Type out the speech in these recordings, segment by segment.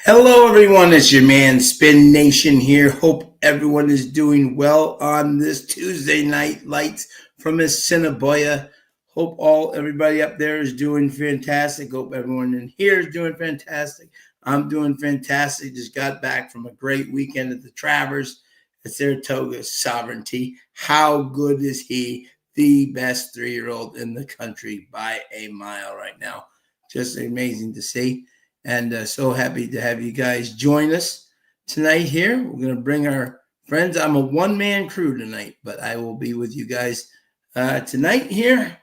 Hello, everyone. It's your man, Spin Nation here. Hope everyone is doing well on this Tuesday night lights from Assiniboia. Hope everybody up there is doing fantastic. Hope everyone in here is doing fantastic. I'm doing fantastic. Just got back from a great weekend at the Travers at Saratoga Sovereignty. How good is he? The best 3-year-old in the country by a mile right now. Just amazing to see. And so happy to have you guys join us tonight here. We're going to bring our friends. I'm a one-man crew tonight, but I will be with you guys tonight here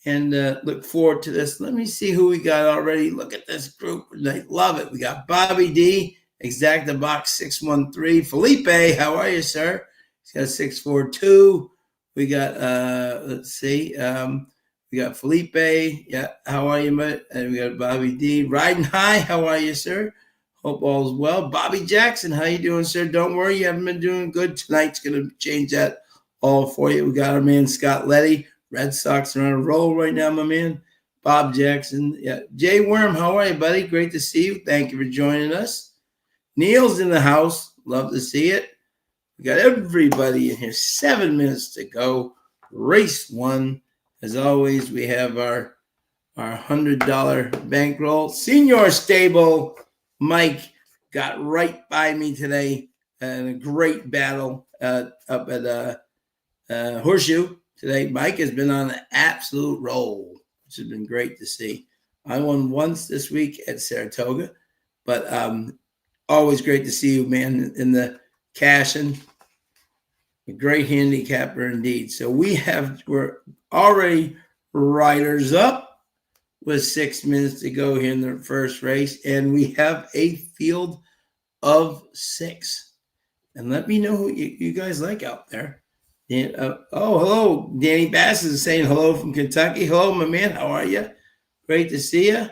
and look forward to this. Let me see who we got already. Look at this group. I love it. We got Bobby D, Exacta Box 613. Felipe, how are you, sir? He's got 642. We got, let's see. We got Felipe. Yeah, how are you, mate? And we got Bobby D. Riding high. How are you, sir? Hope all's well. Bobby Jackson, how you doing, sir? Don't worry, you haven't been doing good. Tonight's going to change that all for you. We got our man, Scott Letty. Red Sox are on a roll right now, my man. Bob Jackson. Yeah. Jay Worm, how are you, buddy? Great to see you. Thank you for joining us. Neil's in the house. Love to see it. We got everybody in here. 7 minutes to go. Race 1. As always, we have our $100 bankroll. Senior Stable, Mike got right by me today in a great battle up at Horseshoe today. Mike has been on an absolute roll, which has been great to see. I won once this week at Saratoga, but always great to see you, man, in the cashing. A great handicapper indeed. So we're already riders up with 6 minutes to go here in the first race, and we have a field of 6. And let me know who you guys like out there. And, hello. Danny Bass is saying hello from Kentucky. Hello, my man. How are you? Great to see you.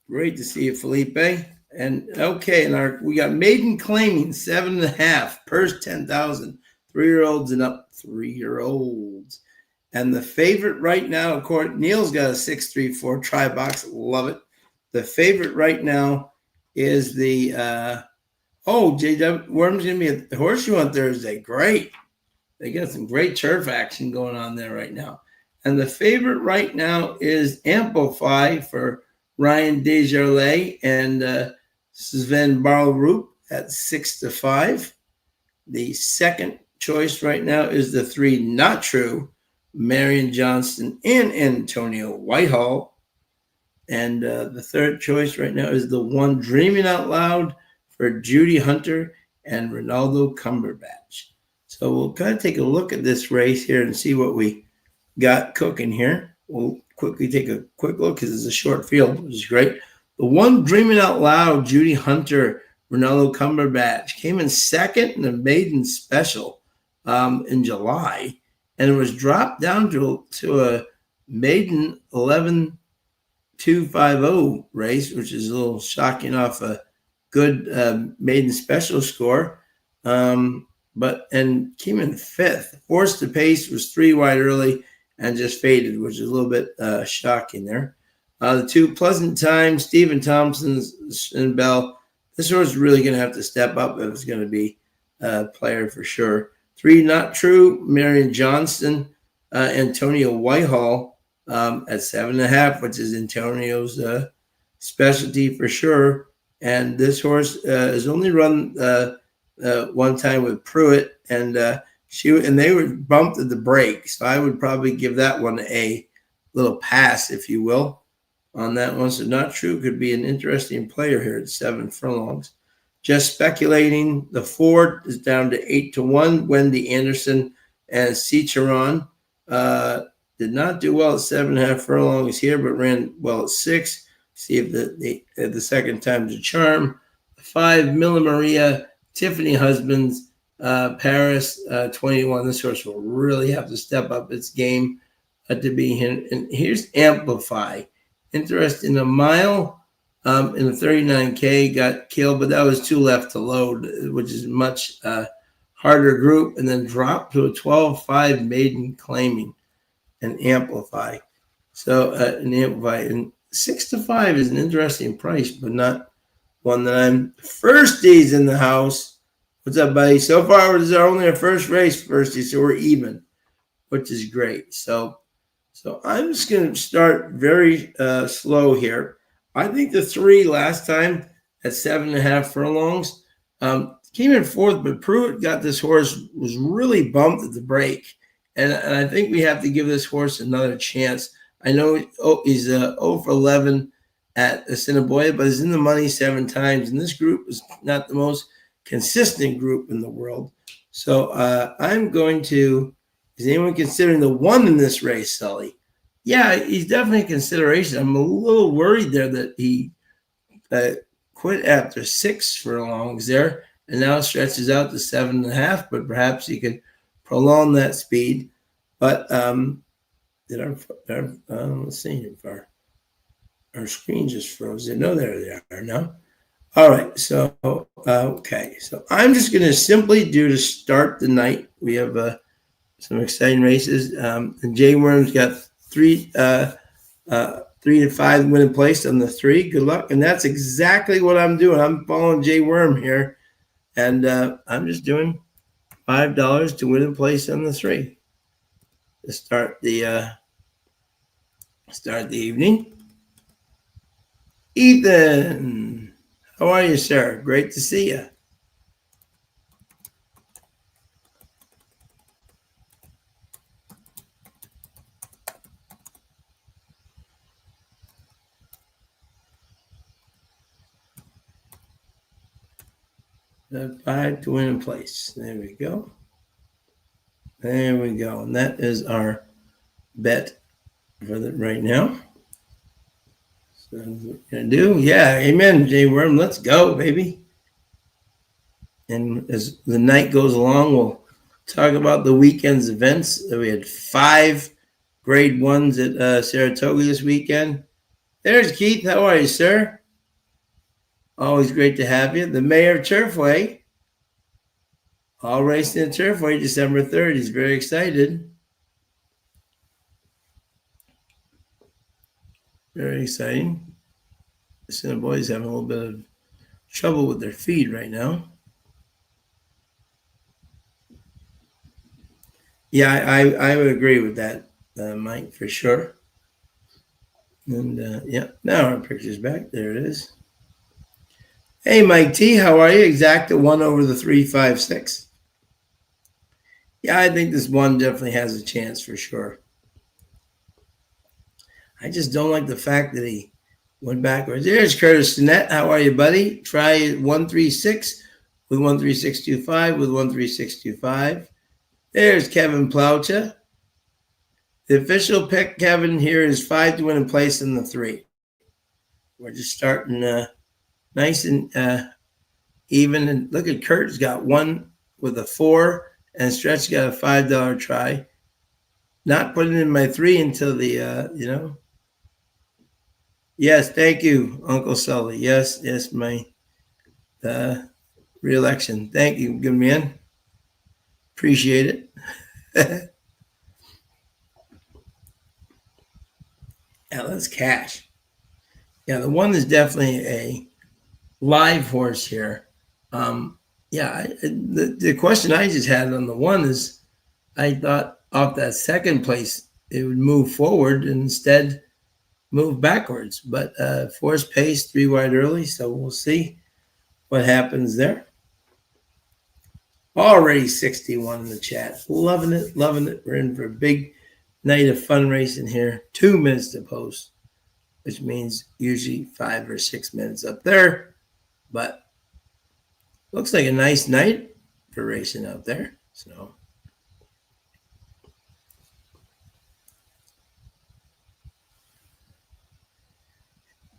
Great to see you, Felipe. And okay, and we got maiden claiming 7.5, purse 10,000, 3-year-olds and up 3-year-olds. And the favorite right now, of course, Neil's got a 634 try box. Love it. The favorite right now is the JW Worm's gonna be at the Horseshoe on Thursday. Great. They got some great turf action going on there right now. And the favorite right now is Amplify for Ryan Desjardins and Sven Barleroop at 6-5. The second choice right now is the 3 Not True, Marion Johnston and Antonio Whitehall. And the third choice right now is the 1 Dreaming Out Loud for Judy Hunter and Ronaldo Cumberbatch. So we'll kind of take a look at this race here and see what we got cooking here. We'll quickly take a quick look because it's a short field, which is great. The 1 Dreaming Out Loud, Judy Hunter, Ronaldo Cumberbatch, came in second in the maiden special in July, and it was dropped down to a maiden 11.250 race, which is a little shocking off a good maiden special score, but came in 5th. Forced to Pace was 3 wide early and just faded, which is a little bit shocking there. The 2 Pleasant Times, Stephen Thompson's and Bell. This horse is really going to have to step up if it's going to be a player for sure. 3 Not True, Marion Johnston, Antonio Whitehall at 7.5, which is Antonio's specialty for sure. And this horse has only run one time with Pruitt, and they were bumped at the break. So I would probably give that one a little pass, if you will, on that one. So Not True could be an interesting player here at 7 furlongs. Just speculating, the 4 is down to 8-1. Wendy Anderson and Cicheron did not do well at 7.5 furlongs here, but ran well at 6. See if the second time's a charm. 5 Milla Maria, Tiffany Husbands, Paris 21. This horse will really have to step up its game to be here. And here's Amplify. Interesting, a mile in the 39K got killed, but that was 2 left to load, which is much harder group, and then dropped to a 12.5 maiden claiming and Amplify. So an Amplify. And 6 to 5 is an interesting price, but not one that I'm. Firsties in the house. What's up, buddy? So far, this is only our first race, Firsty, so we're even, which is great. So I'm just going to start very slow here. I think the 3 last time at 7.5 furlongs came in fourth, but Pruitt got this horse, was really bumped at the break. And I think we have to give this horse another chance. I know he's 0 for 11 at Assiniboia, but he's in the money 7 times. And this group is not the most consistent group in the world. So I'm going to, is anyone considering the 1 in this race, Sully? Yeah, he's definitely a consideration. I'm a little worried there that he quit after 6 furlongs there and now stretches out to 7.5, but perhaps he could prolong that speed. But let's see if our screen just froze. No, there they are now. All right, so okay, so I'm just going to simply do to start the night. We have some exciting races. And Jay Worm's got 3 to 5 winning place on the 3. Good luck, and that's exactly what I'm doing. I'm following Jay Worm here, and I'm just doing $5 to win in place on the 3 to start the evening. Ethan, how are you, sir? Great to see you. The 5 to win in place. There we go. There we go. And that is our bet for the right now. So what we're going to do. Yeah, amen, Jay Worm. Let's go, baby. And as the night goes along, we'll talk about the weekend's events. We had 5 grade 1s at Saratoga this weekend. There's Keith. How are you, sir? Always great to have you. The mayor of Turfway. All racing at Turfway December 3rd. He's very excited. Very exciting. The Assiniboia's having a little bit of trouble with their feed right now. Yeah, I would agree with that, Mike, for sure. And yeah, now our picture's back. There it is. Hey, Mike T, how are you? Exacta 1 over the 3.56. Yeah, I think this 1 definitely has a chance for sure. I just don't like the fact that he went backwards. There's Curtis Sinnett. How are you, buddy? Try 136 with 13625 with 13625. There's Kevin Plaucha. The official pick, Kevin, here is 5 to win in place in the 3. We're just starting nice and even. And look at Kurt's got 1 with a 4, and Stretch got a $5 try. Not putting in my 3 until the, Yes, thank you, Uncle Sully. Yes, my re-election. Thank you, good man. Appreciate it. Yeah, that's cash. Yeah, the 1 is definitely a live horse here. The question I just had on the 1 is, I thought off that second place it would move forward and instead move backwards. But force pace 3 wide early, so we'll see what happens there. Already 61 in the chat. Loving it. We're in for a big night of fun racing here. 2 minutes to post, which means usually 5 or 6 minutes up there. But looks like a nice night for racing out there. So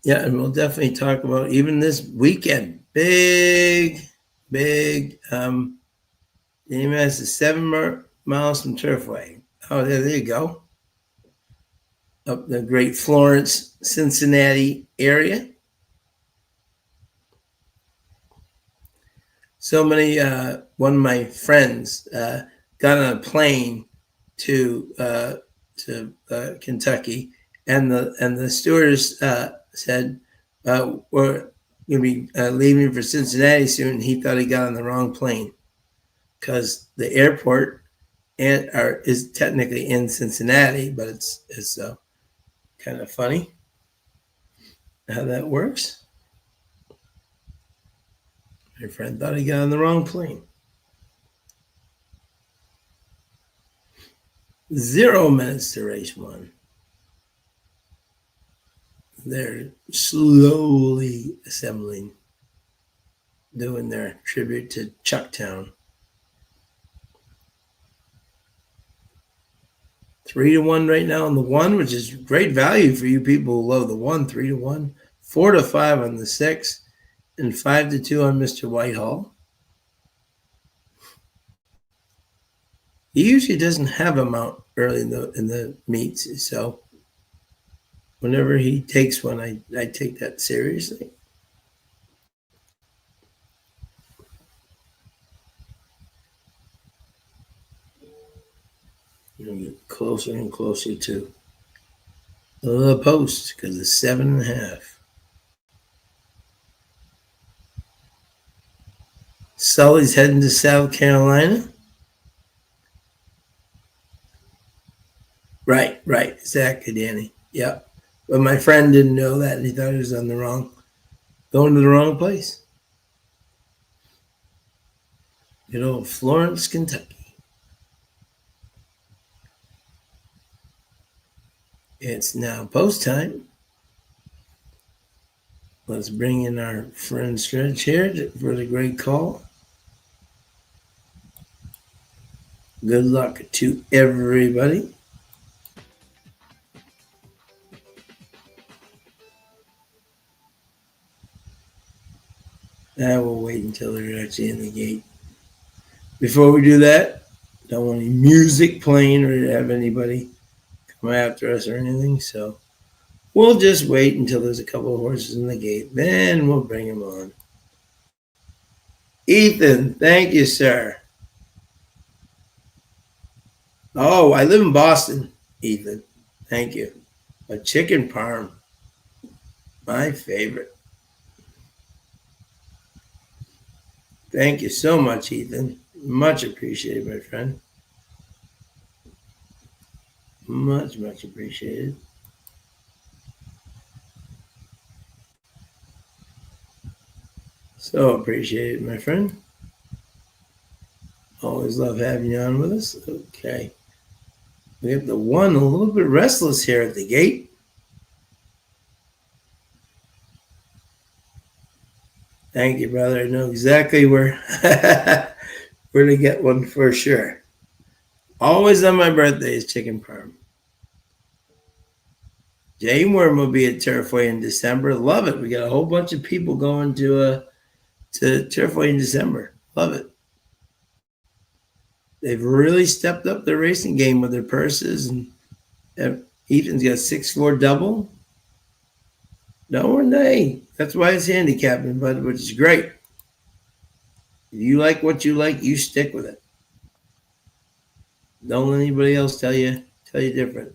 yeah, and we'll definitely talk about even this weekend. Big. AMS is 7 miles from Turfway. Oh, there you go. Up the great Florence, Cincinnati area. So many, one of my friends got on a plane to Kentucky, and the stewardess said, "We're going to be leaving for Cincinnati soon." And he thought he got on the wrong plane because the airport is technically in Cincinnati, but it's kind of funny how that works. My friend thought he got on the wrong plane. 0 minutes to race 1. They're slowly assembling, doing their tribute to Chucktown. 3-1 right now on the 1, which is great value for you people who love the 1. 3-1, 4-5 on the 6, and 5-2 on Mr. Whitehall. He usually doesn't have them out early in the meets, so whenever he takes one, I take that seriously. You'll get closer and closer to the post because it's 7.5. Sully's heading to South Carolina. Right, exactly, Danny. Yep. But my friend didn't know that, and he thought he was going to the wrong place. Good old Florence, Kentucky. It's now post time. Let's bring in our friend Stretch here for the great call. Good luck to everybody. I will wait until they're actually in the gate. Before we do that, don't want any music playing or to have anybody come after us or anything. So we'll just wait until there's a couple of horses in the gate. Then we'll bring them on. Ethan, thank you, sir. Oh, I live in Boston, Ethan. Thank you. A chicken parm. My favorite. Thank you so much, Ethan. Much appreciated, my friend. Much appreciated. So appreciated, my friend. Always love having you on with us. Okay. We have the 1 a little bit restless here at the gate. Thank you, brother. I know exactly where to get one for sure. Always on my birthday is chicken parm. Jay Worm will be at Turfway in December. Love it. We got a whole bunch of people going to Turfway in December. Love it. They've really stepped up their racing game with their purses, and Ethan's got 6-4 double. Don't they? That's why it's handicapping, but which is great. If you like what you like, you stick with it. Don't let anybody else tell you different.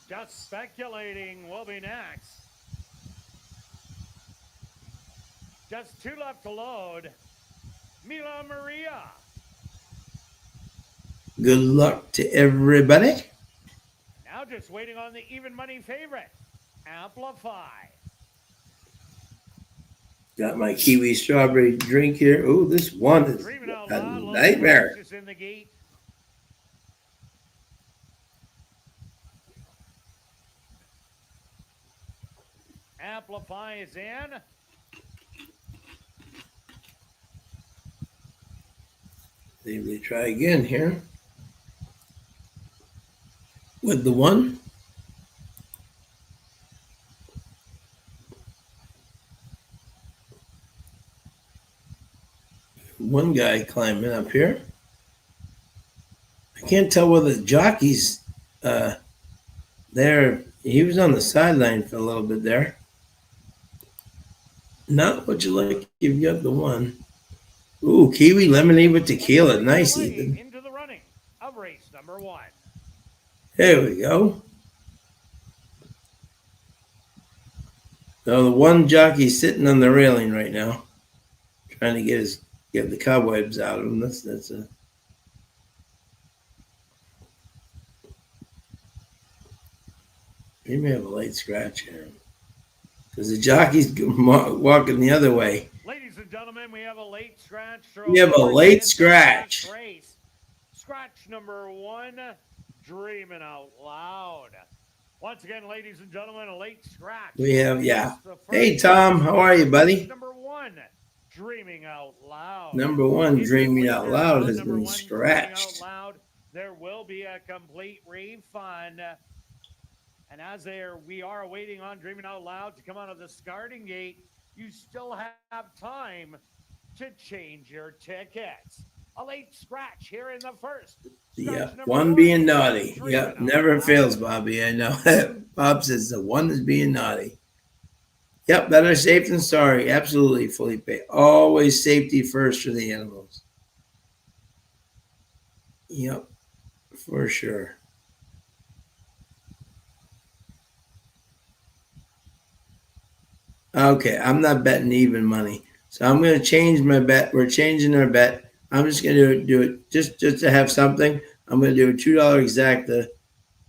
Just speculating will be next. Just 2 left to load. Mila Maria. Good luck to everybody. Now just waiting on the even money favorite, Amplify. Got my kiwi strawberry drink here. Oh, this one is a nightmare. In the gate. Amplify is in. Maybe we try again here. With the 1. One guy climbing up here. I can't tell whether the jockey's there. He was on the sideline for a little bit there. Not what you like. You've got the 1. Ooh, kiwi lemonade with tequila. Nice, Ethan. Into the running of race number 1. There we go. So the one jockey's sitting on the railing right now, trying to get the cobwebs out of him. That's a. He may have a late scratch here because the jockey's walking the other way. Ladies and gentlemen, we have a late scratch. We have a late scratch. Race. Scratch number 1, Dreaming Out Loud. Once again, ladies and gentlemen, a late scratch. We have, yeah. Hey, Tom, how are you, buddy? Number 1, Dreaming Out Loud. Number 1, Dreaming Out Loud has been scratched. Out loud, there will be a complete refund. And as we are waiting on Dreaming Out Loud to come out of the starting gate, you still have time to change your tickets. A late scratch here in the first. Yeah, one being naughty. Yep, never fails, Bobby. I know. Bob says the one is being naughty. Yep, better safe than sorry. Absolutely, Felipe. Always safety first for the animals. Yep, for sure. Okay, I'm not betting even money. So I'm going to change my bet. We're changing our bet. I'm just going to do it just to have something. I'm going to do a $2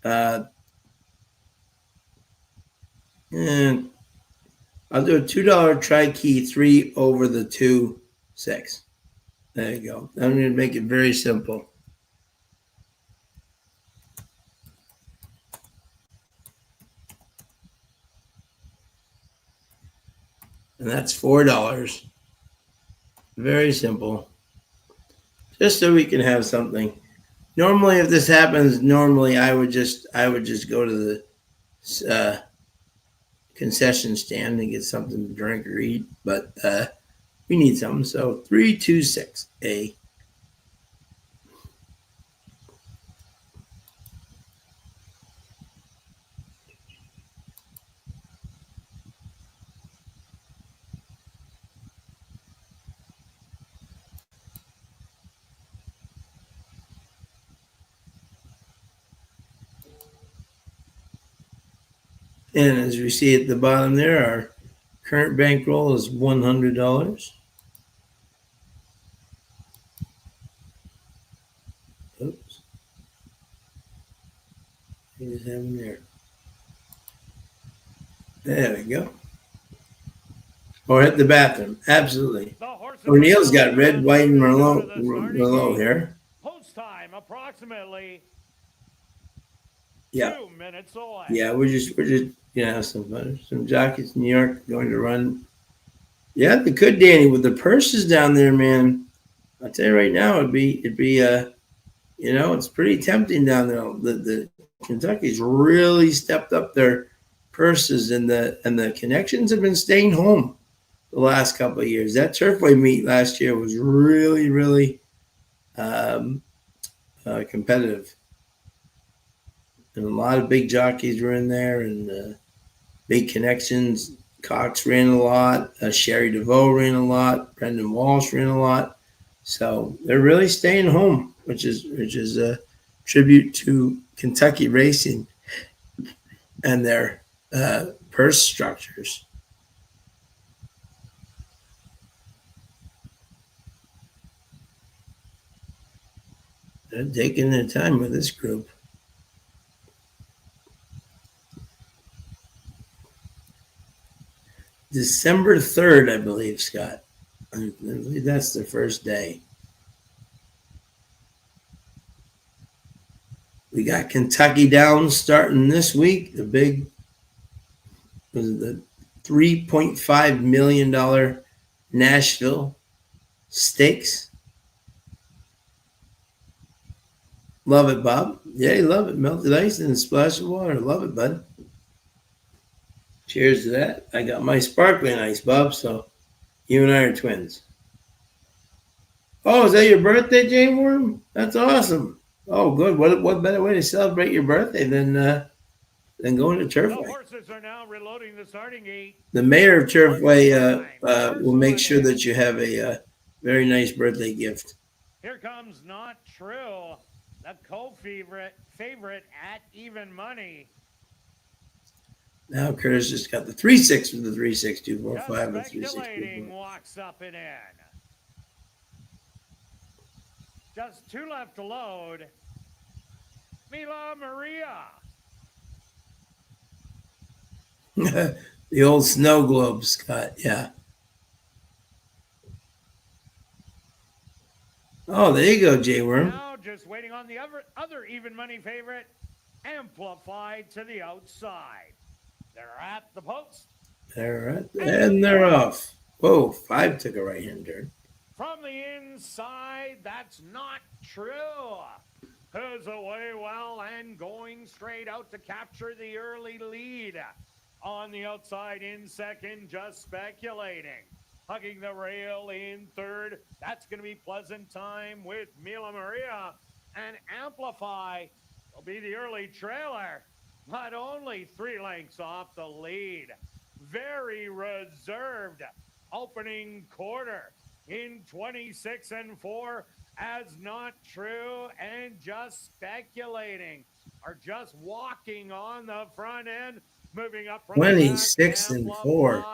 exacta. And I'll do a $2 tri-key 3 over the 2-6. There you go. I'm going to make it very simple. And that's $4. Very simple. Just so we can have something. Normally, if this happens, I would just go to the concession stand and get something to drink or eat. But we need something. So 3, 2, 6. A. And as we see at the bottom there, our current bankroll is $100. Oops. What is happening there? There we go. Or hit the bathroom. Absolutely. O'Neill's got red, white, and Merlot here. Post time approximately. Yeah. 2 minutes away. Yeah, we're just some jockeys in New York going to run. Yeah, they could, Danny, with the purses down there, man. I'll tell you right now, it'd be it's pretty tempting down there. The Kentucky's really stepped up their purses, and the connections have been staying home the last couple of years. That Turfway meet last year was really, really competitive. And a lot of big jockeys were in there, and big connections. Cox ran a lot. Sherry DeVoe ran a lot. Brendan Walsh ran a lot. So they're really staying home, which is a tribute to Kentucky racing and their purse structures. They're taking their time with this group. December 3rd, I believe, Scott. I believe that's the first day. We got Kentucky Downs starting this week. The big, the $3.5 million Nashville Stakes. Love it, Bob. Yeah, you love it. Melted ice and a splash of water. Love it, bud. Cheers to that. I got my sparkling ice, Bob, so you and I are twins. Oh, is that your birthday, Jane Worm? That's awesome. Oh, good. What better way to celebrate your birthday than going to Turfway? The horses are now reloading the starting gate. The mayor of Turfway will make sure that you have a very nice birthday gift. Here comes Not True. a favorite at even money. Now Curtis just got the 3-6 with the 3-6-2-4-5 Just and 3-6-2-4. speculating, walks up and in. Just two left to load. Mila Maria. The old snow globe, Scott. Yeah. Oh, there you go, J Worm. Now just waiting on the other even money favorite, amplified to the outside. They're at the post. And they're off. Whoa, 5 took a right-hand turn. From the inside, that's not true. Who's away well and going straight out to capture the early lead. On the outside in second, just speculating. Hugging the rail in third. That's going to be Pleasant Time with Mila Maria. And Amplify will be the early trailer, but only 3 lengths off the lead. Very reserved opening quarter in 26 and 4 as Not True and Just Speculating are just walking on the front end, moving up from 26 and 4.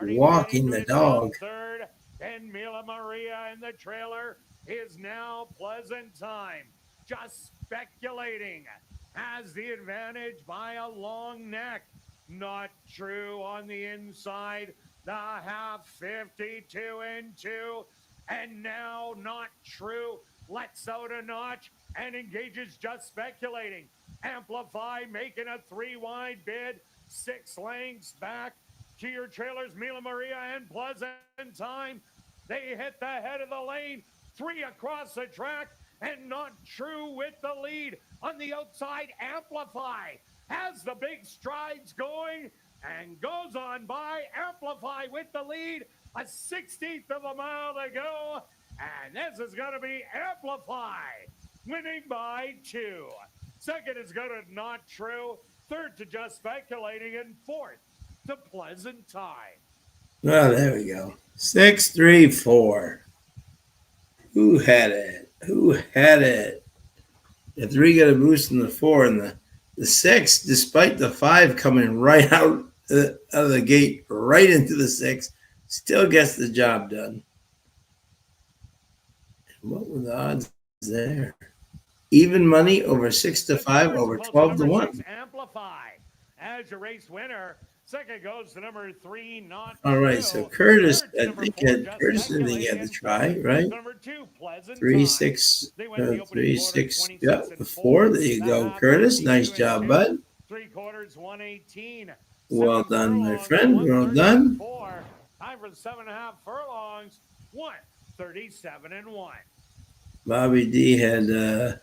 Walking the dog. Third, then Mila Maria in the trailer is now Pleasant Time. Just Speculating has the advantage by a long neck. Not True on the inside. The half 52 and 2. And now Not True lets out a notch and engages Just Speculating. Amplify making a 3-wide bid. 6 lengths back to your trailers, Mila Maria and Pleasant Time. They hit the head of the lane. 3 across the track and Not True with the lead. On the outside, Amplify has the big strides going and goes on by. Amplify with the lead. A 16th of a mile to go. And this is going to be Amplify winning by 2. Second is going to Not True. Third to Just Speculating. And fourth to Pleasant Time. Well, there we go. 6-3-4. Who had it? Who had it? The 3 got a boost in the 4, and the 6, despite the 5 coming right out of the gate, right into the 6, still gets the job done. And what were the odds there? Even money over 6-5, over 12-1. Amplify as your race winner. Second goes to number 3, Not All right, True. so Curtis, Third, I think Curtis didn't think he had to try, right? Number 2, Pleasant 3-6, They went the opening 3-6. quarter, Yep, 26 the and 4. There you go, Half Curtis. 52 Nice and job, 2. bud. 3/4, 118. Well 7 done, my furlongs, friend. Well done. 134. Time for 7.5 furlongs, 137 and 1. Bobby D had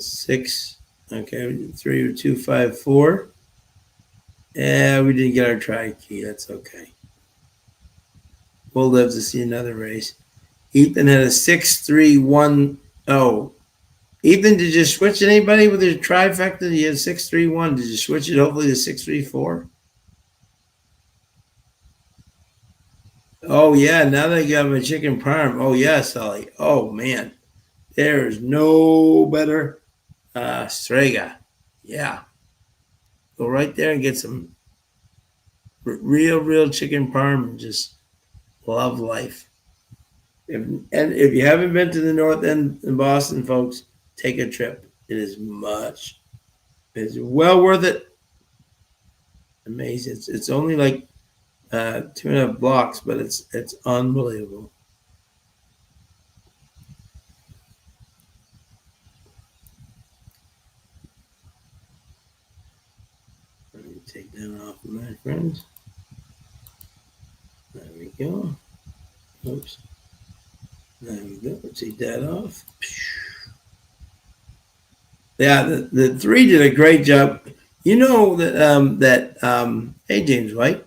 6. Okay, 3 or 2, 5, 4. Yeah, we didn't get our try key. That's okay. We'll live to see another race. Ethan had a 6-3-1. Oh, Ethan, did you switch anybody with your trifecta? You had 6-3-1. Did you switch it hopefully to 6-3-4? Oh, yeah. Now they got my chicken parm. Oh, yeah, Sully. Oh, man. There's no better Strega. Yeah. Go right there and get some real chicken parm and just love life. If you haven't been to the North End in Boston, folks, take a trip. It's well worth it. Amazing. It's only like 2.5 blocks, but it's unbelievable. Let me take that off, my friends. There we go. Oops. There we go. Take that off. Yeah, the 3 did a great job. You know that hey, James White,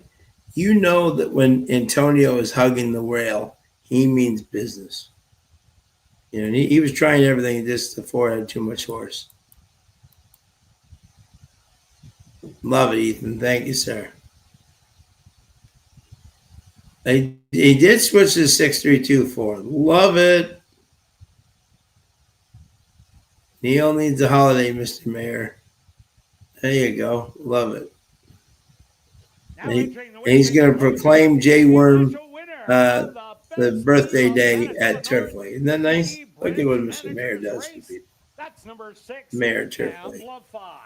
you know that when Antonio is hugging the rail, he means business. You know, he was trying everything, just the 4 had too much horse. Love it, Ethan. Thank you, sir. He did switch to 6-3-2-4. Love it. Neil needs a holiday, Mr. Mayor. There you go. Love it. Now And entering the he's race going in to position proclaim Jay the Worm official winner uh, of the the best birthday name of day Manitoba at North Turfway. Isn't that nice? City Look at what Bridge Mr. Mayor Managers does for Race. people. That's number 6. Mayor Turfway. Amplify.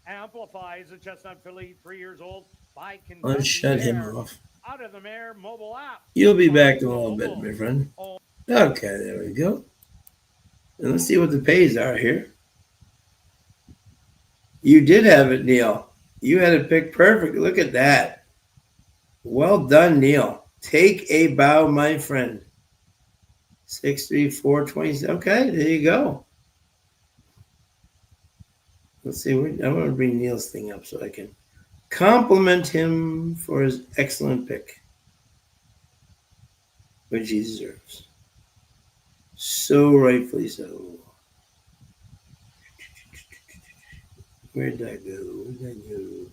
Amplify is a chestnut filly, 3 years old, by Let's Kentucky shut him Mare, off. out of the Mare mobile app. You'll be By back in a little bit, Global. my friend. Okay, there we go. And let's see what the pays are here. You did have it, Neil. You had it picked perfect. Look at that. Well done, Neil. Take a bow, my friend. 63420. Okay, there you go. Let's see. I'm going to bring Neil's thing up so I can compliment him for his excellent pick, which he deserves. So rightfully so. Where'd that go?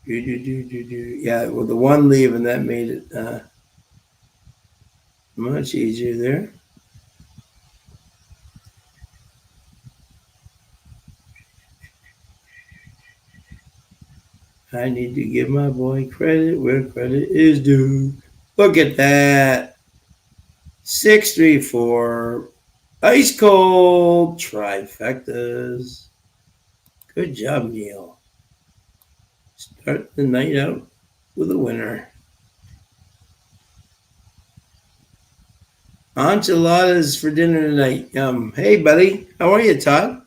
Yeah, well, the one leaving, that made it much easier there. I need to give my boy credit where credit is due. Look at that. 634. Ice cold trifectas. Good job, Neil. Start the night out with a winner. Enchiladas for dinner tonight. Hey, buddy. How are you, Todd?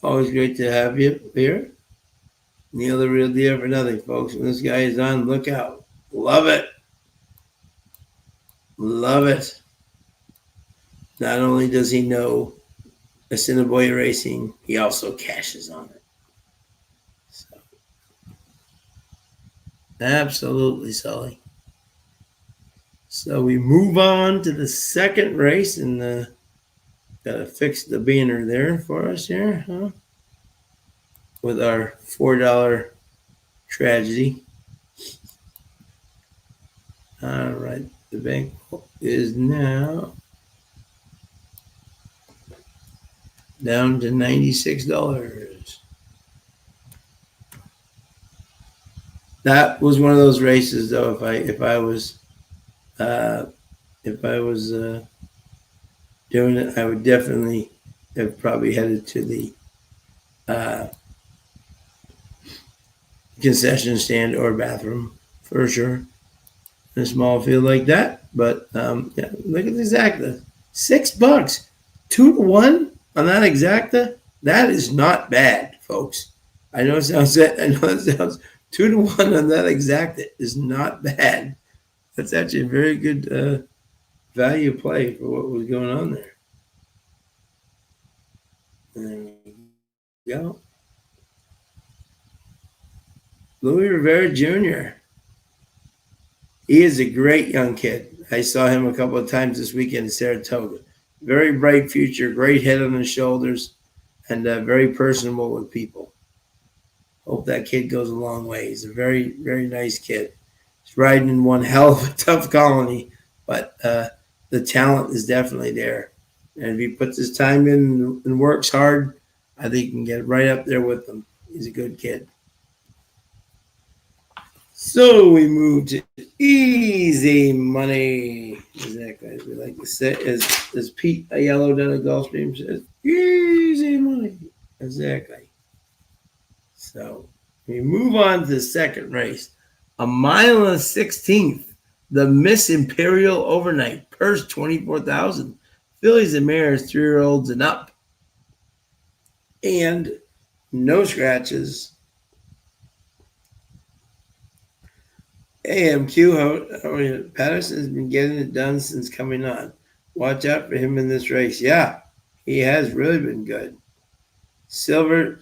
Always great to have you here. Neil, the real deal for nothing, folks. When this guy is on, look out. Love it. Love it. Not only does he know Assiniboia racing, he also cashes on it. So, absolutely, Sully. So we move on to the second race, and gotta fix the banner there for us here, huh? With our $4 tragedy. All right, the bank is now down to $96. That was one of those races, though. If I was doing it, I would definitely have probably headed to the concession stand or bathroom for sure in a small field like that. But yeah, look at the exacta, $6, 2-1 on that exacta. That is not bad, folks. I know it sounds 2-1 on that exacta is not bad. That's actually a very good value play for what was going on there. There we go. Louis Rivera Jr. He is a great young kid. I saw him a couple of times this weekend in Saratoga. Very bright future, great head on his shoulders, and very personable with people. Hope that kid goes a long way. He's a very, very nice kid. He's riding in one hell of a tough colony, but the talent is definitely there. And if he puts his time in and works hard, I think he can get right up there with them. He's a good kid. So we move to easy money. Exactly as we like to say, as Pete Yellow down at Gulfstream says, easy money. Exactly. So we move on to the second race. 1.16 miles. The Miss Imperial Overnight. Purse $24,000. Fillies and mares, 3-year-olds and up. And no scratches. AMQ, Patterson's been getting it done since coming on. Watch out for him in this race. Yeah, he has really been good. Super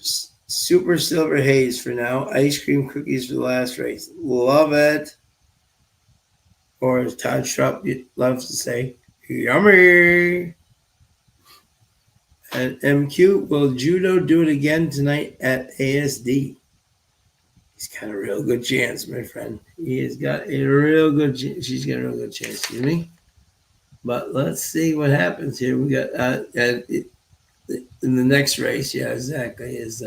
silver haze for now. Ice cream cookies for the last race. Love it. Or as Todd Schrupp loves to say, yummy. And MQ, will Judo do it again tonight at ASD? He's got a real good chance, my friend. He has got a real good chance. She's got a real good chance, excuse me. But let's see what happens here. We got in the next race, yeah, exactly, is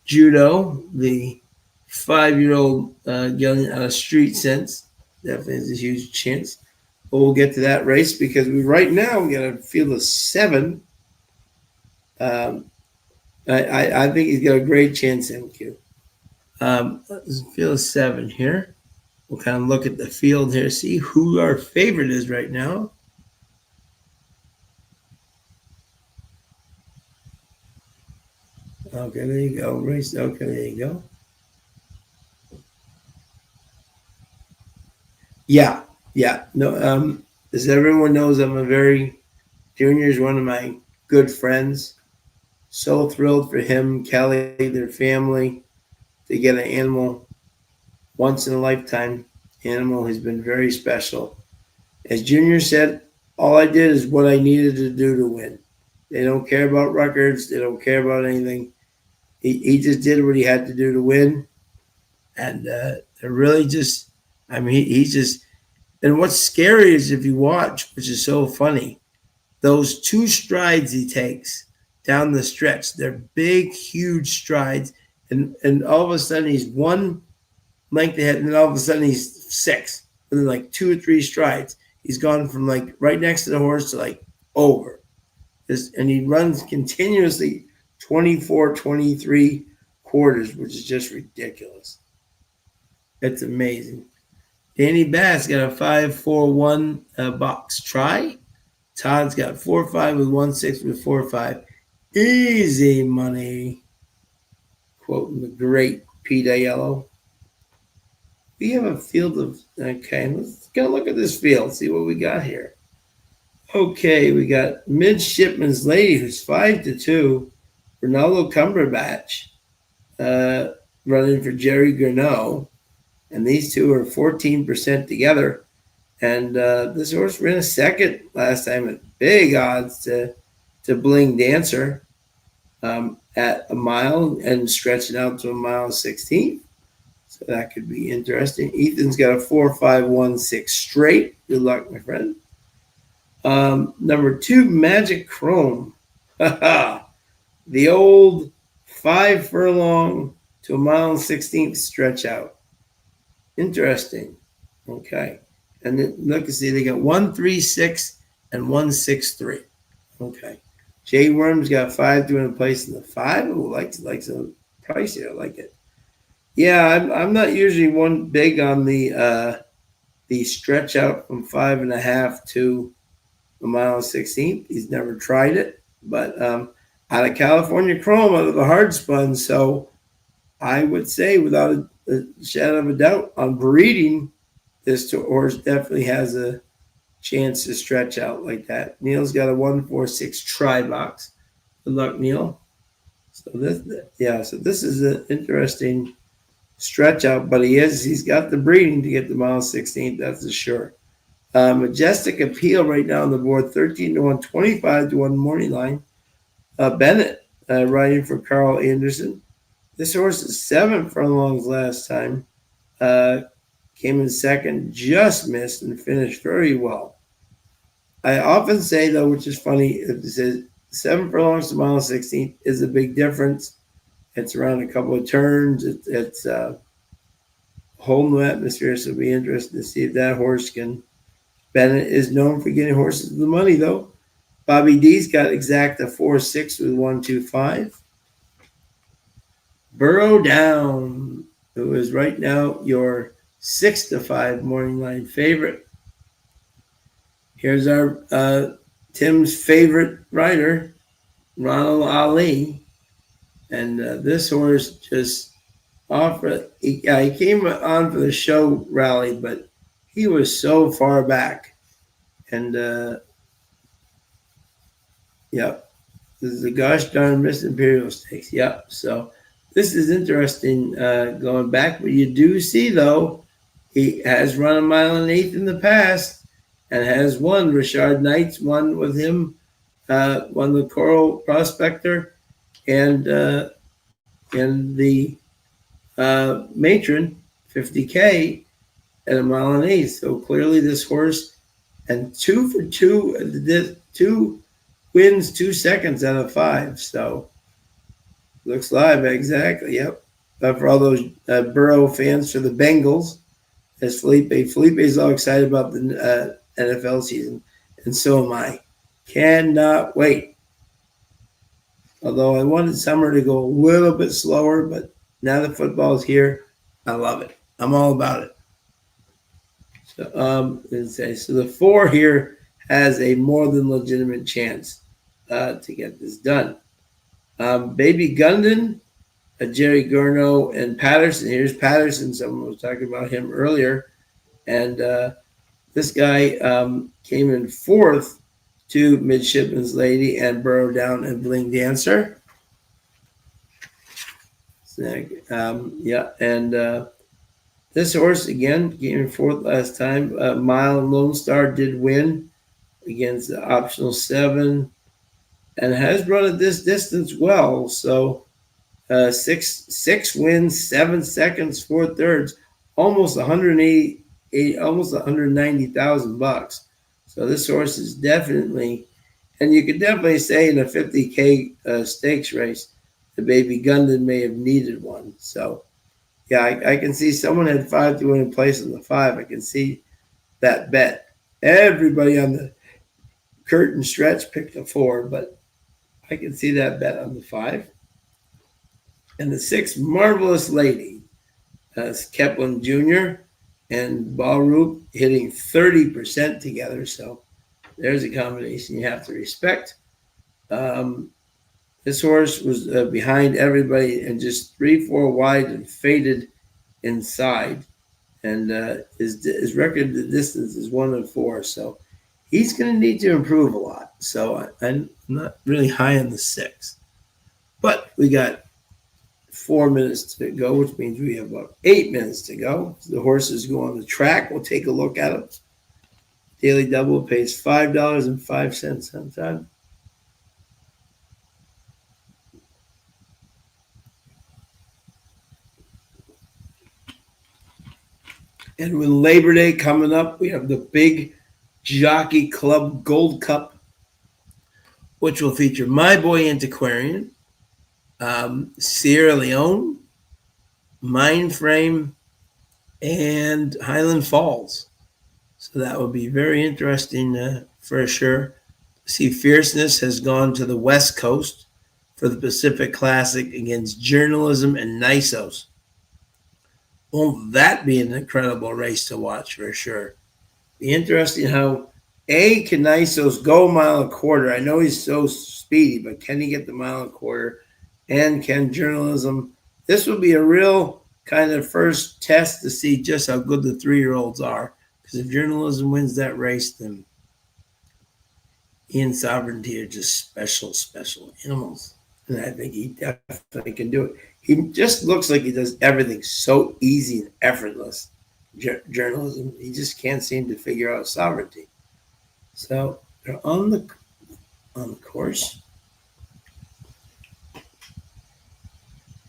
Judo, the 5-year-old getting out of Street Sense. Definitely has a huge chance. But we'll get to that race because right now we got a field of 7. Um, I think he's got a great chance, MQ. Field of 7 here. We'll kind of look at the field here, see who our favorite is right now. Okay, there you go. Race. Okay, there you go. Yeah, yeah. No, as everyone knows, I'm a very Junior is one of my good friends. So thrilled for him, Kelly, their family, to get an animal once in a lifetime animal has been very special. As Junior said, all I did is what I needed to do to win. They don't care about records. They don't care about anything. He just did what he had to do to win. And they're really just, I mean, he's just, and what's scary is if you watch, which is so funny, those 2 strides he takes down the stretch, they're big, huge strides. And all of a sudden he's 1 length ahead, and then all of a sudden he's 6. And then like 2 or 3 strides. He's gone from like right next to the horse to like over. And he runs continuously 24, 23 quarters, which is just ridiculous. It's amazing. Danny Bass got a 5-4-1 box try. Todd's got 4-5 with 1-6 with 4-5. Easy money. Quoting the great Pete Aiello. We have a field of, okay, let's go look at this field, see what we got here. Okay, we got Midshipman's Lady, who's 5-2. Ronaldo Cumberbatch running for Jerry Gurneau. And these two are 14% together. And this horse ran a second last time at big odds to Bling Dancer at a mile and stretching out to a mile and 16. So that could be interesting. Ethan's got a 4-5-1-6 straight. Good luck, my friend. Number 2, Magic Chrome. The old 5 furlong to a mile and 16th stretch out. Interesting. Okay. And then look and see, they got 1-3-6 and 1-6-3. Okay. Jay Worm's got 5 doing a place in the 5. Who likes the price here? I like it. Yeah, I'm not usually one big on the stretch out from 5.5 to a mile and 16th. He's never tried it, but out of California Chrome, out of the hard spun. So I would say, without a shadow of a doubt, on breeding, this horse definitely has a chance to stretch out like that. Neil's got a 1-4-6 try box. Good luck, Neil. So this is an interesting stretch out, but he's got the breeding to get the mile 16th, that's for sure. Majestic Appeal right now on the board, 13-1, 25-1 morning line. Bennett riding for Carl Anderson. This horse is 7 furlongs last time. Came in second, just missed, and finished very well. I often say, though, which is funny, if it says 7 furlongs to mile 16 is a big difference. It's around a couple of turns. It's a whole new atmosphere, so it'll be interesting to see if that horse can. Bennett is known for getting horses the money, though. Bobby D's got exacta 4-6 with 1-2-5. Burrow Down, who is right now your 6-5 morning line favorite. Here's our Tim's favorite rider, Ronald Ali. And this horse just offered, he came on for the show rally, but he was so far back. And, this is the gosh darn Miss Imperial Stakes. So this is interesting going back. But you do see, though, he has run a mile and 1/8 in the past and has won. Richard Knight's won with him, won the Coral Prospector, and the Matron 50K at a mile and 1/8. So clearly this horse, and 2 for 2, 2 wins 2 seconds out of 5. So looks live, exactly. Yep. For all those Burrow fans for the Bengals, as Felipe's all excited about the NFL season, and so am I. Cannot wait. Although I wanted summer to go a little bit slower, but now that football is here, I love it. I'm all about it. So the 4 here has a more than legitimate chance to get this done. Baby Gundon, Jerry Gurno, and Patterson. Here's Patterson. Someone was talking about him earlier. And this guy came in 4th to Midshipman's Lady and Burrow Down and Bling Dancer. This horse, again, came in 4th last time. Mile and Lone Star did win against the optional 7 and has run at this distance well. So 6 wins, 7 seconds, 4 thirds, almost 180, almost $190,000. So this horse is definitely, and you could definitely say in a 50K stakes race, the Baby Gundon may have needed one. So yeah, I can see someone had 5 to win in place on the 5. I can see that bet. Everybody on the curtain stretch picked a 4, but I can see that bet on the 5. And the 6, Marvelous Lady, Keplin Jr. and Ballroop hitting 30% together. So there's a combination you have to respect. This horse was behind everybody and just 3-4 wide and faded inside. And his record, the distance is 1-4. So he's going to need to improve a lot. So I'm not really high on the 6. But we got 4 minutes to go, which means we have about 8 minutes to go. The horses go on the track. We'll take a look at them. Daily Double pays $5.05 on time. And with Labor Day coming up, we have the big Jockey Club Gold Cup, which will feature My Boy Antiquarian, Sierra Leone, Mindframe, and Highland Falls. So that will be very interesting for sure. See, Fierceness has gone to the West Coast for the Pacific Classic against Journalism and Nisos. Won't that be an incredible race to watch for sure? Be interesting how can Nisos go a mile and a quarter? I know he's so speedy, but can he get the mile and a quarter? And can Journalism? This will be a real kind of first test to see just how good the 3-year-olds are. Because if Journalism wins that race, then he and Sovereignty are just special animals. And I think he definitely can do it. He just looks like he does everything so easy and effortless. Journalism, he just can't seem to figure out Sovereignty. So they're on the course.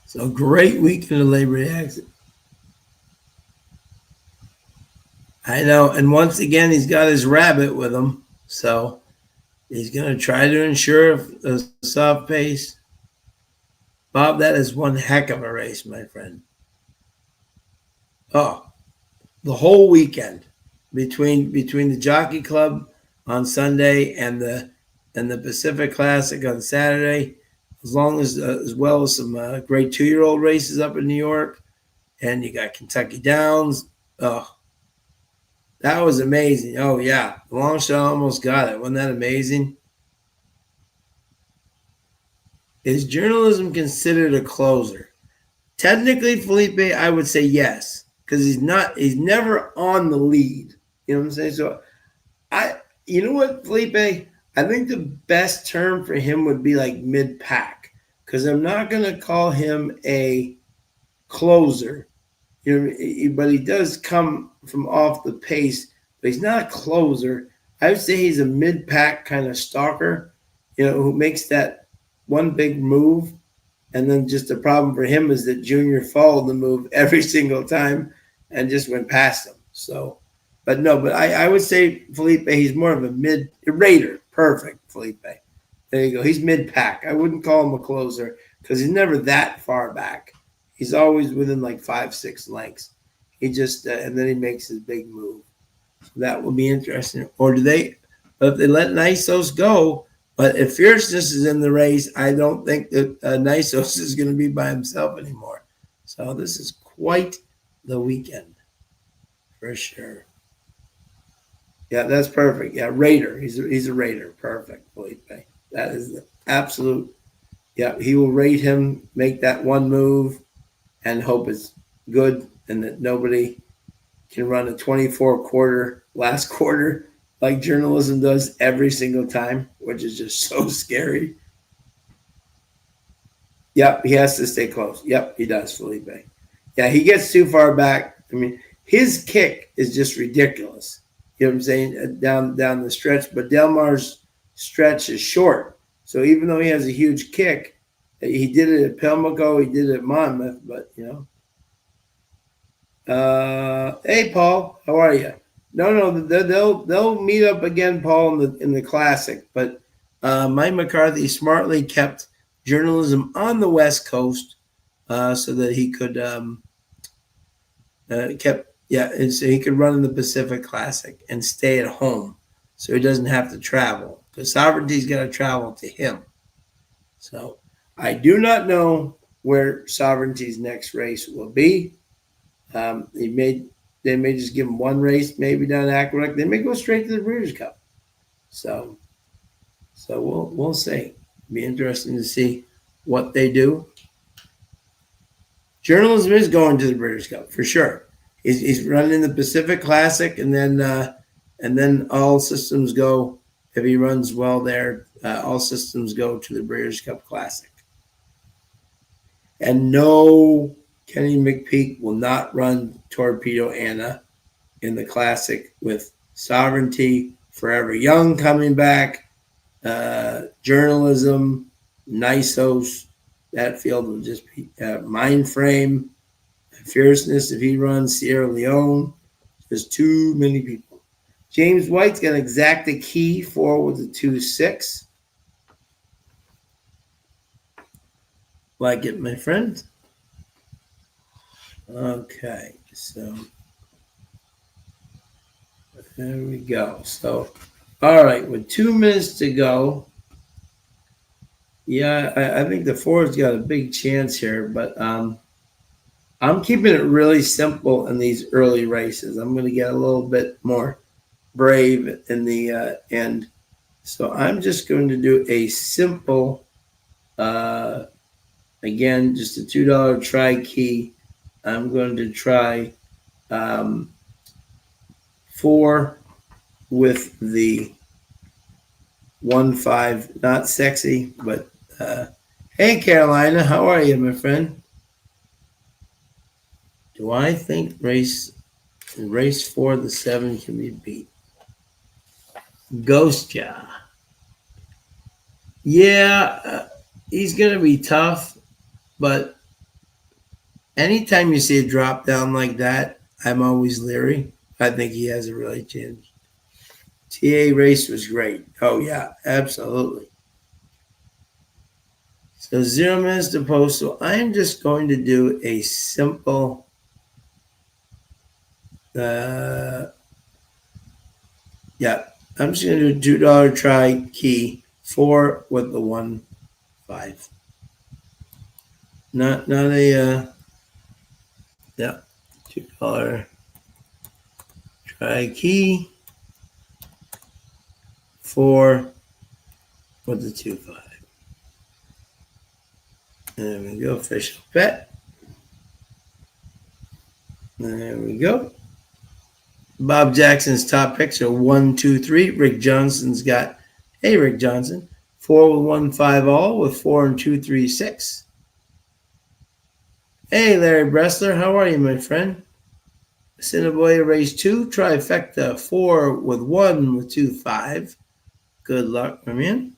So great weekend of Labor Day exit. I know, and once again he's got his rabbit with him, so he's going to try to ensure a soft pace. Bob, that is one heck of a race, my friend. Oh, the whole weekend between the Jockey Club on Sunday and the Pacific Classic on Saturday, as well as some great 2-year-old races up in New York, and you got Kentucky Downs. Oh, that was amazing. Oh yeah, the long shot almost got it. Wasn't that amazing? Is Journalism considered a closer? Technically, Felipe, I would say yes, because he's never on the lead. You know what I'm saying? So you know what, Felipe? I think the best term for him would be like mid-pack, because I'm not going to call him a closer. You know, but he does come from off the pace, but he's not a closer. I would say he's a mid-pack kind of stalker, you know, who makes that one big move, and then just the problem for him is that Junior followed the move every single time and just went past him. So, but I would say Felipe, he's more of a mid-raider. Perfect, Felipe. There you go. He's mid-pack. I wouldn't call him a closer because he's never that far back. He's always within like 5, 6 lengths. He just and then he makes his big move. So that will be interesting. Or do they? But if they let Nysos go, but if Fierceness is in the race, I don't think that Nysos is going to be by himself anymore. So this is quite the weekend for sure. Yeah, that's perfect. Yeah, Raider. He's a Raider. Perfect, Felipe. That is the absolute. Yeah, he will rate him, make that one move, and hope it's good and that nobody can run a 24 quarter last quarter like journalism does every single time, which is just so scary. Yep, he has to stay close. Yep, he does, Felipe. Yeah, he gets too far back. I mean, his kick is just ridiculous. You know what I'm saying? Down the stretch, but Delmar's stretch is short. So even though he has a huge kick, he did it at Pimlico, he did it at Monmouth, but hey Paul, how are you? No, they'll meet up again, Paul, in the classic. But Mike McCarthy smartly kept journalism on the West Coast so that he could and so he could run in the Pacific Classic and stay at home, so he doesn't have to travel because Sovereignty's got to travel to him. So I do not know where Sovereignty's next race will be. They may just give him one race, maybe down Aqueduct. They may go straight to the Breeders' Cup. So we'll see. Be interesting to see what they do. Journalism is going to the Breeders' Cup for sure. He's running the Pacific Classic, and then all systems go. If he runs well there, all systems go to the Breeders' Cup Classic. And no, Kenny McPeak will not run Torpedo Anna in the Classic with Sovereignty, Forever Young coming back, journalism, Nysos. That field will just be Mind Frame, Fierceness if he runs, Sierra Leone. There's too many people. James White's got an exacta key 4 with a 2-6. Like it, my friend. Okay, so there we go. So, all right, with 2 minutes to go. Yeah, I think the 4's got a big chance here, but I'm keeping it really simple in these early races. I'm going to get a little bit more brave in the end. So I'm just going to do a simple, again, just a $2 try key. I'm going to try 4 with the 1-5. Not sexy, but hey, Carolina, how are you, my friend? Do I think race 4, the 7 can be beat? Ghost Ja. Yeah, he's going to be tough, but anytime you see a drop down like that, I'm always leery. I think he has a really chance. TA race was great. Oh, yeah, absolutely. So 0 minutes to post. So I'm just going to do a simple I'm just going to do $2 try key 4 with the 1-5. Not a $2 try key 4 with the 2-5. There we go, official bet. There we go. Bob Jackson's top picks are 1, 2, 3. Rick Johnson's got, hey, Rick Johnson, 4 with 1-5 all with 4 and 2, 3, 6. Hey, Larry Bressler, how are you, my friend? Assiniboia race 2, trifecta 4 with 1 with 2-5. Good luck, my man.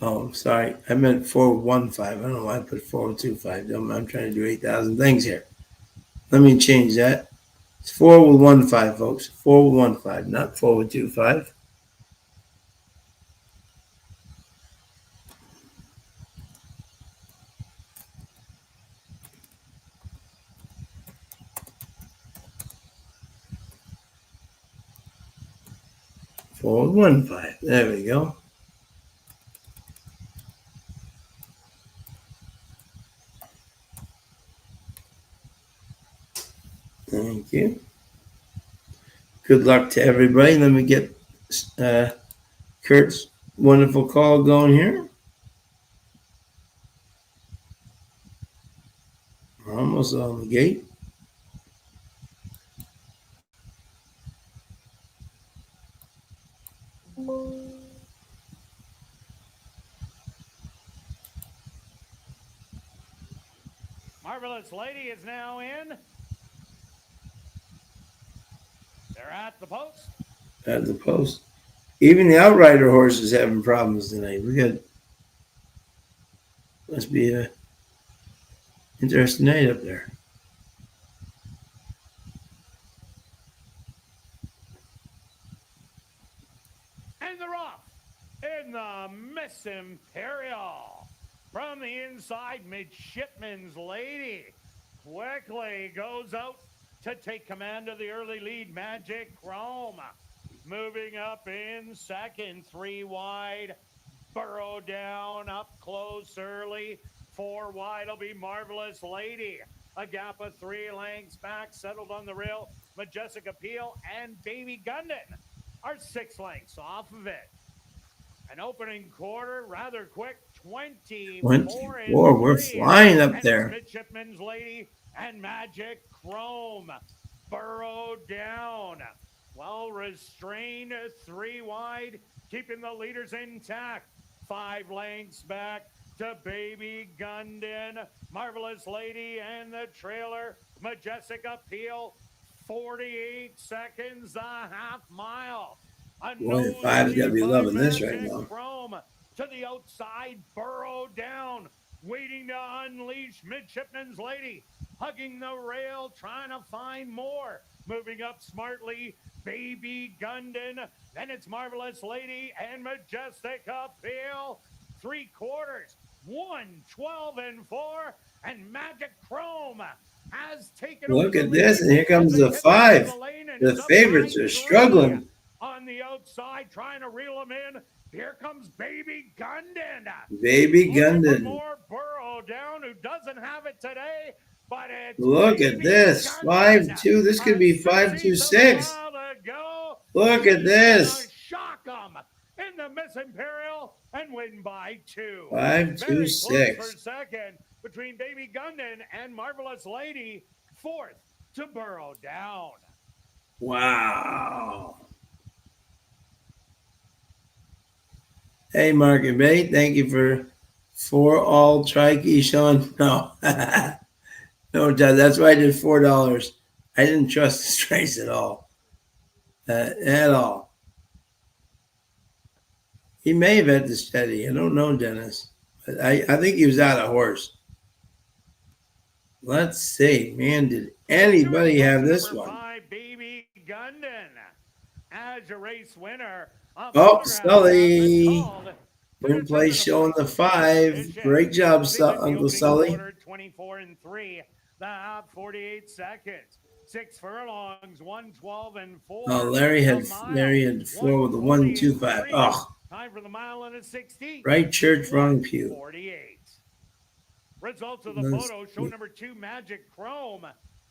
Oh, sorry. I meant 415. I don't know why I put 425. I'm trying to do 8,000 things here. Let me change that. It's 415, folks. 415, not 425. There we go. Thank you. Good luck to everybody. Let me get Kurt's wonderful call going here. We're almost on the gate. Marvelous Lady is now in. They're at the post. At the post. Even the outrider horse is having problems tonight. We got, must be a interesting night up there. And they're off in the Miss Imperial. From the inside, Midshipman's Lady quickly goes out to take command of the early lead. Magic Chrome moving up in second, 3 wide. Burrow Down up close early. 4 wide will be Marvelous Lady. A gap of 3 lengths back, settled on the rail. Majestic Appeal and Baby Gundon are 6 lengths off of it. An opening quarter, rather quick, 24 and We're 3. flying up And there. Midshipman's Lady and Magic Chrome. Burrow Down. Well restrained, 3 wide, keeping the leaders intact. 5 lengths back to Baby Gundon. Marvelous Lady and the trailer. Majestic Appeal. 48 seconds, a half mile. Boy, the 5's got to be loving this right now. Chrome to the outside, Burrow Down, waiting to unleash Midshipman's Lady, hugging the rail, trying to find more. Moving up smartly, Baby Gundon. Then it's Marvelous Lady and Majestic Appeal. 3 quarters, 1, 12 and 4, and Magic Chrome has taken. Look at this, and here comes the 5. The favorites are struggling. On the outside, trying to reel him in. Here comes Baby Gundon. Baby Gundon. More Burrow Down, who doesn't have it today, but it's look at this. 5-2. This could be 5-2-6. Look at this. Shock them in the Miss Imperial and win by 2. 5-2-6. For second between Baby Gundon and Marvelous Lady. 4th to Burrow Down. Wow. Hey, Mark and Bate, thank you for all trikey, Sean. No, no, Todd, that's why I did $4. I didn't trust this race at all. At all. He may have had to steady. I don't know, Dennis. But I think he was out of horse. Let's see. Man, did anybody have this one? 5, Baby Gundon as your race winner. Oh, Sully. In place showing the 5. Great job, Uncle Sully. 24 and 3. The half 48 seconds. 6 furlongs, 112 and 4. Oh, Larry had 4 with a 125. Oh. Time for the mile and a 16. Right church, wrong pew. 48. Results of the photo show number 2, Magic Chrome,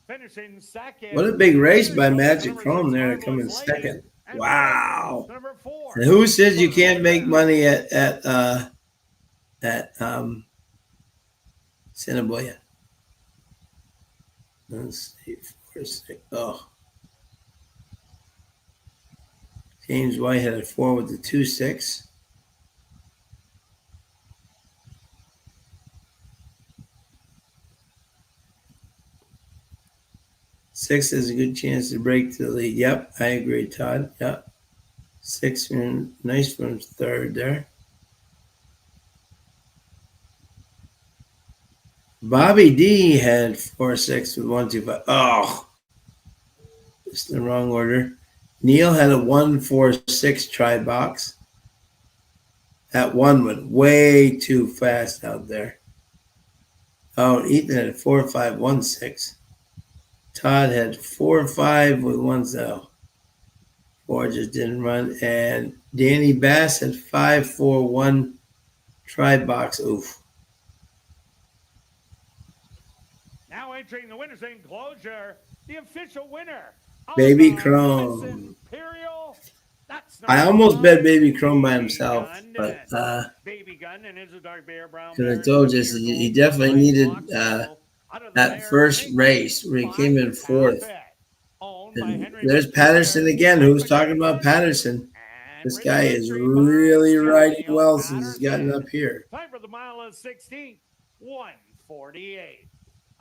finishing second. What a big race by Magic Chrome there to come in second. Wow. And who says you can't make money at Assiniboia? Let's see. 4, 6. Oh. James White had a 4 with the 2-6. Six has a good chance to break to the lead. Yep, I agree, Todd. Yep. 6, nice from 3rd there. Bobby D had 4-6 with 1-2-5. Oh, it's the wrong order. Neil had a 1-4-6 try box. That one went way too fast out there. Oh, Ethan had 4-5-1-6. Todd had 4-5 with 1-0. 4 just didn't run. And Danny Bass had 5-4-1 try box. Oof. Now entering the winner's enclosure, the official winner. Baby Chrome. Imperial. That's I almost bet Baby Chrome by himself, but Baby Gun and his dark bear brown. because I told you he definitely needed that first race where he came in fourth. And there's Patterson again. Who's talking about Patterson? This guy is really riding well since he's gotten up here. Time for the mile of 16, 1:48.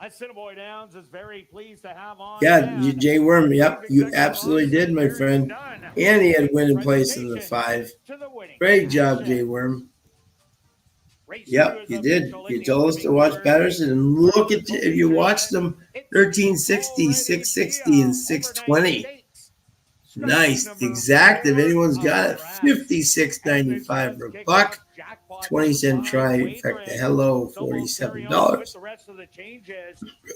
Assiniboia Downs is very pleased to have on. Yeah, Jay Worm. Yep, you absolutely did, my friend. And he had winning place in the 5. Great job, Jay Worm. Yep, you did. You told us to watch Patterson, and look at if you watched them, 1360, 660, and 620. Nice, exact. If anyone's got it, 56.95 for a buck. 20-cent trifecta. Hello, $47.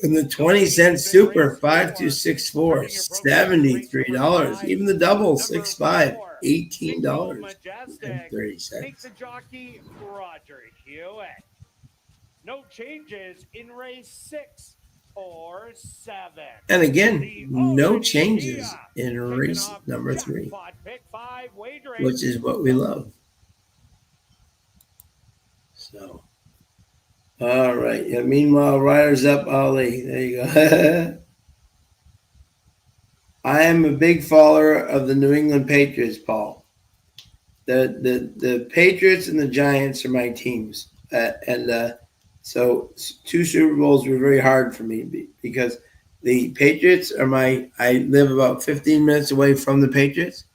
And the 20-cent super, 5264, $73. Even the double, 65, $18.30. No changes in race 6 or 7. And again, no changes in race number 3, which is what we love. So, all right. Yeah, meanwhile, Riders Up Ali. There you go. I am a big follower of the New England Patriots, Paul. The Patriots and the Giants are my teams. So 2 Super Bowls were very hard for me because the Patriots are I live about 15 minutes away from the Patriots.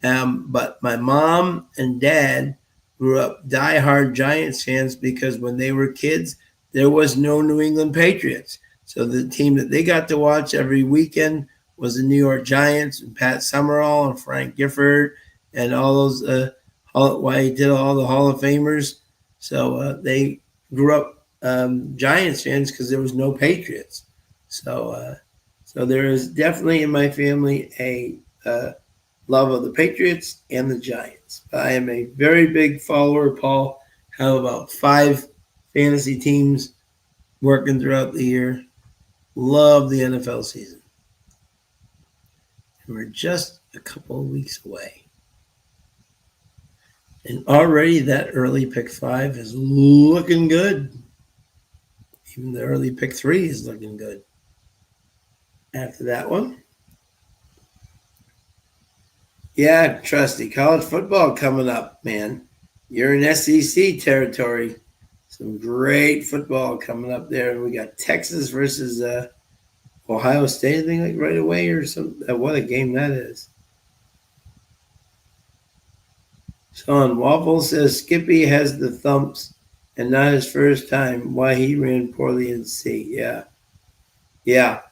But my mom and dad grew up diehard Giants fans because when they were kids, there was no New England Patriots. So the team that they got to watch every weekend was the New York Giants and Pat Summerall and Frank Gifford and all those, why he did all the Hall of Famers. So they grew up Giants fans because there was no Patriots. So there is definitely in my family a love of the Patriots and the Giants. I am a very big follower, Paul. Have about 5 fantasy teams working throughout the year. Love the NFL season. And we're just a couple of weeks away. And already that early pick 5 is looking good. Even the early pick 3 is looking good. After that one, yeah, Trusty, college football coming up, man. You're in SEC territory. Some great football coming up there. And we got Texas versus Ohio State, I think, like right away or something. What a game that is. Sean Waffle says Skippy has the thumps and not his first time. Why he ran poorly in C. Yeah. Yeah,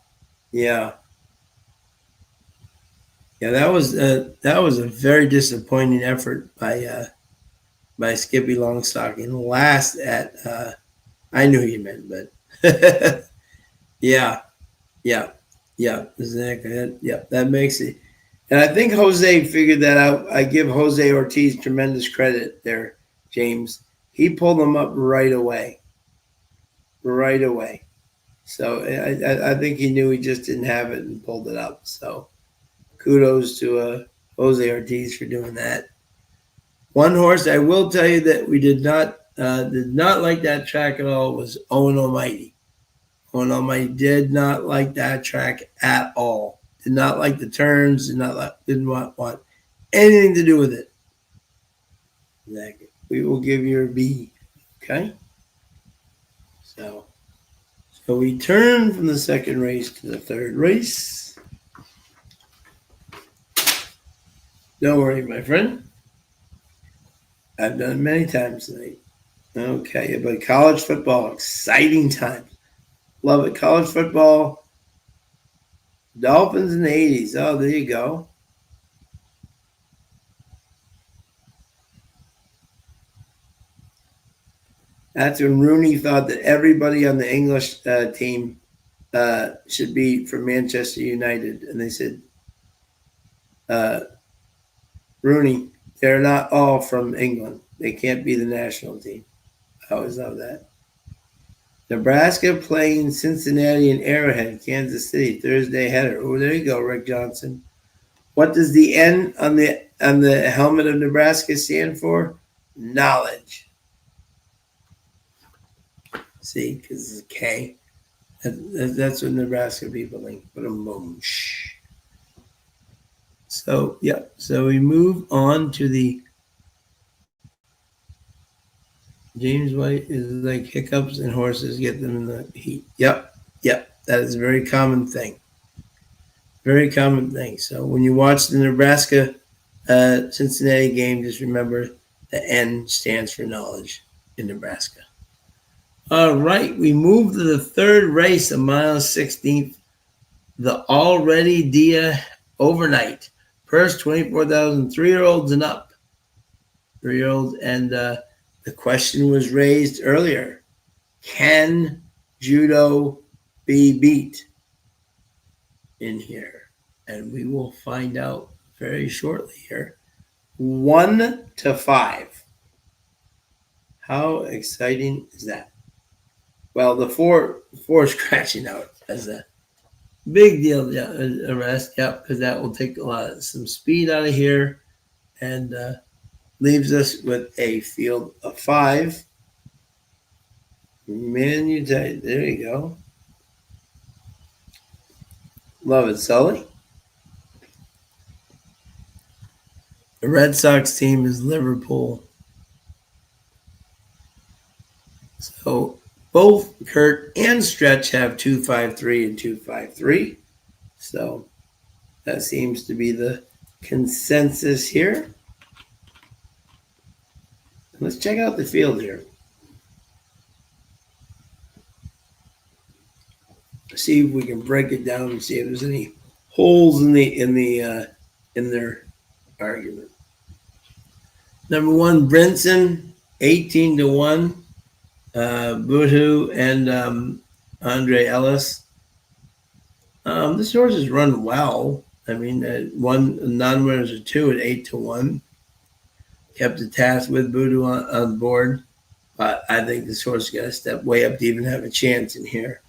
that was a very disappointing effort by Skippy Longstocking. Last at I knew you meant, but yeah, exactly. That makes it. And I think Jose figured that out. I give Jose Ortiz tremendous credit there, James. He pulled them up right away. So I think he knew he just didn't have it and pulled it up. So kudos to Jose Ortiz for doing that. One horse I will tell you that we did not like that track at all was Owen Almighty. Owen Almighty did not like that track at all. Did not like the turns. Didn't want anything to do with it. Exactly. We will give you a B. Okay. So we turn from the second race to the third race. Don't worry, my friend. I've done it many times tonight. Okay, but college football, exciting times. Love it. College football. Dolphins in the 80s. Oh, there you go. That's when Rooney thought that everybody on the English team should be from Manchester United. And they said, Rooney, they're not all from England. They can't be the national team. I always love that. Nebraska playing Cincinnati and Arrowhead, Kansas City, Thursday header. Oh, there you go, Rick Johnson. What does the N on the helmet of Nebraska stand for? Knowledge. See, because it's a K. That's what Nebraska people think. But a mosh. So, yeah. So we move on to the James White is like hiccups and horses get them in the heat. Yep. That is a very common thing. Very common thing. So when you watch the Nebraska Cincinnati game, just remember the N stands for knowledge in Nebraska. All right, we move to the third race, a mile 16th, the Already Dia Overnight. First, 24,000 3-year-olds and up. 3-year-olds, and the question was raised earlier. Can judo be beat in here? And we will find out very shortly here. 1 to 5. How exciting is that? Well, the four scratching out as a big deal. Yeah, arrest. Yep, because that will take some speed out of here, and leaves us with a field of 5. Man, there you go. Love it, Sully. The Red Sox team is Liverpool. So both Kurt and Stretch have 253 and 253. So that seems to be the consensus here. Let's check out the field here. See if we can break it down and see if there's any holes in their argument. Number 1, Brinson, 18 to 1. Boothoo and Andre Ellis. This horse has run well. I mean, one non-winners are 2 at 8 to 1. Kept the task with Boothoo on board, but I think this horse got to step way up to even have a chance in here.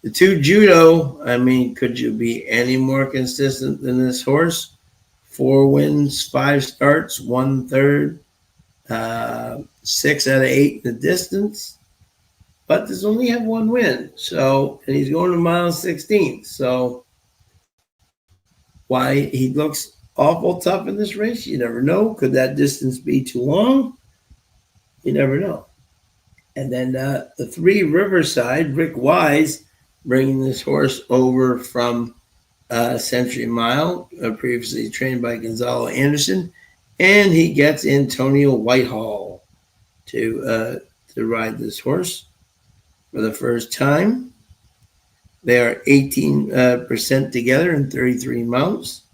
The 2 judo, I mean, could you be any more consistent than this horse? 4 wins, 5 starts, 1/3, 6 out of 8 in the distance. But does only have 1 win. So, and he's going to mile 16. So, why he looks awful tough in this race, you never know. Could that distance be too long? You never know. And then the 3 Riverside, Rick Wise, bringing this horse over from Century Mile, previously trained by Gonzalo Anderson. And he gets Antonio Whitehall to ride this horse for the first time. They are 18% together in 33 mounts.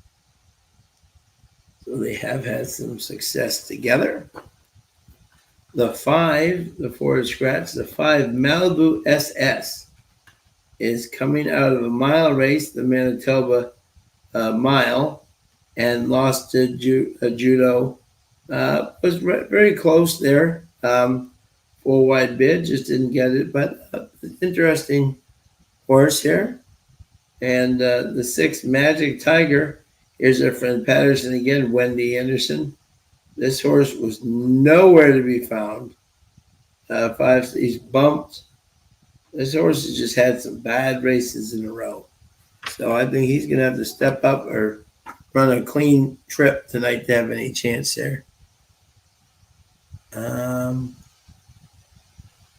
So they have had some success together. The 5, the 4 scratch, the 5 Malibu SS is coming out of a mile race, the Manitoba mile, and lost to judo. Was very close there. 4 wide bid, just didn't get it, but interesting horse here. And the 6 Magic Tiger, here's our friend Patterson again, Wendy Anderson. This horse was nowhere to be found. 5, he's bumped. This horse has just had some bad races in a row. So I think he's going to have to step up or run a clean trip tonight to have any chance there.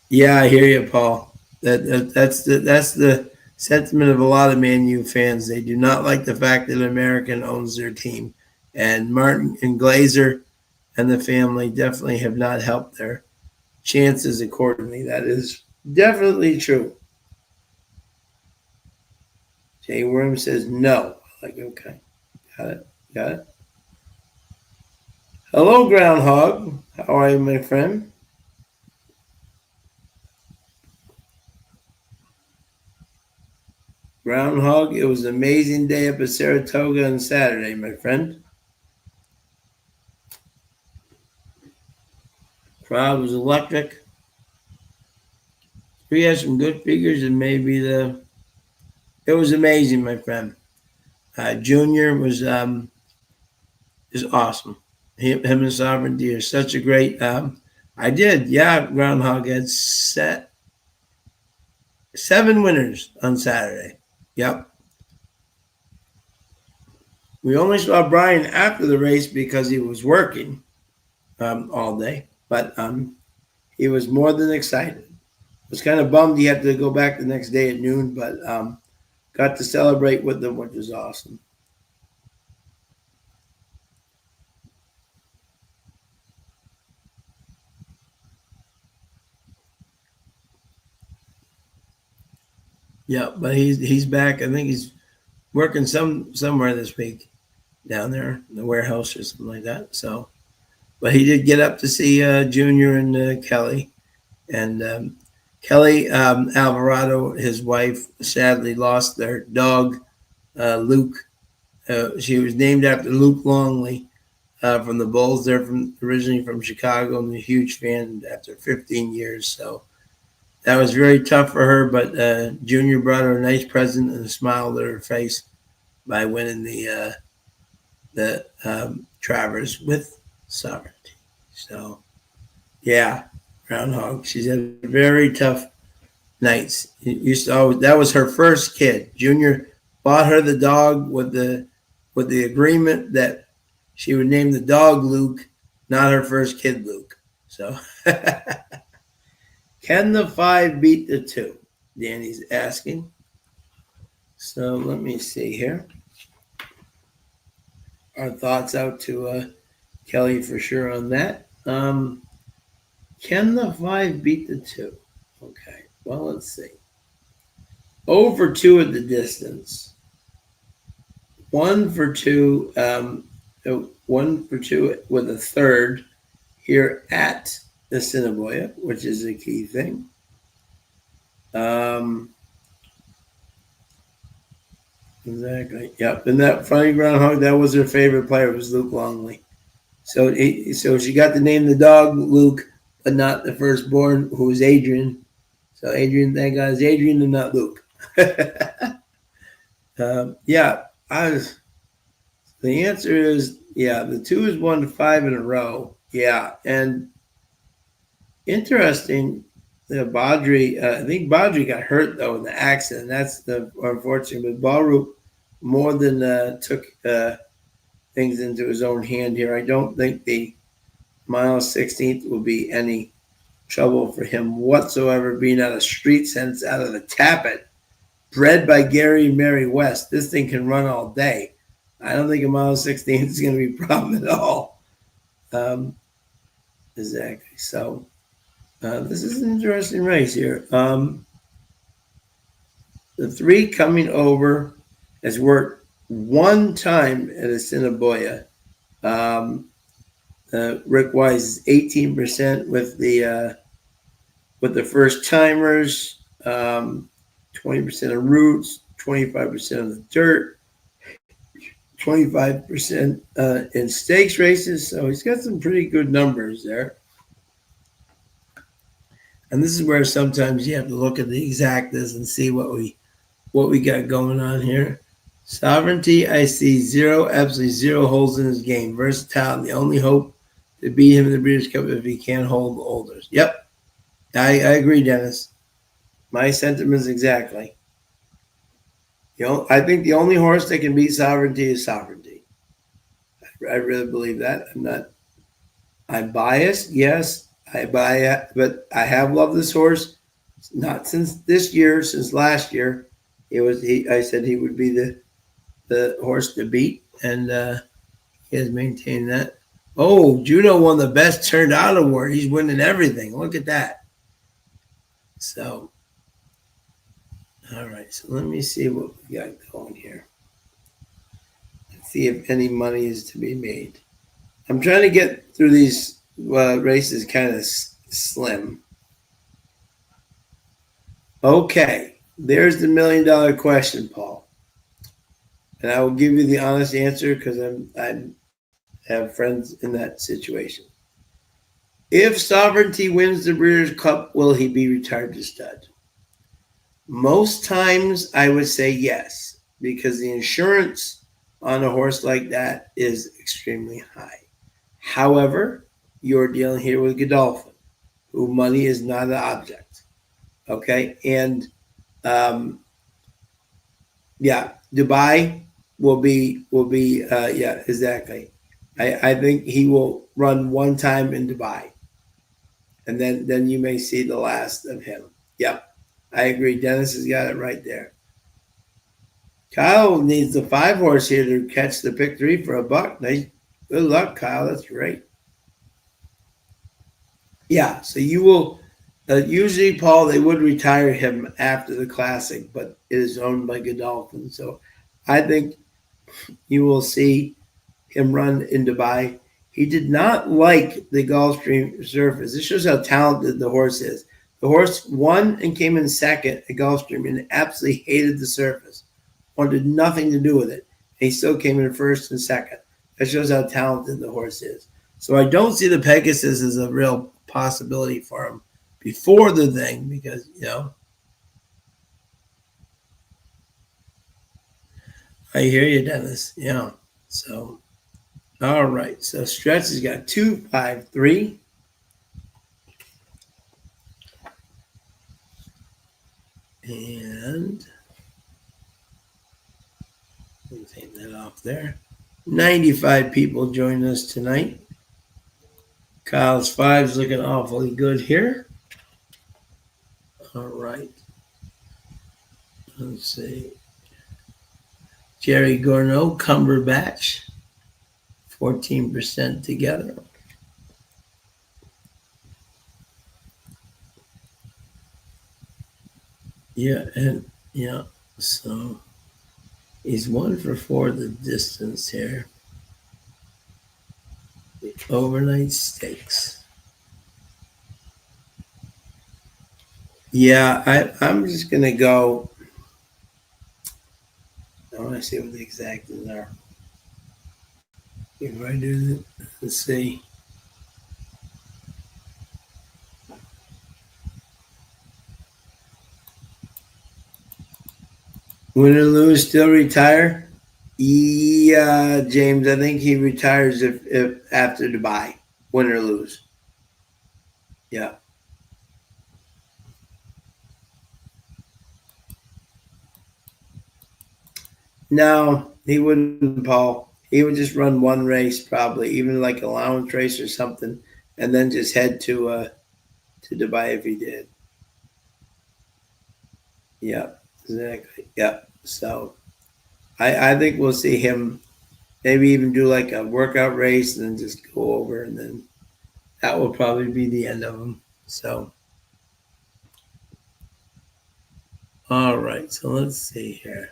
Yeah, I hear you, Paul. That's the sentiment of a lot of Man U fans. They do not like the fact that an American owns their team. And Martin and Glazer and the family definitely have not helped their chances accordingly. That is definitely true. Jay Worm says no. Like, okay. Got it. Got it. Hello, Groundhog. How are you, my friend? Groundhog, it was an amazing day up at Saratoga on Saturday, my friend. Crowd was electric. We had some good figures, and maybe it was amazing, my friend. Junior was is awesome. Him and Sovereignty are such a great. I did, yeah. Groundhog had 7 winners on Saturday. Yep. We only saw Brian after the race because he was working all day, but he was more than excited. Was kind of bummed he had to go back the next day at noon, but got to celebrate with them, which was awesome. Yeah, but he's back. I think he's working somewhere this week down there in the warehouse or something like that. So, but he did get up to see Junior and Kelly, and Kelly Alvarado, his wife, sadly lost their dog Luke. She was named after Luke Longley from the Bulls. They're originally from Chicago and a huge fan after 15 years. So that was very tough for her, but Junior brought her a nice present and a smile to her face by winning the Travers with Sovereignty. So, yeah, Groundhog. She's had very tough nights. That was her first kid. Junior bought her the dog with the agreement that she would name the dog Luke, not her first kid Luke. So. Can the 5 beat the 2? Danny's asking. So let me see here. Our thoughts out to Kelly for sure on that. Can the 5 beat the 2? Okay, well, let's see. Over 2 at the distance. 1 for 2. 1 for 2 with a third here at Assiniboia, which is a key thing. Exactly. Yep. And that funny Groundhog, that was her favorite player, was Luke Longley. So she got to name the dog Luke, but not the firstborn, who was Adrian. So Adrian, thank God, is Adrian and not Luke. Yeah. The answer is, yeah, the 2 is 1 to 5 in a row. Yeah. And interesting, Baudry, I think Baudry got hurt, though, in the accident. That's the unfortunate. But Ballroop more than took things into his own hand here. I don't think the mile 16th will be any trouble for him whatsoever, being out of street sense, out of the Tappet, bred by Gary and Mary West. This thing can run all day. I don't think a mile 16th is going to be a problem at all. Exactly. So this is an interesting race here. The 3 coming over has worked 1 time at Assiniboia. Rick Wise is 18% with the first timers, 20% of roots, 25% of the dirt, 25% in stakes races. So he's got some pretty good numbers there. And this is where sometimes you have to look at the exactas and see what we got going on here. Sovereignty, I see absolutely zero holes in his game. Versatile, the only hope to beat him in the Breeders' Cup if he can't hold the Olders. Yep, I agree, Dennis. My sentiments exactly. I think the only horse that can beat Sovereignty is Sovereignty. I really believe that. I'm biased, yes. But I have loved this horse. Not since this year, since last year. I said he would be the horse to beat, and he has maintained that. Oh, Juno won the Best Turned Out award. He's winning everything. Look at that. So, All right, so let me see what we got going here. Let's see if any money is to be made. I'm trying to get through these races kind of slim. Okay, there's the $1,000,000 question, Paul, and I will give you the honest answer because I have friends in that situation. If Sovereignty wins the Breeders' Cup, will he be retired to stud? Most times, I would say yes, because the insurance on a horse like that is extremely high. However, you're dealing here with Godolphin, who money is not an object. Okay, and yeah, Dubai will be yeah, exactly. I think he will run one time in Dubai, and then you may see the last of him. Yep, I agree. Dennis has got it right there. Kyle needs the 5 horse here to catch the pick 3 for $1. Nice, good luck, Kyle. That's great. Yeah, so you will. Usually, Paul, they would retire him after the Classic, but it is owned by Godolphin. So I think you will see him run in Dubai. He did not like the Gulfstream surface. This shows how talented the horse is. The horse won and came in second at Gulfstream and absolutely hated the surface, wanted nothing to do with it. And he still came in first and second. That shows how talented the horse is. So I don't see the Pegasus as a real possibility for him before the thing because, I hear you, Dennis. Yeah. So, all right. So Stretch has got 2, 5, 3. And we'll take that off there. 95 people joined us tonight. Kyle's 5's looking awfully good here. All right. Let's see. Jerry Gorno, Cumberbatch, 14% together. Yeah, and yeah, so he's 1 for 4 the distance here. The overnight stakes. Yeah, I'm just gonna go. I want to see what the exactas are. If I do it, let's see. Win or lose, still retire? Yeah, James, I think he retires if after Dubai. Win or lose. Yeah. No, he wouldn't, Paul. He would just run one race, probably, even like a allowance race or something, and then just head to Dubai if he did. Yeah, exactly. Yeah. So I think we'll see him maybe even do like a workout race and then just go over, and then that will probably be the end of him. So, all right. So let's see here.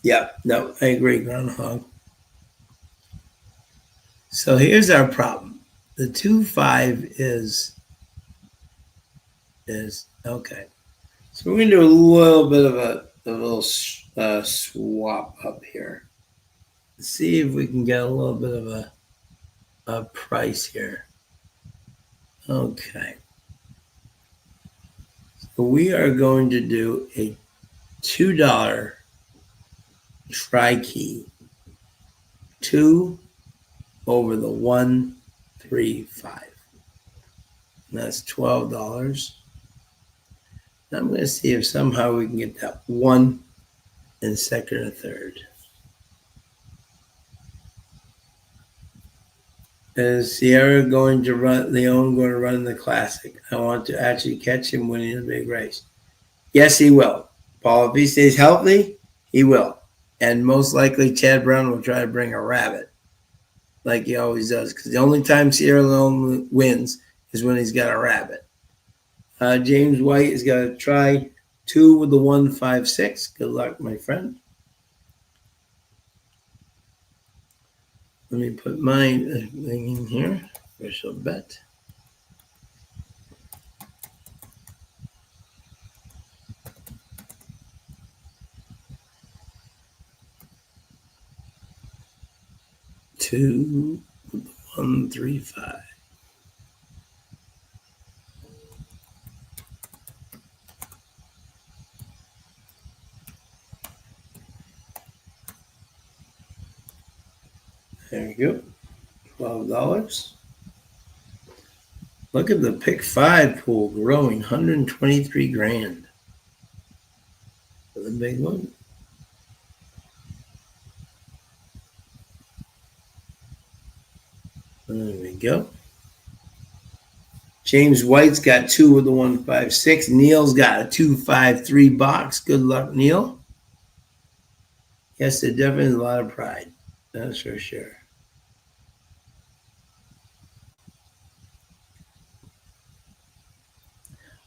Yeah, no, I agree, Groundhog. So here's our problem. The 2-5 is okay. So we're gonna do a little bit of a little swap up here. Let's see if we can get a little bit of a price here. Okay. So we are going to do a $2 tri-key. 2 over the 135. And that's $12. Now I'm going to see if somehow we can get that 1 in second or third. Is Sierra going to run, Leon going to run the Classic? I want to actually catch him winning a big race. Yes, he will. Paul, if he stays healthy, he will. And most likely Chad Brown will try to bring a rabbit like he always does, because the only time Sierra Leone wins is when he's got a rabbit. James White has got to try 2 with the 156. Good luck, my friend. Let me put my thing in here. Official bet. Two, 135. There you go. $12. Look at the pick 5 pool growing, 123 grand. For the big one. There we go. James White's got 2 with the 156. Neil's got a 253 box. Good luck, Neil. Yes, there definitely is a lot of pride. That's for sure.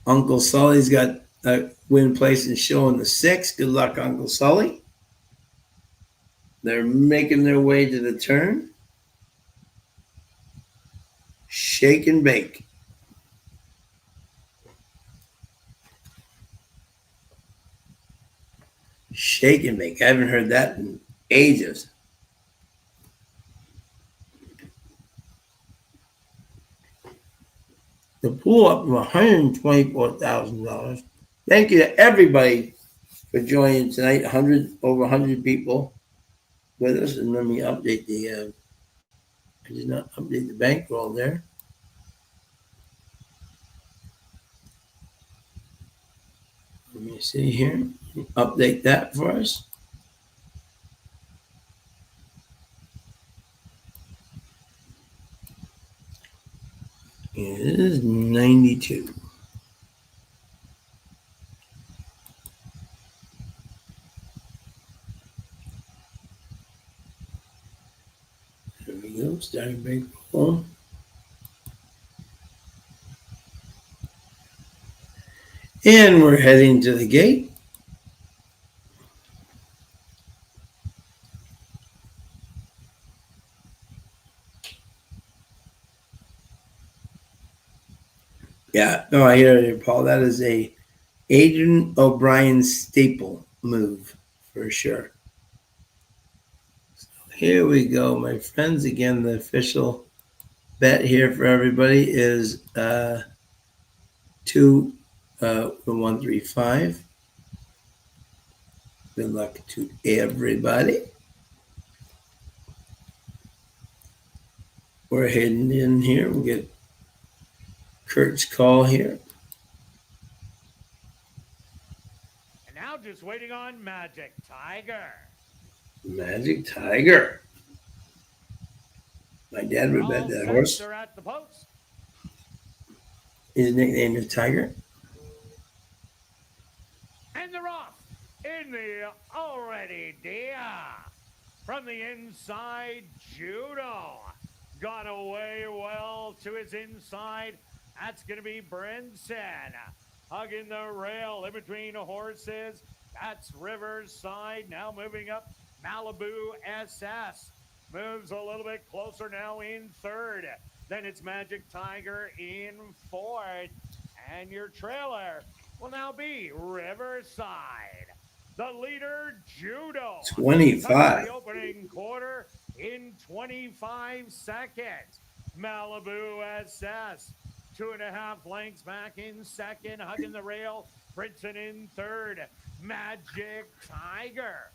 Uncle Sully's got a win place and show in the 6. Good luck, Uncle Sully. They're making their way to the turn. Shake and bake. Shake and bake. I haven't heard that in ages. The pool up from $124,000. Thank you to everybody for joining tonight. Over 100 people with us. And let me update the. I did not update the bankroll there. Let me see here. Update that for us. It is 92. There we go. Starting bankroll. And we're heading to the gate. Yeah, no, I hear you, Paul. That is a Adrian O'Brien staple move for sure. So here we go, my friends. Again, the official bet here for everybody is 2 135. Good luck to everybody. We're heading in here. We'll get Kurt's call here. And now just waiting on Magic Tiger. Magic Tiger. My dad would bet that horse. They're at the post. His nickname is Tiger. And they're off in the already dear. From the inside, Judo. Got away well to his inside. That's going to be Brinson. Hugging the rail in between horses. That's Riverside. Now moving up, Malibu SS. Moves a little bit closer now in 3rd. Then it's Magic Tiger in 4th. And your trailer will now be Riverside. The leader, Judo. 25. The opening quarter in 25 seconds. Malibu SS. 2.5 lengths back in 2nd. Hugging the rail. Brinson in 3rd. Magic Tiger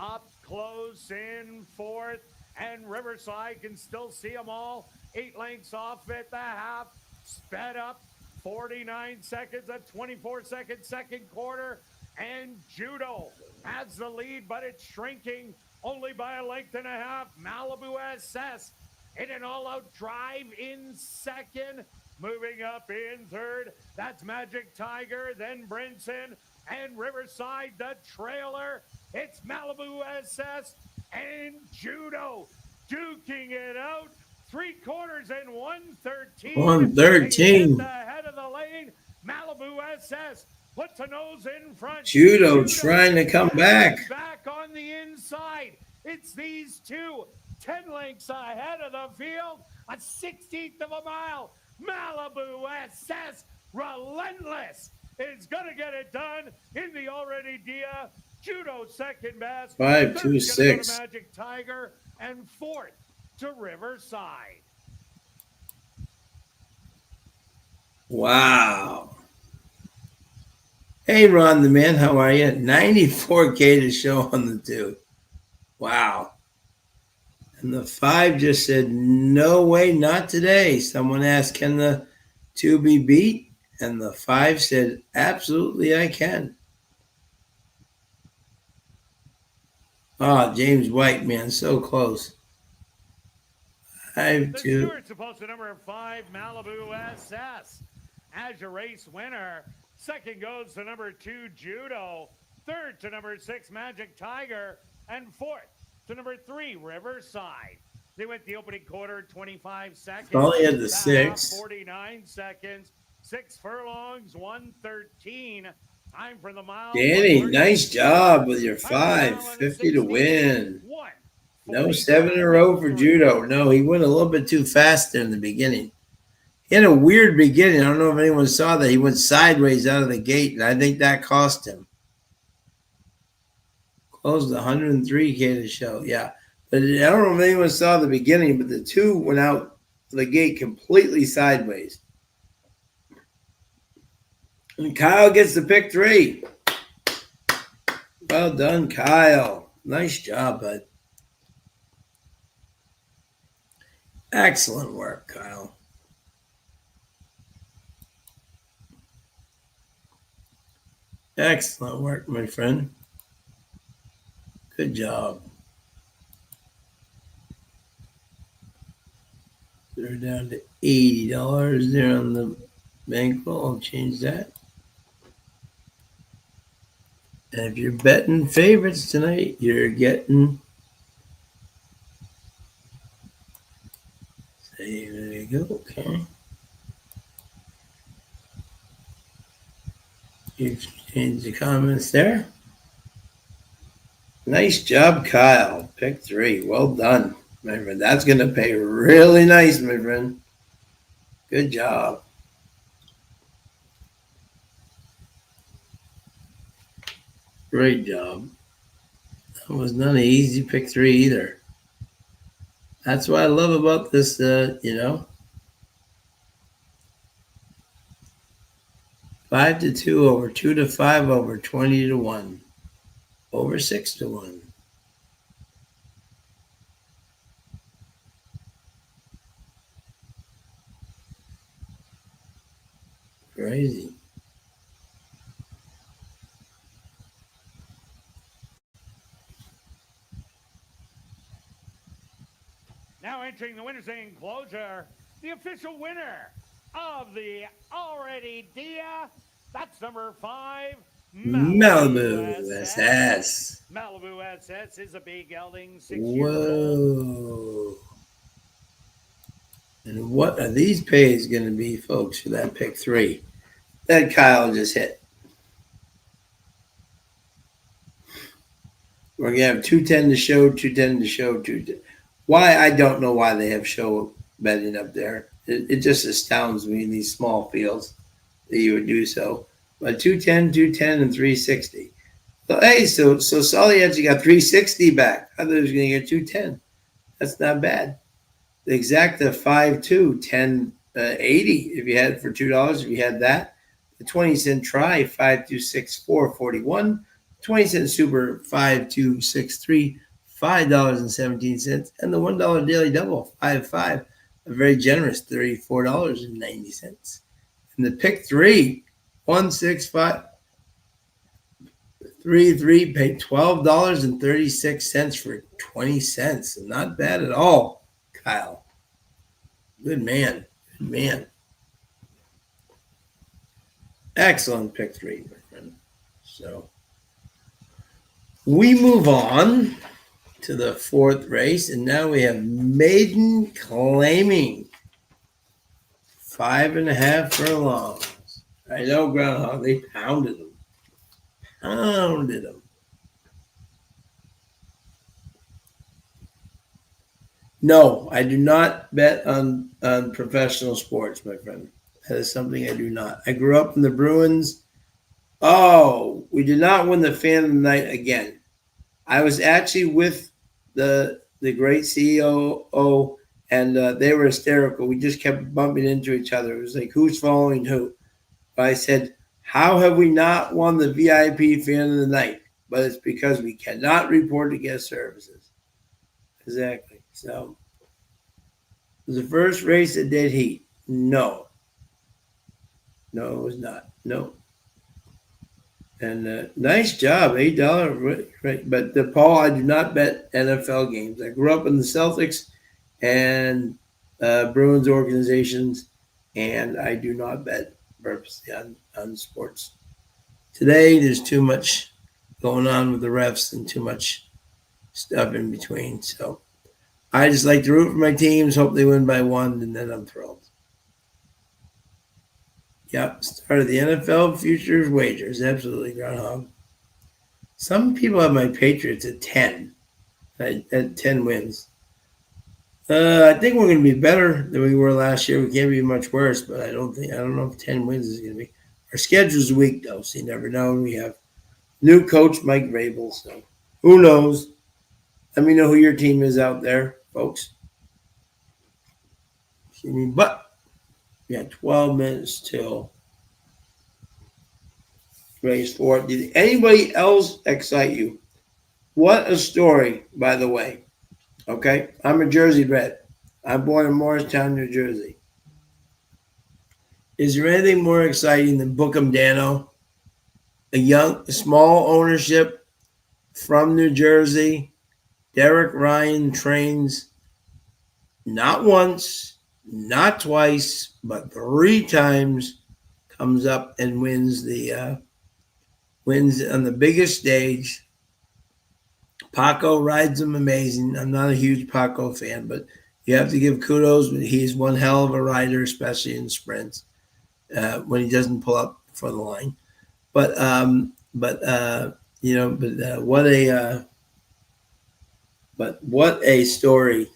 up close in 4th. And Riverside can still see them all. 8 lengths off at the half. Sped up 49 seconds, a 24-second second quarter. And Judo has the lead, but it's shrinking only by a length and a half. Malibu SS in an all-out drive in 2nd. Moving up in 3rd, that's Magic Tiger, then Brinson and Riverside, the trailer. It's Malibu SS and Judo duking it out. 3/4 and 113. 113. The head of the lane. Malibu SS puts a nose in front. Judo trying to come back. Back on the inside. It's these two 10 lengths ahead of the field. A 16th of a mile. Malibu SS, relentless, is going to get it done in the already Dia. Judo second best. 5.26. Magic Tiger, and fourth to Riverside. Wow. Hey, Ron the man, how are you? 94K to show on the 2. Wow. And the 5 just said, no way, not today. Someone asked, can the 2 be beat? And the 5 said, absolutely, I can. Oh, James White, man, so close. 5-2. The Stewart's supposed to number 5, Malibu SS. As your race winner, second goes to number 2, Judo. Third to number 6, Magic Tiger. And fourth to number 3, Riverside. They went the opening quarter, 25 seconds. Only had the 6. 49 seconds. 6 furlongs, 113. Time for the mile. Danny, nice job with your 5. 50 to win. No 7 in a row for Judo. No, he went a little bit too fast there in the beginning. He had a weird beginning. I don't know if anyone saw that. He went sideways out of the gate, and I think that cost him. Closed 103K to show, yeah. But I don't know if anyone saw the beginning, but the 2 went out the gate completely sideways. And Kyle gets the pick 3. Well done, Kyle. Nice job, bud. Excellent work, Kyle. Excellent work, my friend. Good job. They're down to $80 there on the bankroll. I'll change that. And if you're betting favorites tonight, you're getting. There you go. Okay. You've changed the comments there. Nice job, Kyle. Pick 3. Well done, my friend. That's going to pay really nice, my friend. Good job. Great job. That was not an easy pick 3 either. That's what I love about this, 5 to 2 over 2 to 5 over 20 to 1 over 6 to 1. Crazy. Now entering the winner's enclosure, the official winner of the already Dia. That's number 5, Malibu SS. Malibu SS is a big gelding, 6 Whoa. years old. And what are these pays going to be, folks, for that pick 3 that Kyle just hit? We're going to have 210 to show, 210 to show, 210. Why? I don't know why they have show betting up there. It just astounds me in these small fields that you would do so. But 210, 210, and 360. So, hey, so Sully actually got 360 back. I thought he was going to get 210. That's not bad. The exacta 5-2, 1080 if you had it for $2, if you had that. The 20-cent try, 5-2-6-4, 41. 20-cent super, 5-2-6-3, $5.17. And the $1 daily double, 5-5, a very generous $34.90. And the pick 3, 165 3 paid $12.36 for 20 cents. Not bad at all, Kyle. Good man. Good man. Excellent pick 3, my friend. So we move on to the 4th race, and now we have maiden claiming 5.5 furlongs. I know Groundhog. They pounded them. Pounded them. No, I do not bet on professional sports, my friend. That is something I do not. I grew up in the Bruins. Oh, we did not win the fan of the night again. I was actually with the great CEO, and they were hysterical. We just kept bumping into each other. It was like, who's following who? But I said, how have we not won the VIP fan of the night? But it's because we cannot report to guest services. Exactly. So, was the first race that did heat? No. No, it was not. No. And nice job, $8. Right. But Paul, I do not bet NFL games. I grew up in the Celtics and Bruins organizations, and I do not bet purposely on sports. Today, there's too much going on with the refs and too much stuff in between. So I just like to root for my teams, hope they win by one, and then I'm thrilled. Yep, started the NFL futures wagers. Absolutely, Groundhog. Some people have my Patriots at 10, at 10 wins. I think we're going to be better than we were last year. We can't be much worse, but I don't know if 10 wins is going to be. Our schedule's weak, though, so you never know. We have new coach Mike Vrabel, so who knows? Let me know who your team is out there, folks. But we got 12 minutes till race 4. Did anybody else excite you? What a story, by the way. Okay, I'm a Jersey bred. I'm born in Morristown, New Jersey. Is there anything more exciting than Bookham Dano? A small ownership from New Jersey. Derek Ryan trains not once, not twice, but 3 times. Comes up and wins on the biggest stage. Paco rides him amazing. I'm not a huge Paco fan, but you have to give kudos. He's one hell of a rider, especially in sprints when he doesn't pull up for the line. But what a story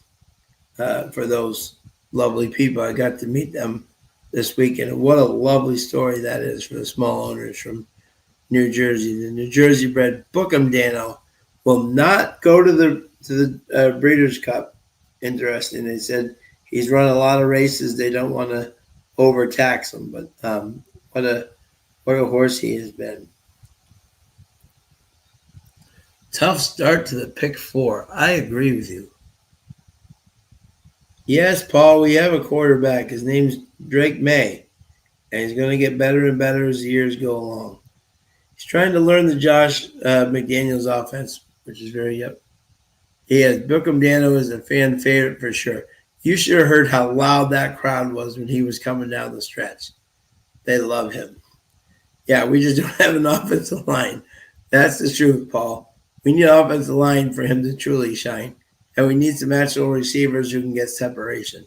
for those lovely people. I got to meet them this weekend, and what a lovely story that is for the small owners from New Jersey. The New Jersey bred Bookham Dano will not go to the Breeders' Cup. Interesting. They said he's run a lot of races. They don't want to overtax him, but what a horse he has been. Tough start to the pick 4. I agree with you. Yes, Paul, we have a quarterback. His name's Drake May, and he's going to get better and better as the years go along. He's trying to learn the Josh McDaniels offense, which is very yep. He has Bookham Dano is a fan favorite for sure. You should have heard how loud that crowd was when he was coming down the stretch. They love him. Yeah, we just don't have an offensive line. That's the truth, Paul. We need an offensive line for him to truly shine. And we need some actual receivers who can get separation.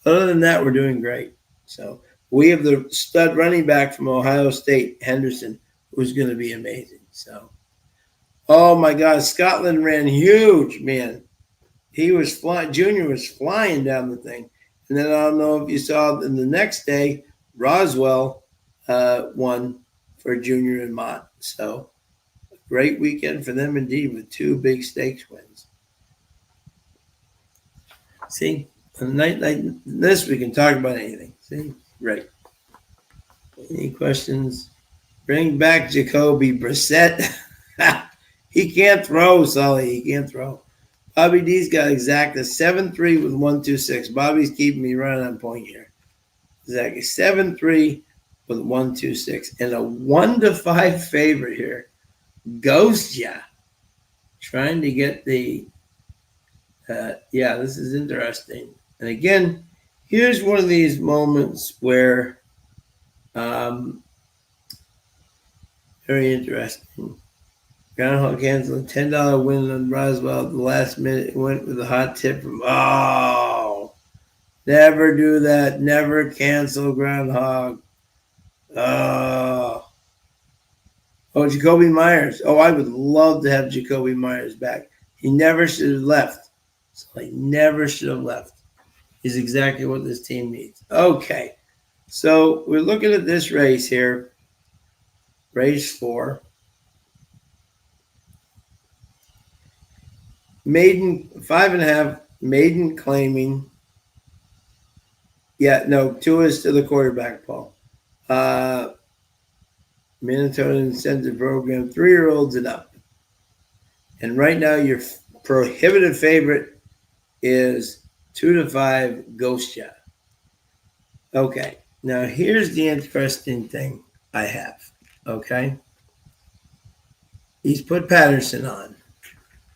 Other than that, we're doing great. So we have the stud running back from Ohio State, Henderson, who's going to be amazing. So, oh my God, Scotland ran huge, man. He was flying. Junior was flying down the thing. And then I don't know if you saw the next day, Roswell won for Junior and Mott. So great weekend for them indeed with 2 big stakes wins. See, on a night like this, we can talk about anything. See, great. Any questions? Bring back Jacoby Brissett. He can't throw, Sully. He can't throw. Bobby D's got exact a 7-3 with 126. Bobby's keeping me right on point here. Exactly 7-3 with 126. And a 1-5 favorite here. Ghost ya. Trying to get the this is interesting. And again, here's one of these moments where very interesting. Groundhog canceled a $10 win on Roswell at the last minute. Went with a hot tip from never do that. Never cancel Groundhog. Oh, Jacoby Myers. Oh, I would love to have Jacoby Myers back. He never should have left. So he never should have left. He's exactly what this team needs. Okay. So we're looking at this race here. Race 4. Maiden 5.5. Maiden claiming. Yeah, no, 2 is to the quarterback, Paul. Minnesota Incentive Program, 3-year-olds and up. And right now, your prohibitive favorite is 2-5 Ghost Shot. Okay, now here's the interesting thing I have. Okay, he's put Patterson on.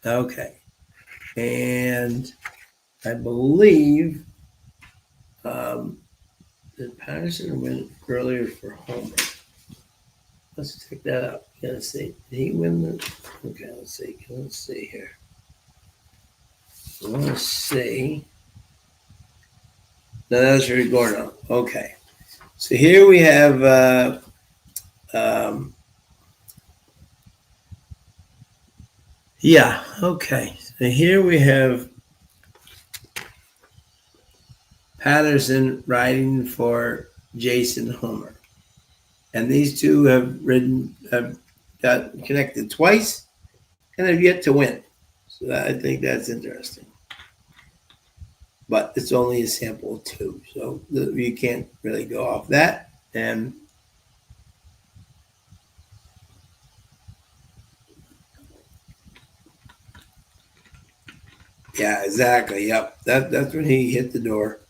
Okay, and I believe that Patterson went earlier for Homer. Let's check that out. Let's see. Did he win the? Okay, let's see. Let's see here. Let's see. No, that was for Gordo. Okay. So here we have yeah, okay. So here we have Patterson riding for Jason Homer. And these two have got connected twice and have yet to win. So I think that's interesting. But it's only a sample of 2. So you can't really go off that. And yeah, exactly. Yep. That's when he hit the door.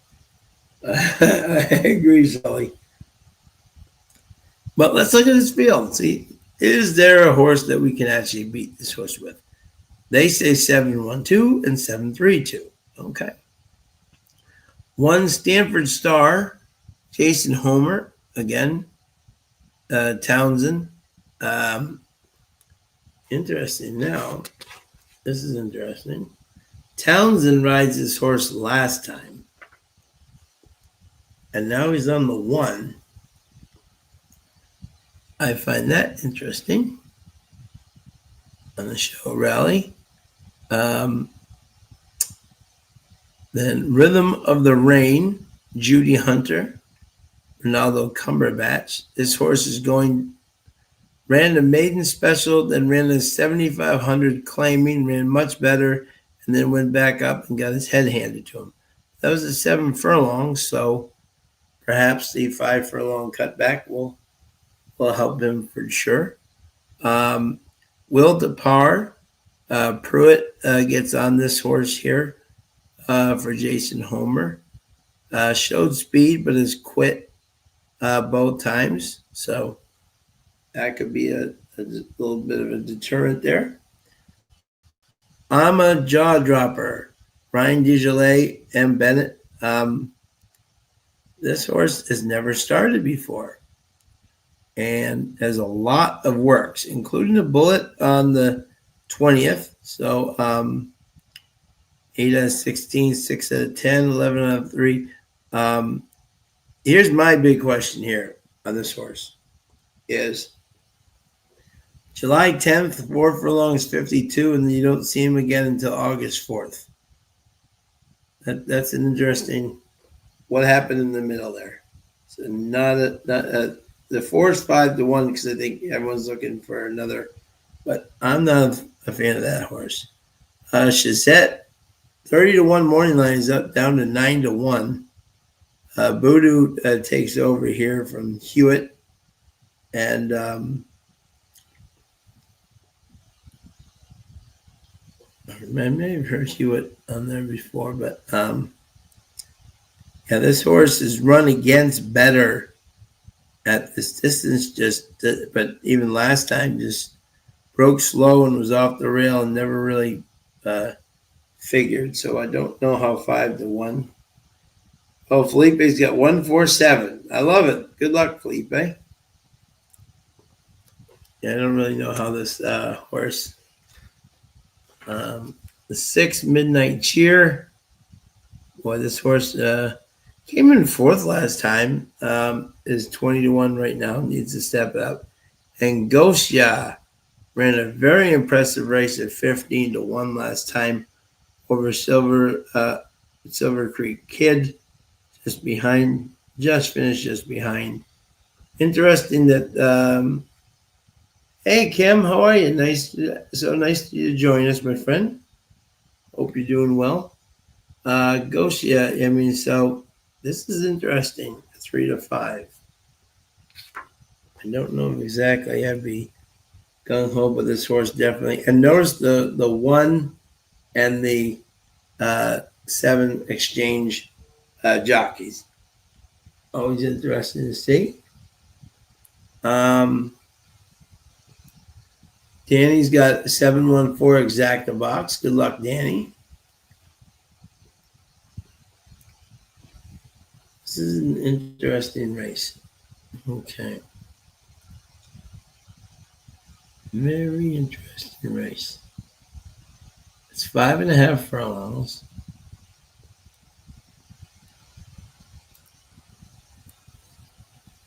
I agree, Sully. But let's look at this field. See, is there a horse that we can actually beat this horse with? They say 7-1-2 and 7-3-2. Okay. 1 Stanford Star, Jason Homer, again, Townsend. Interesting. Now, this is interesting. Townsend rides his horse last time. And now he's on the 1. I find that interesting. On the show rally. Then Rhythm of the Rain, Judy Hunter, Ronaldo Cumberbatch. This horse is ran the maiden special, then ran the 7,500 claiming, ran much better, and then went back up and got his head handed to him. That was a 7 furlong, so perhaps the 5 furlong cutback will help him for sure. Will Depar, Pruitt gets on this horse here for Jason Homer. Showed speed, but has quit both times. So that could be a little bit of a deterrent there. I'm a jaw dropper. Ryan DeJoy and Bennett. This horse has never started before and has a lot of works, including a bullet on the 20th. So 8 out of 16, 6 out of 10, 11 out of 3. Here's my big question here on this horse is July 10th, 4 furlongs, 52, and then you don't see him again until August 4th. That's an interesting. What happened in the middle there? So the 4 is 5-1 because I think everyone's looking for another, but I'm not a fan of that horse. Chazette, 30-1 morning line is up down to 9-1. Voodoo takes over here from Hewitt, and I may have heard Hewitt on there before, but yeah, this horse is run against better at this distance. But even last time, just broke slow and was off the rail and never really figured. So I don't know how 5-1. Oh, Felipe's got 147. I love it. Good luck, Felipe. Yeah, I don't really know how this horse. The 6 Midnight Cheer. Boy, this horse Came in fourth last time. Is 20-1 right now. Needs to step up. And Gosia ran a very impressive race at 15-1 last time over Silver Creek Kid, just behind, just finished just behind. Interesting that. Hey Kim, how are you? So nice to join us, my friend. Hope you're doing well. Gosia, I mean, so this is interesting. 3-5. I don't know exactly. I'd be gung ho, but this horse definitely. And notice the 1 and the 7 exchange jockeys. Always interesting to see. Um, Danny's got 714 exacta box. Good luck, Danny. This is an interesting race. Okay. Very interesting race. It's 5.5 furlongs.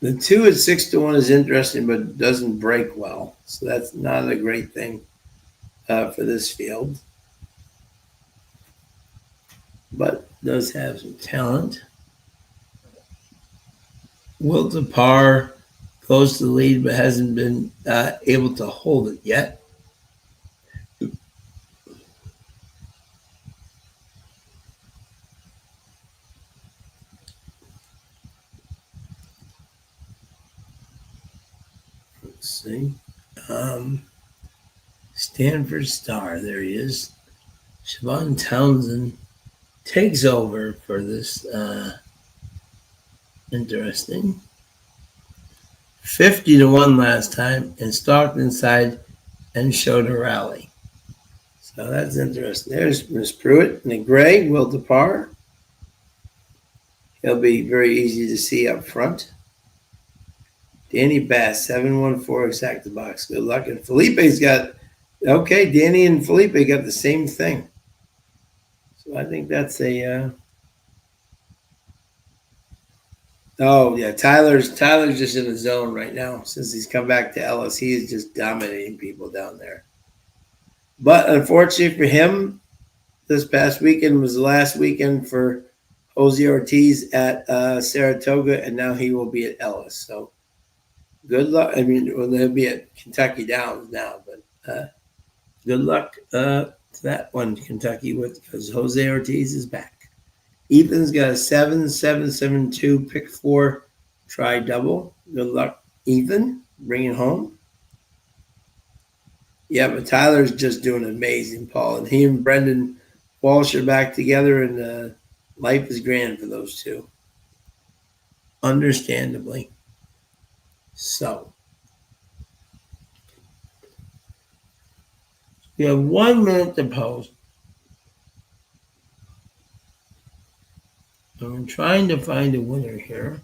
The 2 at 6-1 is interesting, but doesn't break well. So that's not a great thing for this field. But does have some talent. Will to par goes to the lead, but hasn't been able to hold it yet. Let's see. Stanford Star, there he is. Siobhan Townsend takes over for this. Interesting. 50-1 last time and stalked inside and showed a rally. So that's interesting. There's Miss Pruitt in the gray, Will to par. He'll be very easy to see up front. Danny Bass, 714 exacta box. Good luck. And Felipe's got, okay, Danny and Felipe got the same thing. So I think that's a, oh yeah, Tyler's just in the zone right now. Since he's come back to Ellis, he is just dominating people down there. But unfortunately for him, this past weekend was the last weekend for Jose Ortiz at Saratoga, and now he will be at Ellis. So good luck. I mean, well, he'll be at Kentucky Downs now, but good luck to that one, Kentucky, because Jose Ortiz is back. Ethan's got a 7-7-7-2 pick 4 try double. Good luck, Ethan. Bring it home. Yeah, but Tyler's just doing amazing, Paul. And he and Brendan Walsh are back together, and life is grand for those two. Understandably. So, you have 1 minute to post. I'm trying to find a winner here.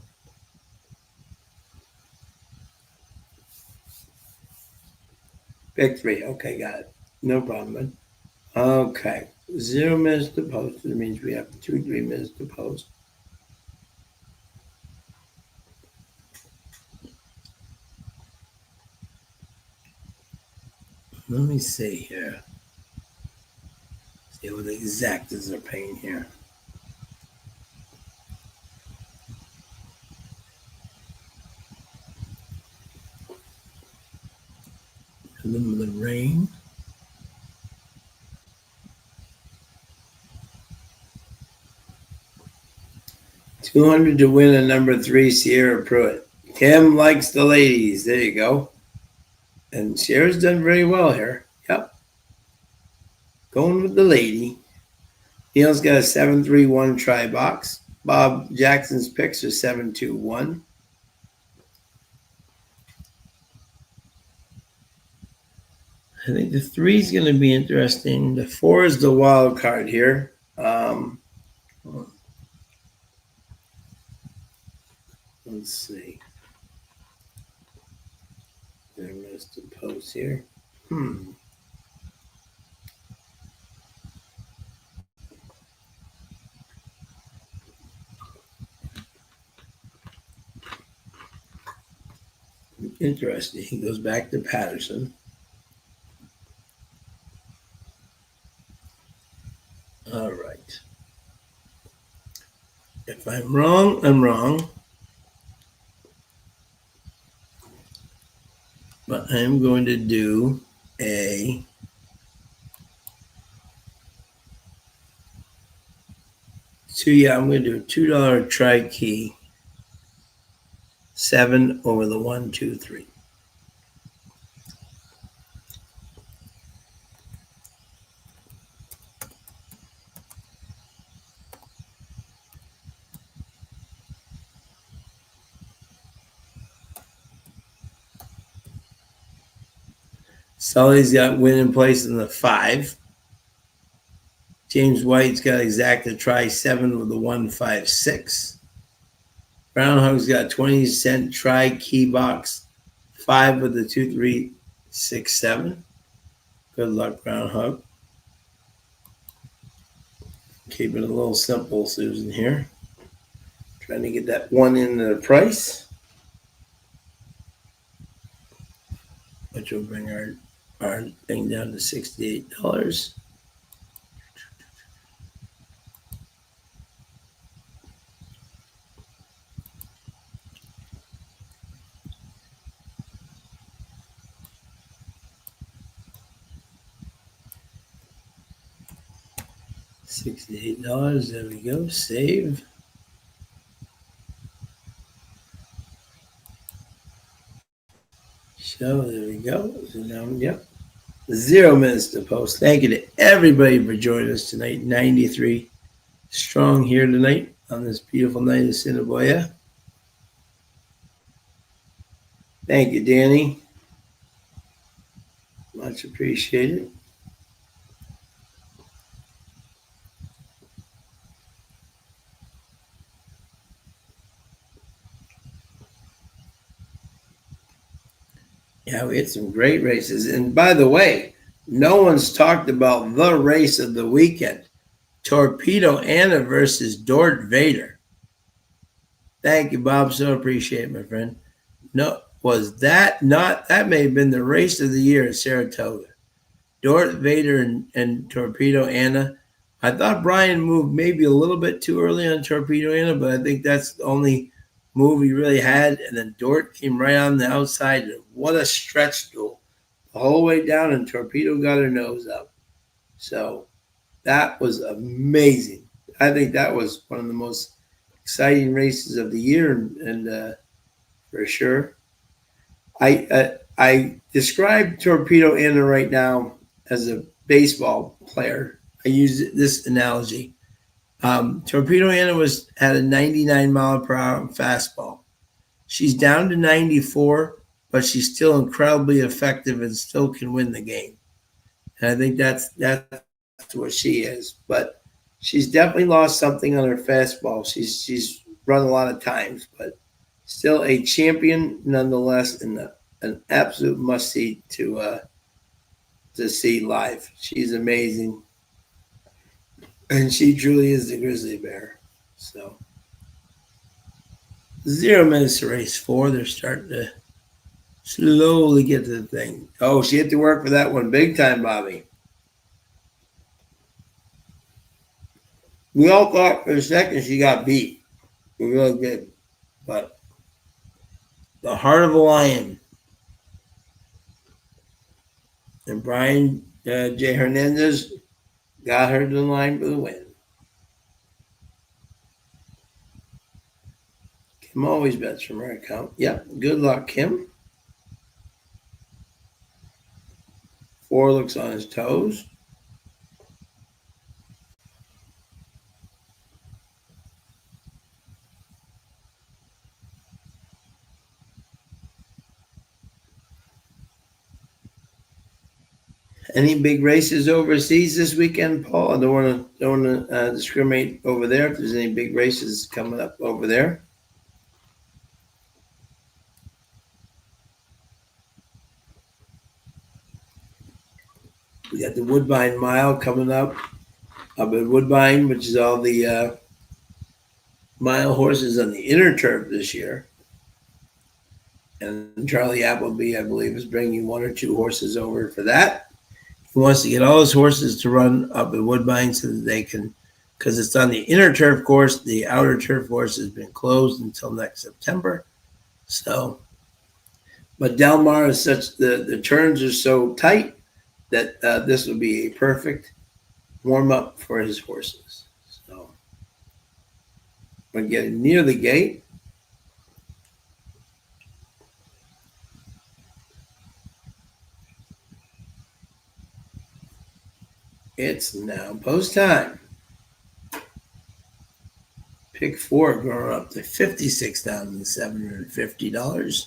Pick 3. Okay, got it. No problem. Okay. 0 minutes to post. That means we have 2-3 minutes to post. Let me see here. See what the exactas are paying here. The rain. $200 to win a number 3 Sierra Pruitt. Tim likes the ladies. There you go. And Sierra's done very well here. Yep. Going with the lady. Neil's got a 7-3-1 try box. Bob Jackson's picks are 7-2-1. I think the 3 is going to be interesting. The 4 is the wild card here. Let's see. I missed a post here. Interesting. He goes back to Patterson. All right. If I'm wrong, I'm wrong. But I'm going to do a I'm going to do a $2 tri key 7 over the 1, 2, 3. Sully's got winning place in the 5. James White's got exacta try 7 with the 1, 5, 6. Groundhog's got 20-cent try key box 5 with the 2, 3, 6, 7. Good luck, Groundhog. Keep it a little simple, Susan, here. Trying to get that 1 into the price, which will bring our thing down to $68. $68. There we go. Save. So there we go. So now, yep. 0 minutes to post. Thank you to everybody for joining us tonight. 93 strong here tonight on this beautiful night in Assiniboia. Thank you, Danny. Much appreciated. Yeah, we had some great races. And by the way, no one's talked about the race of the weekend. Torpedo Anna versus Dort Vader. Thank you, Bob. So appreciate it, my friend. No, was that not? That may have been the race of the year at Saratoga. Dort Vader and Torpedo Anna. I thought Brian moved maybe a little bit too early on Torpedo Anna, but I think that's the only move he really had. And then Dort came right on the outside. What a stretch duel. The whole way down, and Torpedo got her nose up. So that was amazing. I think that was one of the most exciting races of the year, and for sure. I describe Torpedo Anna right now as a baseball player. I use this analogy. Torpedo Anna had a 99-mile-per-hour fastball. She's down to 94, but she's still incredibly effective and still can win the game. And I think that's what she is. But she's definitely lost something on her fastball. She's run a lot of times, but still a champion nonetheless, and an absolute must-see to see live. She's amazing. And she truly is the grizzly bear. So 0 minutes to race 4. They're starting to slowly get to the thing. Oh, she had to work for that one big time, Bobby. We all thought for a second she got beat. We really did. But the heart of a lion. And Brian J. Hernandez got her to the line for the win. Kim always bets from her account. Yep. Good luck, Kim. 4 looks on his toes. Any big races overseas this weekend, Paul? I don't want to discriminate over there. If there's any big races coming up over there. We got the Woodbine Mile coming up at Woodbine, which is all the mile horses on the inner turf this year. And Charlie Appleby, I believe, is bringing 1 or 2 horses over for that. He wants to get all his horses to run up at Woodbine so that they can, because it's on the inner turf course. The outer turf course has been closed until next September. So, but Del Mar is such, the turns are so tight that this will be a perfect warm up for his horses. So, we're getting near the gate. It's now post time. Pick 4 going up to $56,750.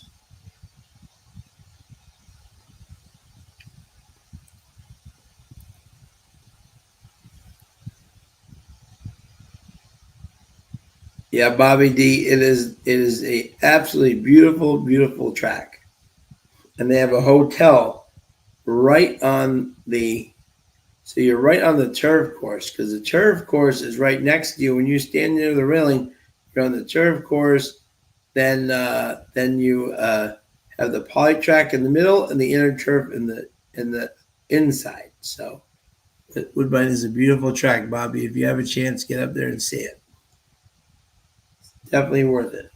Yeah, Bobby D, it is a absolutely beautiful, beautiful track. And they have a hotel right on the, so you're right on the turf course, because the turf course is right next to you. When you stand near the railing, you're on the turf course. Then you have the poly track in the middle and the inner turf in the inside. So Woodbine is a beautiful track, Bobby. If you have a chance, get up there and see it. Definitely worth it.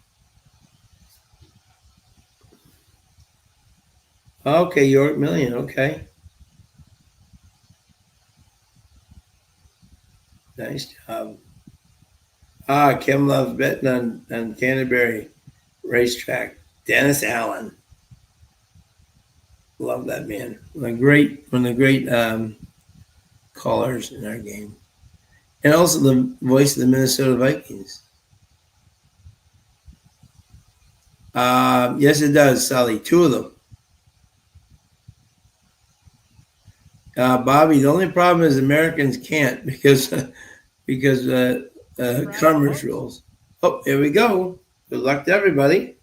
Okay, York Million. Okay. Nice job. Kim loves betting on Canterbury racetrack. Dennis Allen. Love that man. One of the great callers in our game. And also the voice of the Minnesota Vikings. Yes, it does, Sally. 2 of them. Bobby, the only problem is Americans can't because commerce rules. Oh, here we go. Good luck to everybody.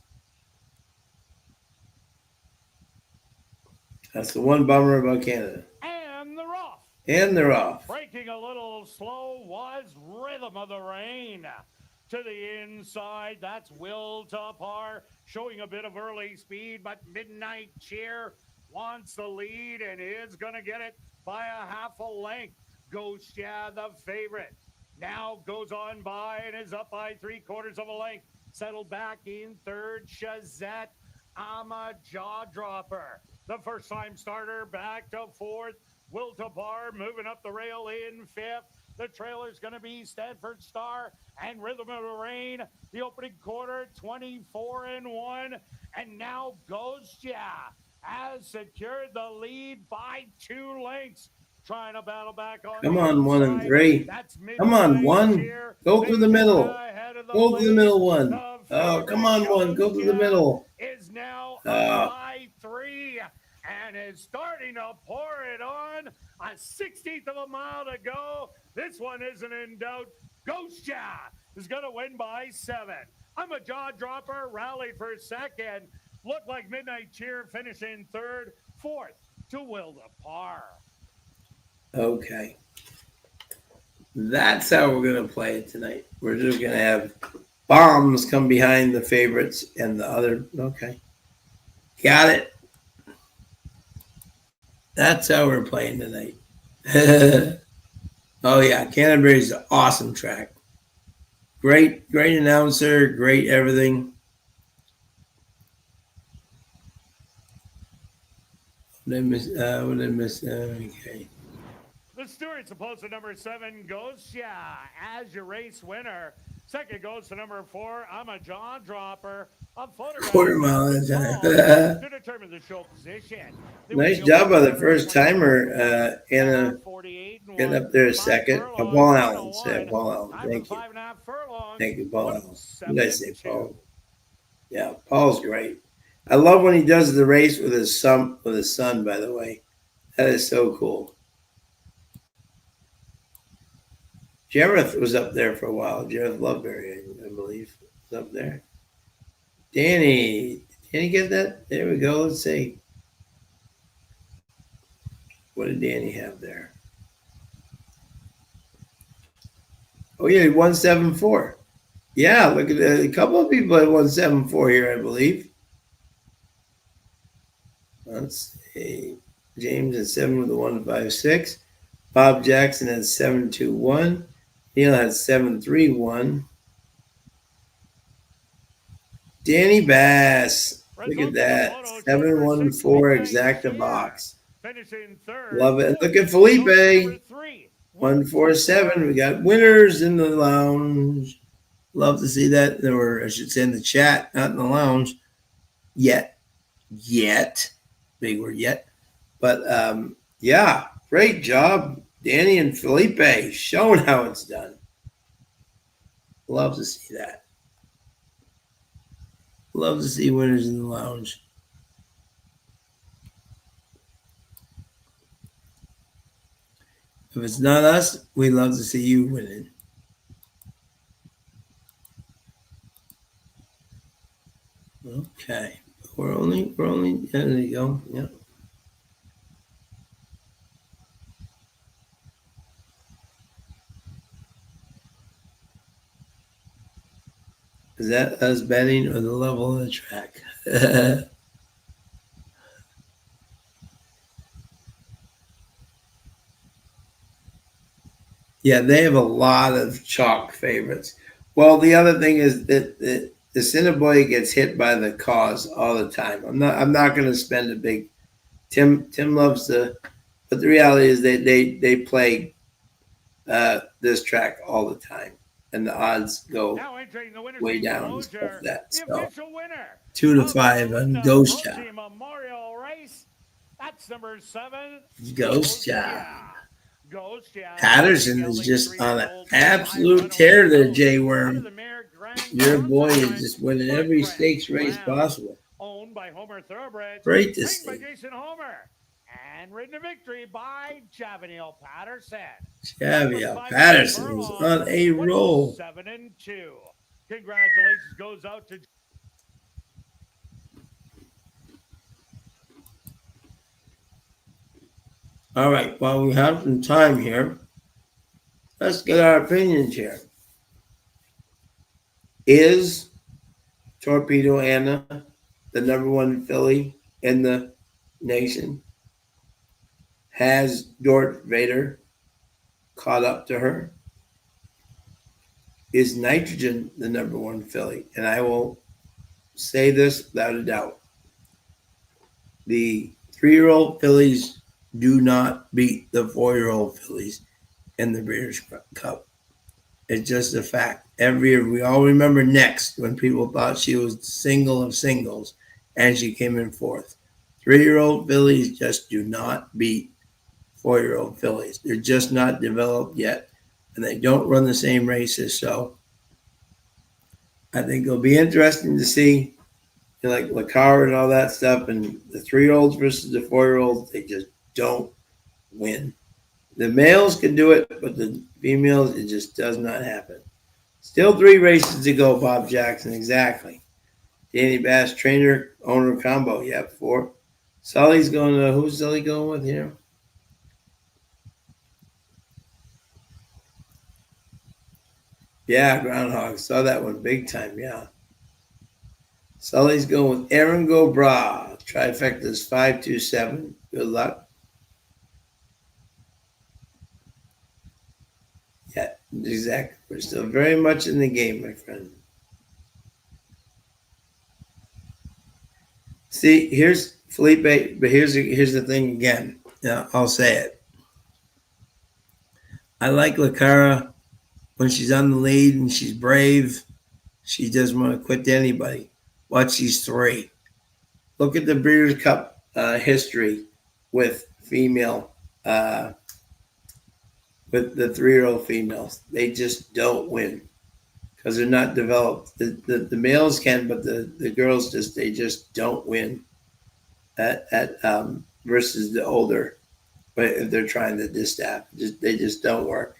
That's the one bummer about Canada. And they're off. And they're off. Breaking a little slow was Rhythm of the Rain. To the inside, that's Will to Par, showing a bit of early speed, but Midnight Cheer wants the lead and is going to get it by a half a length. Ghost, yeah, the favorite. Now goes on by and is up by 3/4 of a length. Settled back in third, Shazette. I'm a jaw dropper. The first time starter back to fourth. Will to Bar moving up the rail in fifth. The trailer's going to be Stanford Star and Rhythm of the Rain. The opening quarter, 24-1. And now Ghost, yeah, has secured the lead by 2 lengths. Trying to battle back on. Come on, 1 and 3. Come on, 1. Go through the middle. Go through the middle, 1. Oh, come on, 1. Go through the middle. Is now up by 3 and is starting to pour it on. A 16th of a mile to go. This one isn't in doubt. Ghost Ja is going to win by 7. I'm a jaw dropper. Rallied for second. Looked like Midnight Cheer finishing third. Fourth to Will to Par. Okay. That's how we're going to play it tonight. We're just going to have bombs come behind the favorites and the other. Okay. Got it. That's how we're playing tonight. Oh, yeah. Canterbury's an awesome track. Great announcer. Great everything. What did I miss? Okay. The Stewart's opposed to number 7, Ghost, yeah, as your race winner. Second goes to number 4, I'm a jaw dropper. A quarter mile at a time. To determine the show position. Nice job by the first timer, Anna, getting up there a second. Paul Allen. Say Paul Allen. Thank you. Thank you, Paul Allen. What did I say, Paul? Yeah, Paul's great. I love when he does the race with his son. By the way, that is so cool. Jareth was up there for a while. Jareth Loveberry, I believe, was up there. Danny, can you get that? There we go. Let's see. What did Danny have there? Oh, yeah, 174. Yeah, look at that. A couple of people at 174 here, I believe. Let's see. James at 7 with a 156. Bob Jackson at 721. Neil had 731. Danny Bass. Look at Results of the that. photo show number 714 69 exacta share. box. Finishing third. Love it. And look at Goes to number Felipe. 3. 147. We got winners in the lounge. Love to see that. There were, I should say, in the chat, not in the lounge yet. Yet. Big word yet. But yeah, great job, Danny and Felipe, showing how it's done. Love to see that. Love to see winners in the lounge. If it's not us, we love to see you winning. Okay. We're only, there you go. Yeah. Is that us betting or the level of the track? Yeah, they have a lot of chalk favorites. Well, the other thing is that the Assiniboia gets hit by the cause all the time. I'm not going to spend a big. Tim loves the, but the reality is they play this track all the time, and the odds go Now entering the winner's way team down and stuff closure. like that. The So official winner 2 to of 5 the on Linda Ghost Pro Job. Team Memorial Race. That's number 7. Ghost Job. Ghost Job. Patterson is just on an absolute tear there, J Worm. Your boy is just winning every stakes race possible. Owned by Homer Thoroughbreds. Great this Trained by thing. Jason Homer. And ridden to victory by Chavanel Patterson. Chaviel Patterson is on a roll. 7-2. Congratulations goes out to. All right, while we have some time here, let's get our opinions here. Is Torpedo Anna the number 1 filly in the nation? Has Dort Vader caught up to her? Is Nitrogen the number 1 filly? And I will say this without a doubt. The 3-year-old fillies do not beat the 4-year-old fillies in the Breeders' Cup. It's just a fact. Every year, we all remember Next when people thought she was single of singles and she came in 4th. 3-year-old fillies just do not beat 4-year-old fillies. They're just not developed yet, and they don't run the same races. So I think it'll be interesting to see, like Lacar and all that stuff, and the 3-year-olds versus the 4-year-olds. They just don't win. The males can do it, but the females, it just does not happen. Still 3 races to go, Bob Jackson. Exactly. Danny Bass, trainer, owner combo. Yep, 4. Sully's going to, who's Sully going with here? Yeah, Groundhog. Saw that one big time, yeah. Sully's going with Aaron Gobra. Trifecta's 527. Good luck. Yeah, exactly. We're still very much in the game, my friend. See, here's Felipe, but here's the thing again. Yeah, I'll say it. I like Lacara when she's on the lead and she's brave. She doesn't want to quit to anybody. Watch these 3. Look at the Breeders' Cup history with female, with the 3-year-old females. They just don't win because they're not developed. The males can, but the girls they just don't win at versus the older. But if they're trying to distaff, they just don't work.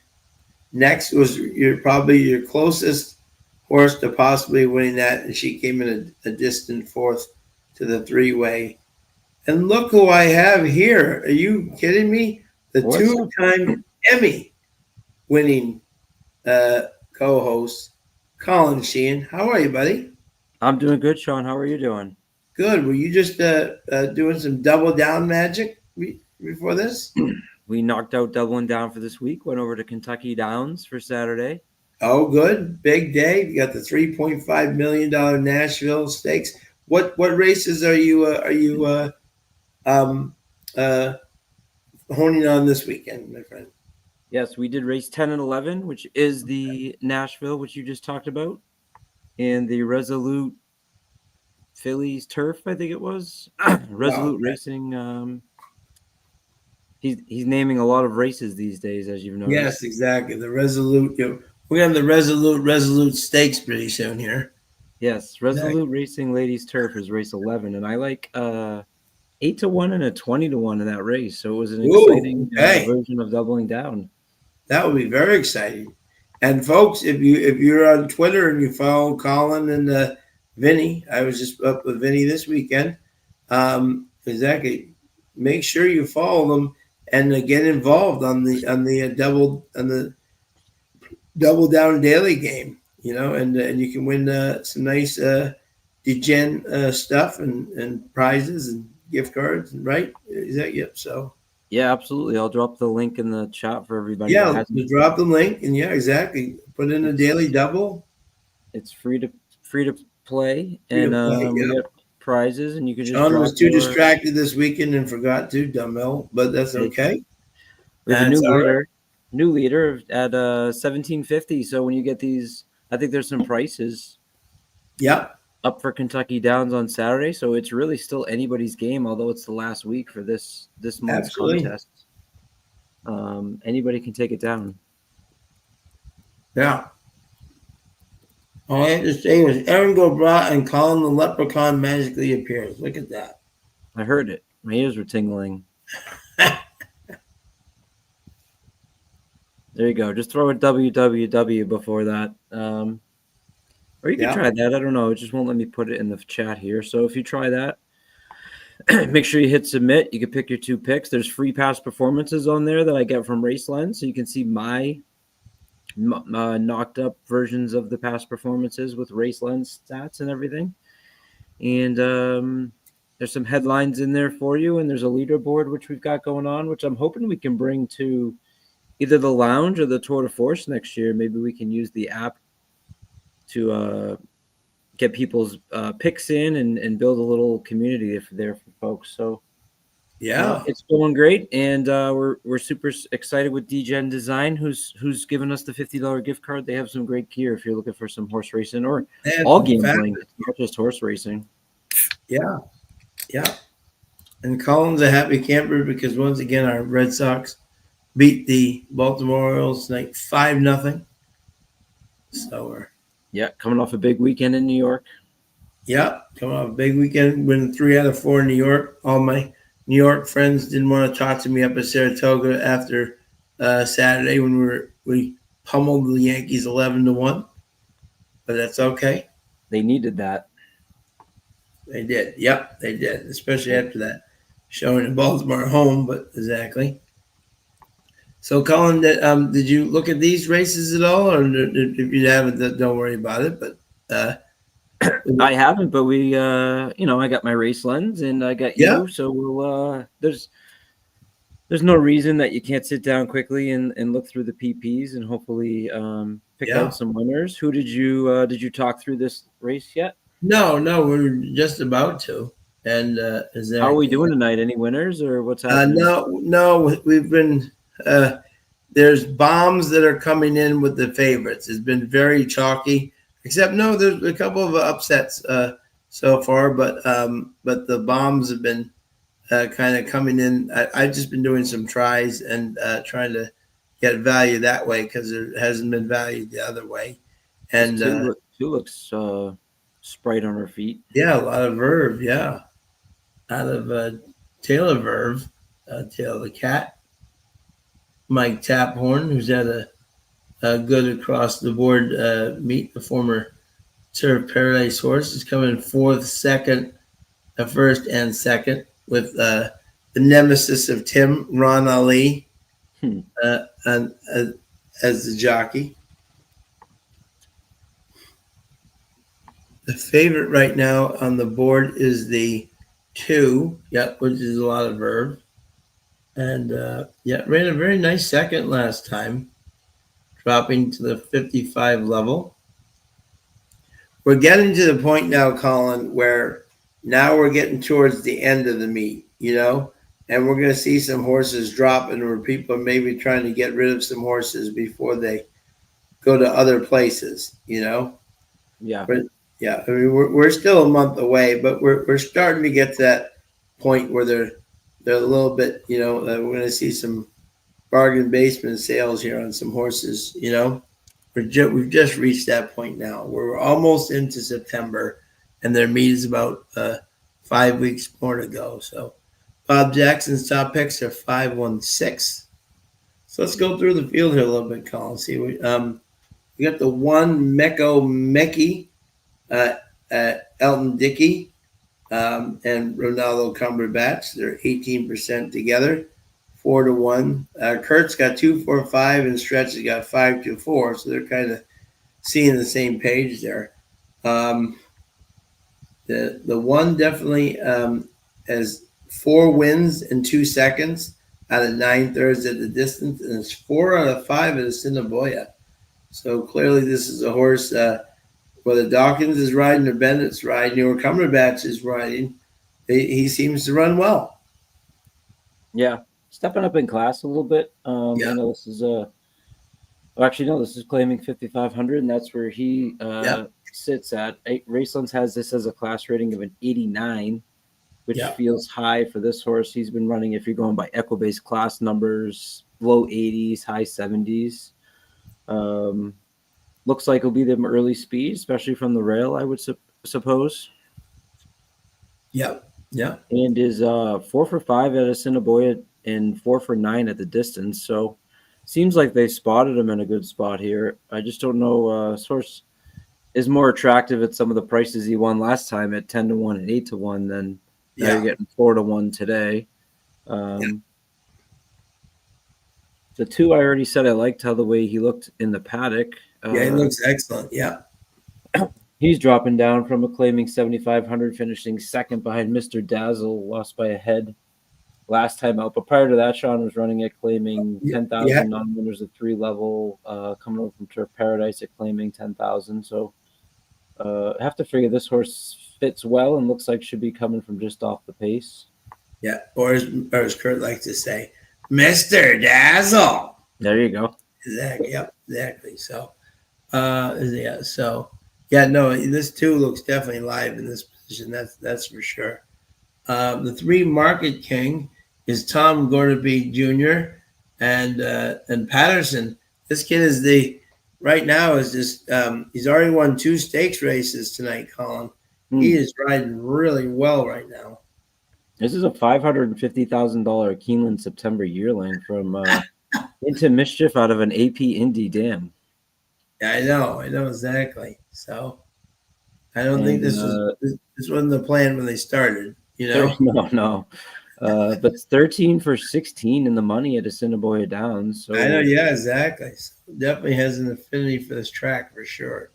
Next was probably your closest horse to possibly winning that, and she came in a distant 4th to the 3-way. And look who I have here. Are you kidding me? The 2-time Emmy winning co-host, Colin Sheehan. How are you, buddy? I'm doing good, Sean. How are you doing? Good. Were you just doing some double down magic before this? We knocked out doubling down for this week. Went over to Kentucky Downs for Saturday. Oh, good. Big day. You got the $3.5 million Nashville Stakes. What races are you um, uh, honing on this weekend, my friend? Yes, we did race 10 and 11, which is the Nashville, which you just talked about, and the Resolute Phillies Turf, I think it was. Resolute okay. Racing. He's naming a lot of races these days, as you've noticed. Yes, exactly. The Resolute. We're gonna have the Resolute Stakes pretty soon here. Yes, Resolute Racing Ladies Turf is race 11, and I like 8-1 and a 20-1 in that race. So it was an exciting version of doubling down. That would be very exciting. And folks, if you're on Twitter and you follow Colin and Vinny, I was just up with Vinny this weekend. Exactly. Make sure you follow them and get involved on the double down daily game. And you can win some nice degen stuff and prizes and gift cards. Right? Is that yep? So. Yeah, absolutely. I'll drop the link in the chat for everybody. Yeah, drop the link, and yeah, exactly. Put in a daily double. It's free to play, and we get prizes, and you can just. Sean was too distracted this weekend and forgot to dumbbell, but that's okay. We have a new leader at 1750. So when you get these, I think there's some prices. Yep. Up for Kentucky Downs on Saturday, so it's really still anybody's game, although it's the last week for this month's contest. Anybody can take it down. Yeah. All I have to say was Aaron Gobrat and Colin the Leprechaun magically appears. Look at that. I heard it. My ears were tingling. There you go. Just throw a www before that. Or you can try that. I don't know. It just won't let me put it in the chat here. So if you try that, make sure you hit submit. You can pick your 2 picks. There's free past performances on there that I get from Raceland. So you can see my knocked up versions of the past performances with Raceland stats and everything. And there's some headlines in there for you. And there's a leaderboard, which we've got going on, which I'm hoping we can bring to either the lounge or the Tour de Force next year. Maybe we can use the app to get people's picks in and build a little community there for folks. So yeah, it's going great, and we're super excited with DGen Design, who's given us the $50 gift card. They have some great gear if you're looking for some horse racing or all gambling, not just horse racing. Yeah. And Colin's a happy camper because once again our Red Sox beat the Baltimore Orioles like 5-0. So we're coming off a big weekend in New York. Coming off a big weekend, winning 3 out of 4 in New York. All my New York friends didn't want to talk to me up at Saratoga after Saturday when we pummeled the Yankees 11-1. But that's okay. They needed that. They did. Yep, they did, especially after that showing in Baltimore home. But exactly. So, Colin, did you look at these races at all, or if you haven't, don't worry about it. But I haven't. But we, I got my race lens, and I got you. So we'll. There's no reason that you can't sit down quickly and look through the PPs and hopefully pick out some winners. Who did you talk through this race yet? No, we're just about to. And how are we doing tonight? Any winners or what's happening? No, we've been. There's bombs that are coming in with the favorites. It's been very chalky, except there's a couple of upsets so far, but the bombs have been kind of coming in. I've just been doing some tries and trying to get value that way because there hasn't been value the other way. And two looks sprite on her feet. Yeah, a lot of verve. Yeah, out of Taylor Verve, Tail of the Cat. Mike Taphorn, who's had a good across the board meet, the former Surf Paradise horse, is coming 4th, 2nd, 1st, and 2nd with the nemesis of Tim, Ron Ali, as the jockey. The favorite right now on the board is the 2, which is a lot of verve. And ran a very nice second last time, dropping to the 55 level. We're getting to the point now, Colin, where now we're getting towards the end of the meet, and we're going to see some horses dropping where people are maybe trying to get rid of some horses before they go to other places, Yeah. But, I mean, we're still a month away, but we're starting to get to that point where they're a little bit, we're going to see some bargain basement sales here on some horses, we've just reached that point now. We're almost into September, and their meet is about 5 weeks more to go. So Bob Jackson's top picks are 5-1-6. So let's go through the field here a little bit, Colin. See, we got the 1 Mecco Mekki, Elton Dickey, and Ronaldo Cumberbatch. They're 18% together, 4-1. Kurt's got 2-4-5, and Stretch has got 5-4. So they're kind of seeing the same page there. The 1 definitely has 4 wins in 2 seconds out of 9/3 at the distance, and it's 4 out of 5 at Assiniboia. So clearly, this is a horse whether Dawkins is riding or Bennett's riding or Cumberbatch is riding, he seems to run well. Yeah, stepping up in class a little bit. I know this is this is claiming 5,500, and that's where he sits at. Racelands has this as a class rating of an 89, which feels high for this horse. He's been running, if you're going by Equibase class numbers, low 80s, high 70s. Looks like it'll be them early speed, especially from the rail, I would suppose. Yeah. And is 4-for-5 at Assiniboia and 4-for-9 at the distance. So seems like they spotted him in a good spot here. I just don't know. Source is more attractive at some of the prices he won last time at 10-1 and 8-1 than now you're getting 4-1 today. The 2, I already said I liked how the way he looked in the paddock. He looks excellent. Yeah. He's dropping down from a claiming 7,500, finishing second behind Mr. Dazzle, lost by a head last time out. But prior to that, Sean was running at claiming 10,000 non-winners at 3 level, coming over from Turf Paradise at claiming 10,000. So I have to figure this horse fits well and looks like should be coming from just off the pace. Yeah, or as Kurt likes to say, Mr. Dazzle. There you go. Exactly. Yep. Exactly. So, this 2 looks definitely live in this position. That's for sure. The 3 Market King is Tom Gorderby Jr. and Patterson. This kid is right now is just he's already won 2 stakes races tonight, Colin. He is riding really well right now. This is a $550,000 Keeneland September yearling from Into Mischief out of an AP Indy dam. Yeah, I know exactly. So I don't think this wasn't the plan when they started, No. But 13 for 16 in the money at Assiniboia Downs. So I know, yeah, exactly. So definitely has an affinity for this track for sure.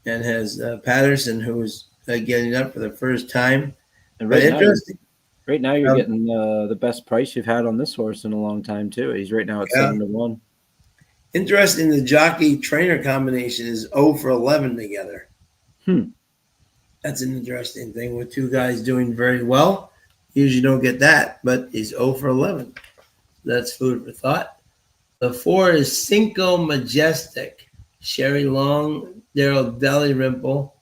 And has Patterson, who was getting up for the first time. And right now you're getting the best price you've had on this horse in a long time too. He's right now at 7-1. Interesting. The jockey trainer combination is 0 for 11 together. That's an interesting thing with 2 guys doing very well. Usually don't get that, but he's 0 for 11. That's food for thought. The 4 is Cinco Majestic, Sherry Long, Daryl Dalrymple.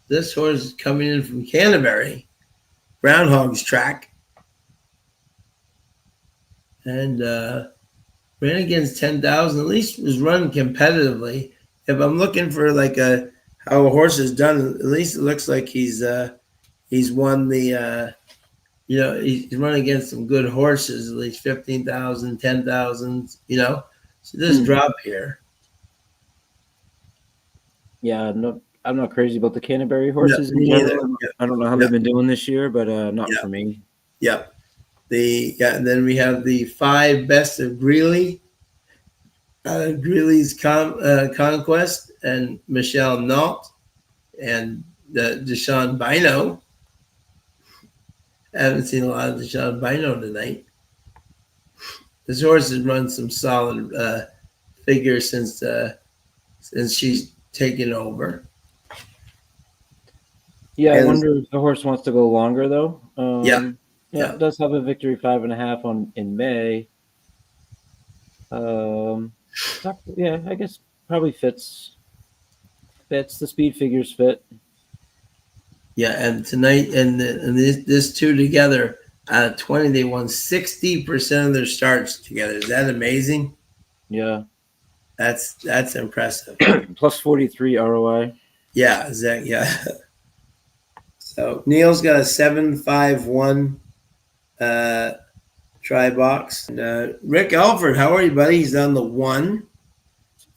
This horse is coming in from Canterbury, Groundhog's track, and ran against 10,000. At least was run competitively. If I'm looking for how a horse is done, at least it looks like he's won the he's run against some good horses, at least 15,000, 10,000. So this drop here. Yeah, no. I'm not crazy about the Canterbury horses. I don't know how they've been doing this year, but not for me. Yep. And then we have the 5 best of Greeley. Greeley's Conquest. and Michelle Nault and Deshaun Bino. I haven't seen a lot of Deshaun Bino tonight. This horse has run some solid figures since she's taken over. Yeah, I wonder if the horse wants to go longer though. Yeah. It does have a victory 5.5 in May. I guess probably fits. The speed figures fit. Yeah, and tonight and this two together out of 20, they won 60% of their starts together. Is that amazing? Yeah, that's impressive. Plus 43 ROI. Yeah, yeah. So Neil's got a 751 try box. And, Rick Alford, how are you, buddy? He's on the 1.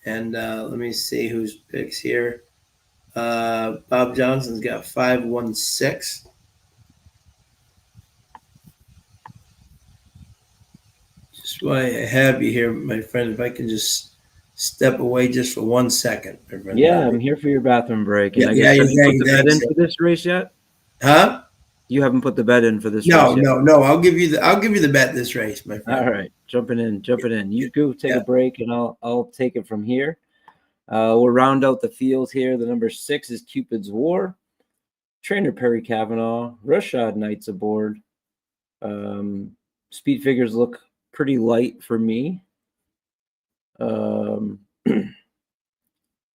And let me see whose picks here. Bob Johnson's got 516. Just why I have you here, my friend. If I can just step away just for 1 second, my friend. Yeah, I'm here for your bathroom break. And yeah, I guess have you put the bet in for this race yet? Huh? You haven't put the bet in for this race yet? No. I'll give you the bet this race, my friend. All right, jumping in. You go take a break, and I'll take it from here. We'll round out the field here. The number 6 is Cupid's War. Trainer Perry Cavanaugh. Rashad Knight's aboard. Speed figures look pretty light for me.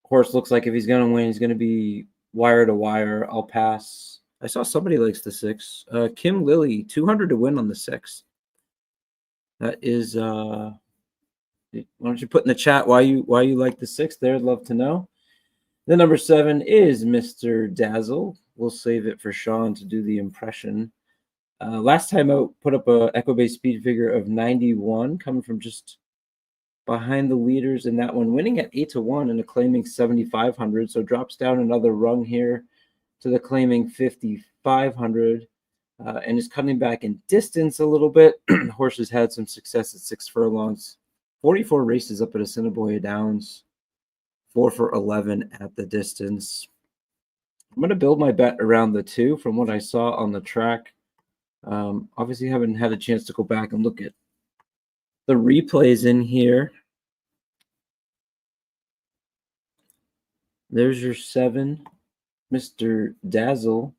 Horse looks like if he's going to win, he's going to be wire to wire. I'll pass. I saw somebody likes the 6. Kim Lilly, 200 to win on the 6. That is. Why don't you put in the chat why you like the 6 there? I'd love to know. The number 7 is Mr. Dazzle. We'll save it for Sean to do the impression. Last time out, put up a Equibase speed figure of 91, coming from just behind the leaders in that one, winning at 8-1 and a claiming 7,500. So drops down another rung here to the claiming 5,500, and is cutting back in distance a little bit. Horse has had some success at 6 furlongs, 44 races up at Assiniboia Downs, 4 for 11 at the distance. I'm going to build my bet around the 2 from what I saw on the track. Obviously, haven't had a chance to go back and look at the replays in here. There's your 7, Mr. Dazzle,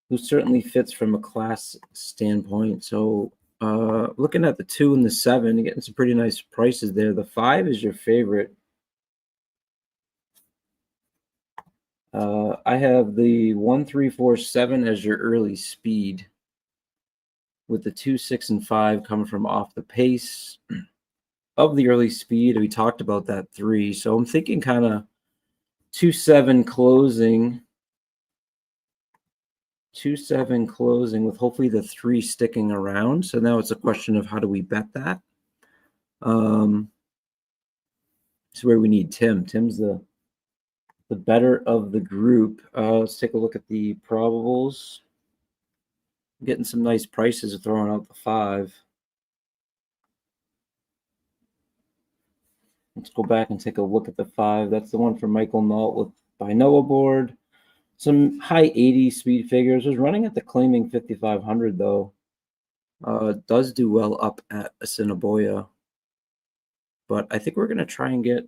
who certainly fits from a class standpoint. So looking at the 2 and the 7, getting some pretty nice prices there. The 5 is your favorite. I have the 1, 3, 4, 7 as your early speed, with the 2, 6, and 5 coming from off the pace of the early speed. We talked about that 3. So I'm thinking kind of 2, 7 closing. 2, 7 closing with hopefully the 3 sticking around. So now it's a question of how do we bet that? It's where we need Tim. Tim's the better of the group. Let's take a look at the probables. Getting some nice prices throwing out the 5. Let's go back and take a look at the 5. That's the one for Michael Nault with Bino aboard. Some high 80 speed figures. Was running at the claiming 5,500 though. Does do well up at Assiniboia. But I think we're going to try and get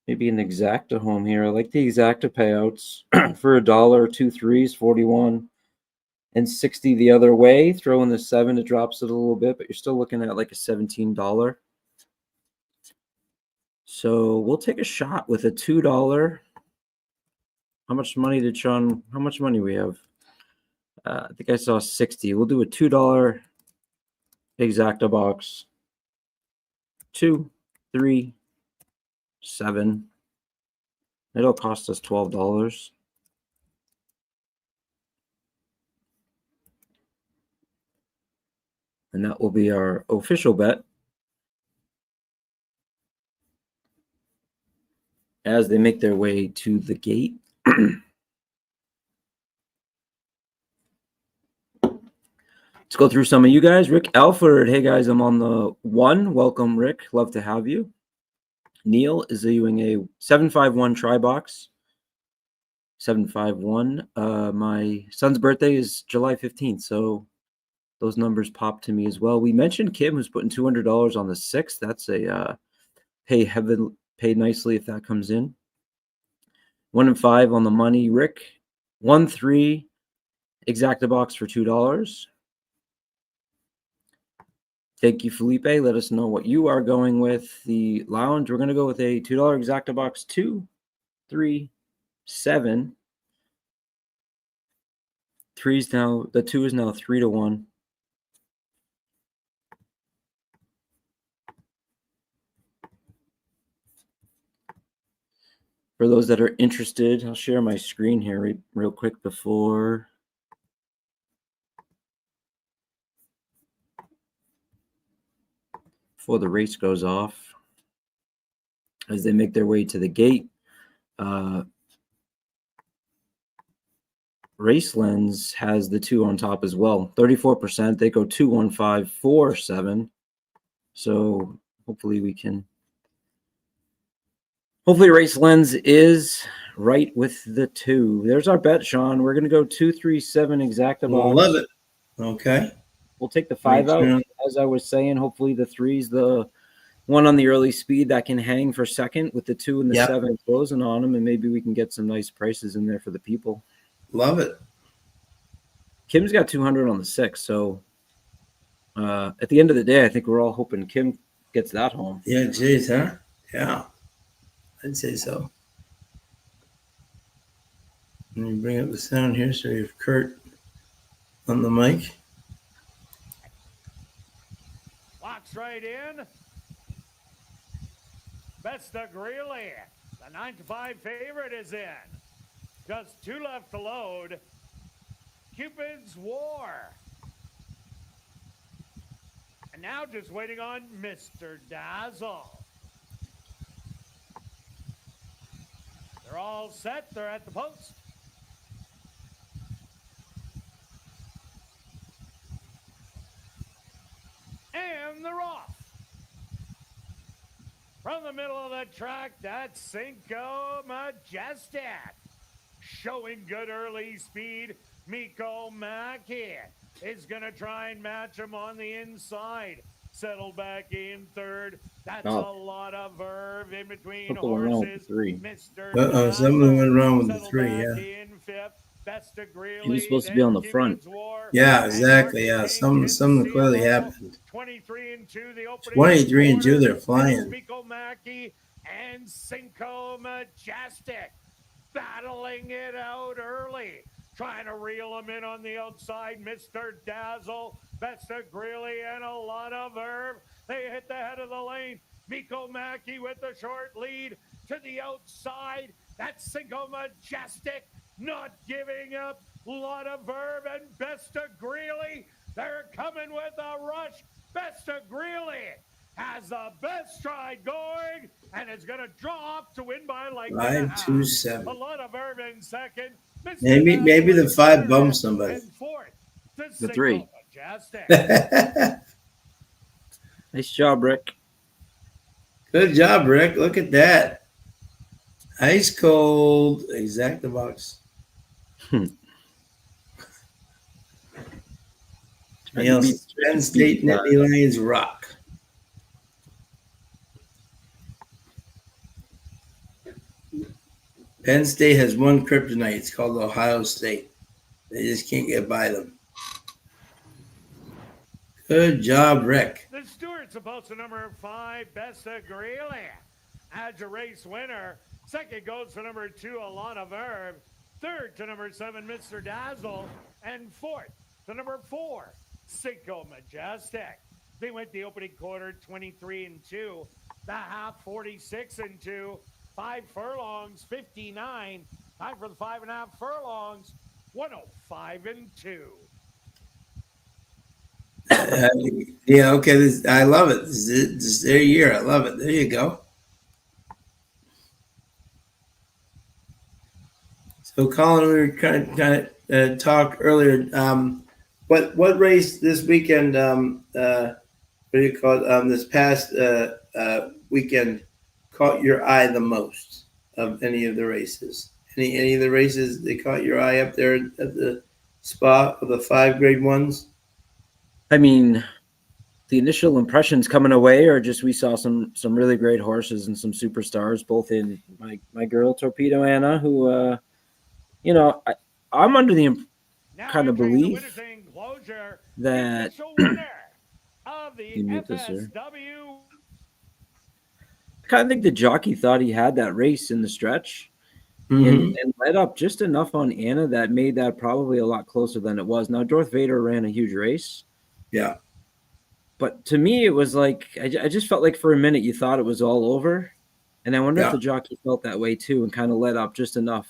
maybe an exacta home here. I like the exacta payouts for $1, 2 3s, 41 and 60 the other way. Throw in the 7, it drops it a little bit, but you're still looking at like a $17. So we'll take a shot with a $2. How much money did Sean? How much money we have? I think I saw 60. We'll do a $2 exacta box. 2, 3, 7. It'll cost us $12. And that will be our official bet as they make their way to the gate. Let's go through some of you guys. Rick Alford. Hey, guys, I'm on the 1. Welcome, Rick. Love to have you. Neil is doing a 751 try box. 751. My son's birthday is July 15th, so those numbers pop to me as well. We mentioned Kim, who's putting $200 on the 6th. That's a pay nicely if that comes in. 1 and 5 on the money. Rick, 1-3 exacta box for $2. Thank you, Felipe. Let us know what you are going with. The lounge, we're going to go with a $2 exacta box. 2, 3, 7. 3's now, the 2 is now 3-1. For those that are interested, I'll share my screen here real quick before the race goes off. As they make their way to the gate, Race Lens has the 2 on top as well. 34%. They go 2-1-5-4-7. So hopefully Race Lens is right with the 2. There's our bet, Sean. We're going to go 2-3-7 exacta box. Love it. Okay. We'll take the 5 out. As I was saying, hopefully the 3's the one on the early speed that can hang for second, with the 2 and the 7 closing on them, and maybe we can get some nice prices in there for the people. Love it. Kim's got 200 on the 6, so at the end of the day, I think we're all hoping Kim gets that home. Yeah, geez, huh? Yeah, I'd say so. Let me bring up the sound here so you have Kurt on the mic. Locks right in. Besta Greeley, the 9-5 favorite, is in. Just 2 left to load. Cupid's War. And now just waiting on Mr. Dazzle. They're all set. They're at the post. And they're off. From the middle of the track, that's Cinco Majestic. Showing good early speed. Miko Mackey is going to try and match him on the inside. Settle back in third. That's a lot of verve in between horses. Mr. Something went wrong with the 3, yeah. In fifth. Besta Greeley. He was supposed to be on the front. Yeah, exactly. Yeah, something clearly happened. 23 and 2, the opening. 23 and 2, they're flying. Miko Mackey and Cinco Majestic battling it out early. Trying to reel him in on the outside. Mr. Dazzle, Besta Greeley, and a lot of verve. They hit the head of the lane. Miko Mackey with the short lead to the outside. That's Cinco Majestic, not giving up. A lot of verve, and Besta Greeley, they're coming with a rush. Besta Greeley has the best stride going, and is going to draw off to win by like 5-2-7. a lot of verve in second. Maybe the 5 bumps somebody. The 3. Nice job, Rick. Good job, Rick. Look at that. Ice cold exacta box. Penn State Nittany Lions rock. Penn State has one kryptonite. It's called Ohio State. They just can't get by them. Good job, Rick. The Stewart's about to number 5, Besta Greeley, as a race winner. Second goes to number 2, Alana Verve. Third to number 7, Mr. Dazzle. And fourth to number 4, Cinco Majestic. They went the opening quarter 23 and 2, the half 46 and 2. 5 furlongs, 59. Time for the 5.5 furlongs, 105 and 2. Yeah, okay. I love it. This is their year. I love it. There you go. So, Colin, we were kind of talk earlier. What race this weekend? What do you call it? This past weekend caught your eye the most of any of the races? Any of the races that caught your eye up there at the spa of the 5 grade ones? I mean, the initial impressions coming away are just we saw some really great horses and some superstars, both in my girl Torpedo Anna, who I'm under the kind of belief that of the you mute this here. FSW. I kind of think the jockey thought he had that race in the stretch and led up just enough on Anna that made that probably a lot closer than it was. Now, Darth Vader ran a huge race. Yeah. But to me, it was like I just felt like for a minute you thought it was all over. And I wonder if the jockey felt that way too and kind of led up just enough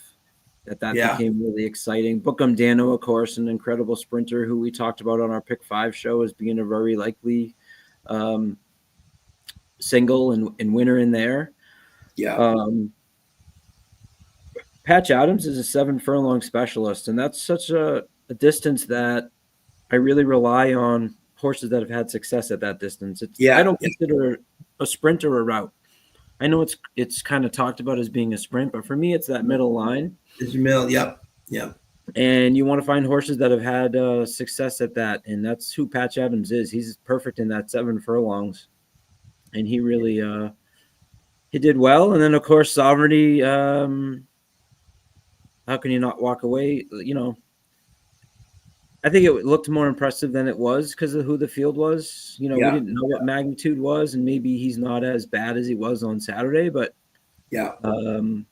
that became really exciting. Bookham Dano, of course, an incredible sprinter who we talked about on our Pick 5 show as being a very likely single and winner in there. Yeah. Patch Adams is a 7 furlong specialist, and that's such a distance that I really rely on horses that have had success at that distance. I don't consider a sprint or a route. I know it's kind of talked about as being a sprint, but for me, it's that middle line. It's middle, yep. And you want to find horses that have had success at that, and that's who Patch Adams is. He's perfect in that 7 furlongs, and he really he did well. And then of course Sovereignty. How can you not walk away? I think it looked more impressive than it was because of who the field was. We didn't know what magnitude was, and maybe he's not as bad as he was on Saturday, but you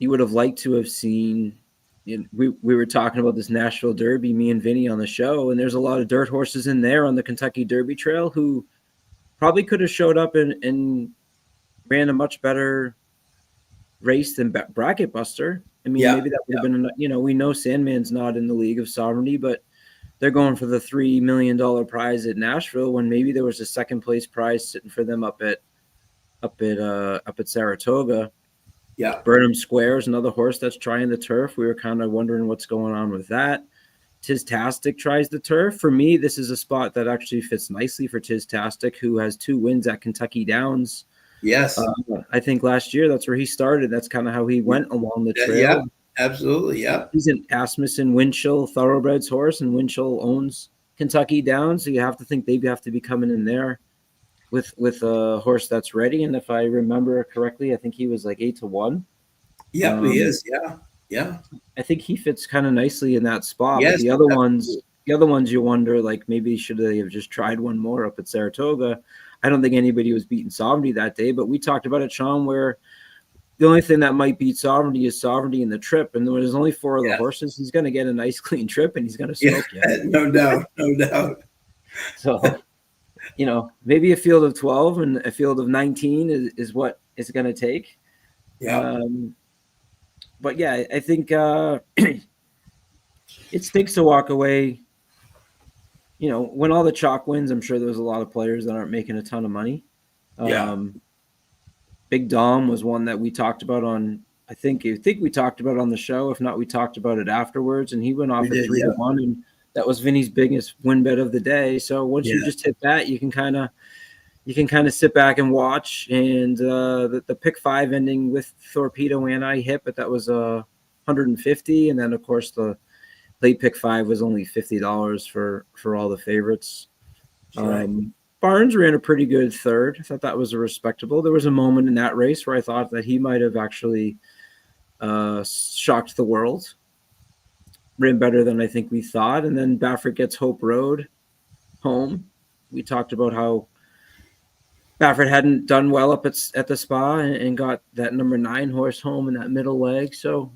would have liked to have seen. We were talking about this Nashville Derby, me and Vinny on the show, and there's a lot of dirt horses in there on the Kentucky Derby Trail who probably could have showed up and ran a much better race than Bracket Buster. I mean, maybe that would have been, we know Sandman's not in the League of Sovereignty, but they're going for the $3 million prize at Nashville when maybe there was a second place prize sitting for them up at Saratoga. Yeah. Burnham Square is another horse that's trying the turf. We were kind of wondering what's going on with that. Tistastic tries the turf. For me, this is a spot that actually fits nicely for Tistastic, who has 2 wins at Kentucky Downs. Yes. I think last year that's where he started. That's kind of how he went along the trail. Yeah, absolutely. Yeah. He's an Asmussen Winchell thoroughbreds horse, and Winchell owns Kentucky Downs. So you have to think they have to be coming in there with a horse that's ready. And if I remember correctly, I think he was like 8-1. Yeah, he is. Yeah. Yeah. I think he fits kind of nicely in that spot. Yes, but the other ones you wonder, like maybe should they have just tried one more up at Saratoga? I don't think anybody was beating Sovereignty that day, but we talked about it, Sean, where the only thing that might beat Sovereignty is Sovereignty in the trip. And when there's only 4 of the horses, he's going to get a nice clean trip and he's going to smoke you. No doubt. No doubt. So, maybe a field of 12 and a field of 19 is what it's going to take. Yeah. But yeah, I think it stinks to walk away. When all the chalk wins, I'm sure there's a lot of players that aren't making a ton of money. Big Dom was one that we talked about on. I think we talked about it on the show. If not, we talked about it afterwards, and he went off at 3-1, and that was Vinny's biggest win bet of the day. So once you just hit that, you can kind of sit back and watch. And the pick 5 ending with Torpedo and I hit, but that was 150, and then of course the late pick 5 was only $50 for all the favorites. Right. Barnes ran a pretty good third. I thought that was a respectable. There was a moment in that race where I thought that he might have actually shocked the world. Ran better than I think we thought. And then Baffert gets Hope Road home. We talked about how Baffert hadn't done well up at the spa and got that number 9 horse home in that middle leg. So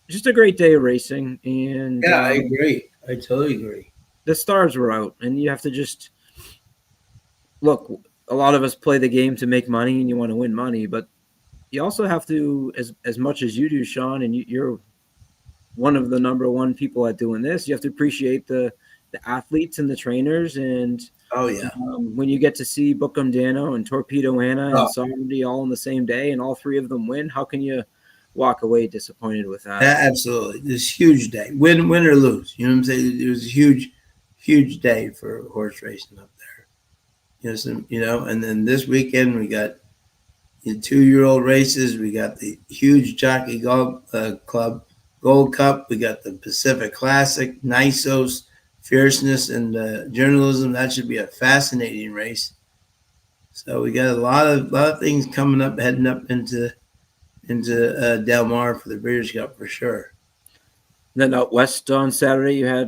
just a great day of racing. And I agree. I totally agree. The stars were out, and you have to just look. A lot of us play the game to make money, and you want to win money, but you also have to, as much as you do, Sean, and you're one of the number 1 people at doing this. You have to appreciate the athletes and the trainers, and when you get to see Bookham Dano and Torpedo Anna and Sovereignty all in the same day, and all 3 of them win, how can you walk away disappointed with that? Absolutely. This huge day, win or lose. You know what I'm saying? It was a huge day for horse racing up there. And then this weekend we got the 2-year-old races. We got the huge Jockey Golf Club Gold Cup. We got the Pacific Classic, Nisos, Fierceness, and Journalism. That should be a fascinating race. So we got a lot of things coming up, heading up into Del Mar for the Breeders' Cup for sure. Then out west on Saturday, you had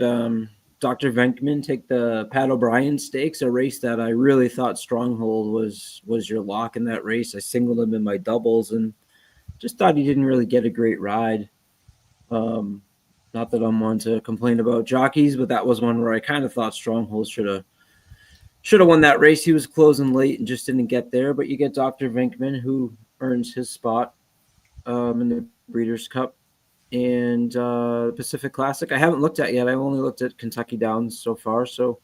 Dr. Venkman take the Pat O'Brien Stakes, a race that I really thought Stronghold was your lock in that race. I singled him in my doubles and just thought he didn't really get a great ride. Not that I'm one to complain about jockeys, but that was one where I kind of thought Stronghold should have won that race. He was closing late and just didn't get there. But you get Dr. Venkman, who earns his spot in the Breeders' Cup and Pacific Classic. I haven't looked at yet. I only looked at Kentucky Downs so far, so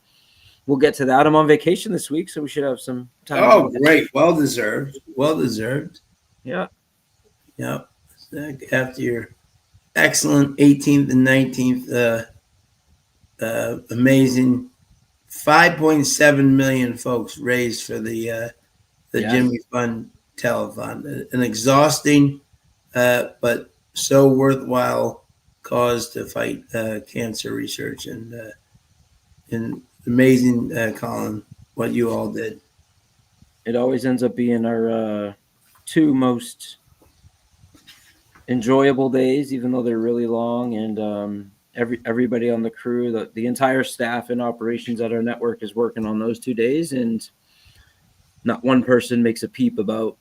we'll get to that. I'm on vacation this week, so we should have some time. Oh, great. Well deserved. Yeah. After your excellent 18th and 19th, amazing 5.7 million folks raised for the Jimmy Fund Telethon. An exhausting but so worthwhile cause to fight cancer research, and amazing, Colin, what you all did. It always ends up being our two most enjoyable days, even though they're really long, and everybody on the crew, the entire staff and operations at our network is working on those 2 days, and not one person makes a peep about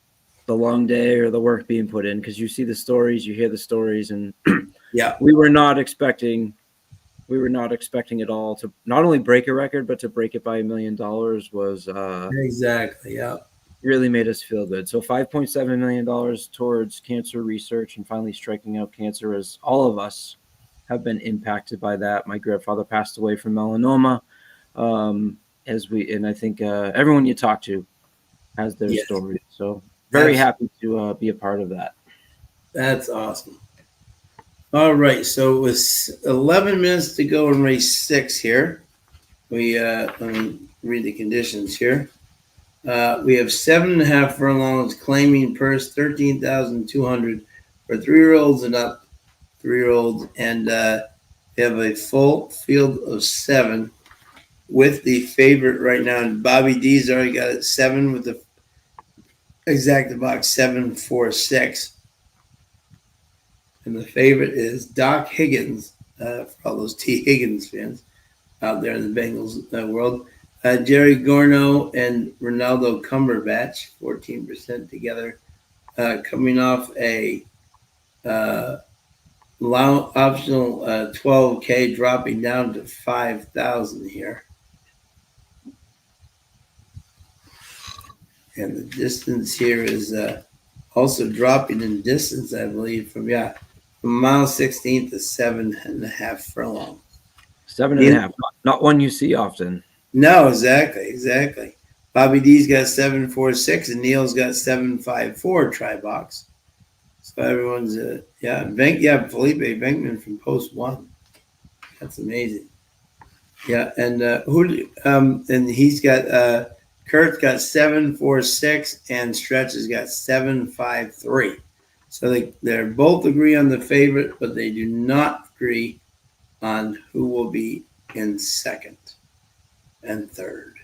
the long day or the work being put in, because you see the stories, you hear the stories, and yeah, we were not expecting it all to not only break a record, but to break it by $1 million was exactly, yeah, really made us feel good. So $5.7 million towards cancer research and finally striking out cancer, as all of us have been impacted by that. My grandfather passed away from melanoma, and I think everyone you talk to has their story. So very happy to be a part of that. That's awesome. All right, so it was 11 minutes to go in race 6 here. Let me read the conditions here. We have 7.5 furlongs, claiming purse 13,200 for 3-year-olds and up, 3-year-olds, and we have a full field of 7 with the favorite right now. And Bobby D's already got it 7 with the exact box 746. And the favorite is Doc Higgins, for all those T. Higgins fans out there in the Bengals world. Jerry Gorno and Ronaldo Cumberbatch, 14% together, coming off a optional 12K, dropping down to 5,000 here. And the distance here is also dropping in distance, I believe, from mile 16 to 7.5 furlongs. 7.5, not one you see often. No, exactly. Bobby D's got 746 and Neil's got 754 tri-box. So everyone's Felipe Venkman from Post 1. That's amazing. Yeah, and and he's got Kurt's got 746 and Stretch has got 753. So they're both agree on the favorite, but they do not agree on who will be in second and third.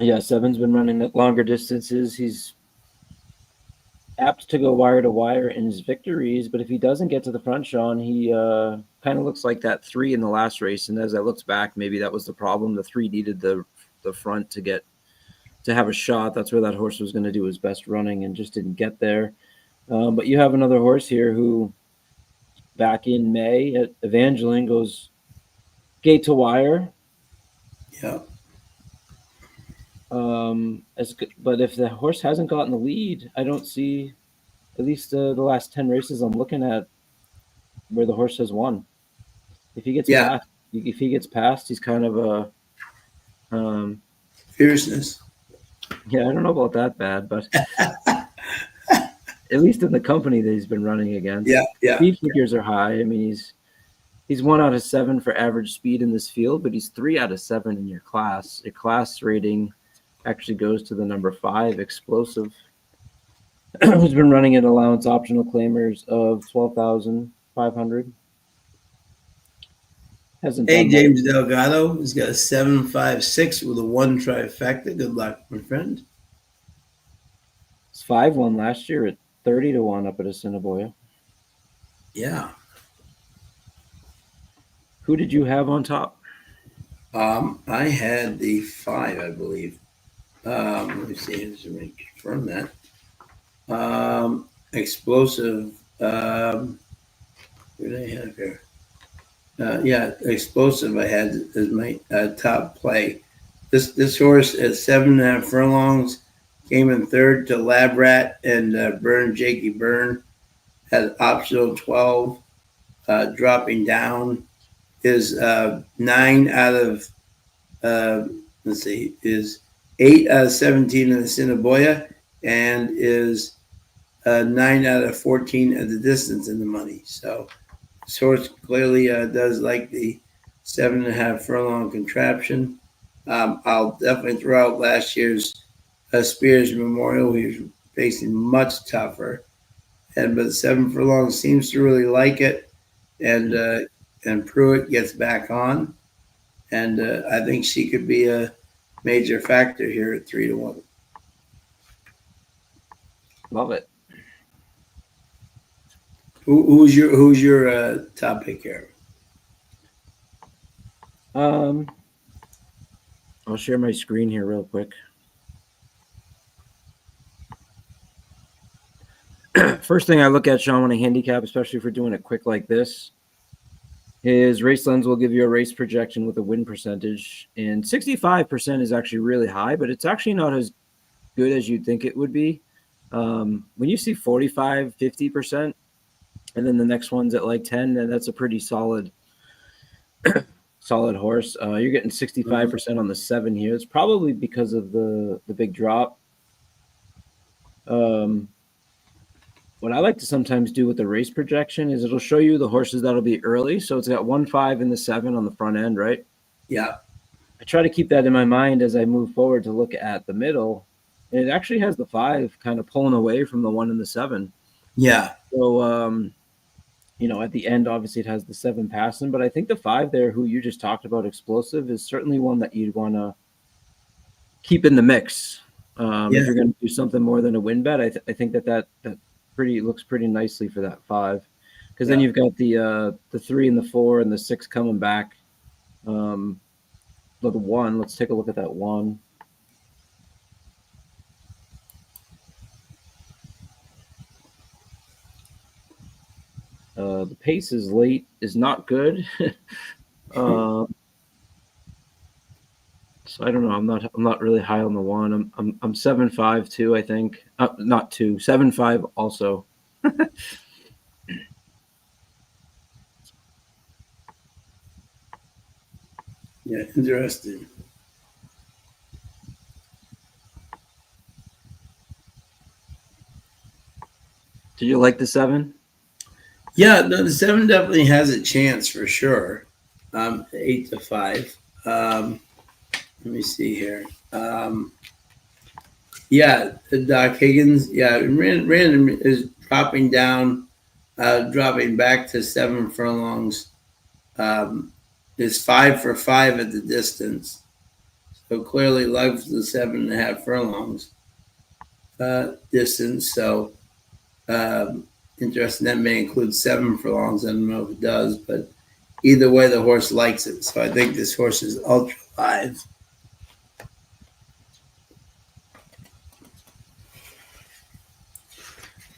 Yeah, Seven's been running at longer distances. He's apt to go wire to wire in his victories, but if he doesn't get to the front, Sean, he kind of looks like that 3 in the last race. And as I looked back, maybe that was the problem. The 3 needed the front to have a shot. That's where that horse was going to do his best running and just didn't get there. But you have another horse here who back in May at Evangeline goes gate to wire. Yeah. But if the horse hasn't gotten the lead, I don't see, at least the last 10 races I'm looking at, where the horse has won. If he gets past, he's kind of a fierceness. Yeah, I don't know about that bad, but at least in the company that he's been running against. Yeah. Speed figures are high. I mean, He's 1 out of 7 for average speed in this field, but he's 3 out of 7 in your class. Your class rating actually goes to the number 5, explosive, who's been running at allowance optional claimers of 12,500. Hasn't Hey, done James Delgado. He's got a 7.56 with a 1 trifecta. Good luck, my friend. It's 5-1 last year at 30-1 up at Assiniboia. Yeah. Who did you have on top? I had the 5, I believe. Let me see. Let me confirm that. Explosive. What did I have here? Yeah, explosive. I had as my top play. This horse at 7.5 furlongs came in third to Lab Rat and Jakey Byrne. Had optional 12, dropping down. Is 9 out of let's see, is 8 out of 17 in the Assiniboia, and is 9 out of 14 at the distance in the money. So this horse clearly does like the 7.5 furlong contraption. I'll definitely throw out last year's Spears Memorial. He was facing much tougher, but the 7 furlong seems to really like it, and Pruitt gets back on, and I think she could be a major factor here at 3-1. Love it. Who's your top pick here? I'll share my screen here real quick. First thing I look at, Sean, when I handicap, especially if we're doing it quick like this, is Race Lens will give you a race projection with a win percentage. And 65% is actually really high, but it's actually not as good as you'd think it would be. When you see 45, 50%, and then the next one's at like 10, then that's a pretty solid horse. You're getting 65% on the 7 here. It's probably because of the big drop. What I like to sometimes do with the race projection is it'll show you the horses that'll be early. So it's got 1, 5, and the 7 on the front end, right? Yeah. I try to keep that in my mind as I move forward to look at the middle. And it actually has the 5 kind of pulling away from the 1 and the 7. Yeah. So, at the end, obviously it has the 7 passing, but I think the 5 there, who you just talked about, explosive, is certainly one that you'd want to keep in the mix. If you're going to do something more than a win bet, I think that looks pretty nicely for that 5, because then you've got the 3 and the 4 and the 6 coming back. The 1, let's take a look at that 1. The pace is late is not good. So I don't know. I'm not really high on the 1. I'm 7.5 too, I think. Not 2, 7.5 also. Yeah, interesting. Did you like the 7? Yeah, no, the 7 definitely has a chance for sure. 8-5. Let me see here. Doc Higgins. Yeah, Random is dropping down, dropping back to 7 furlongs. Is 5 for 5 at the distance. So clearly loves the 7.5 furlongs distance. So interesting. That may include 7 furlongs. I don't know if it does, but either way, the horse likes it. So I think this horse is ultra live.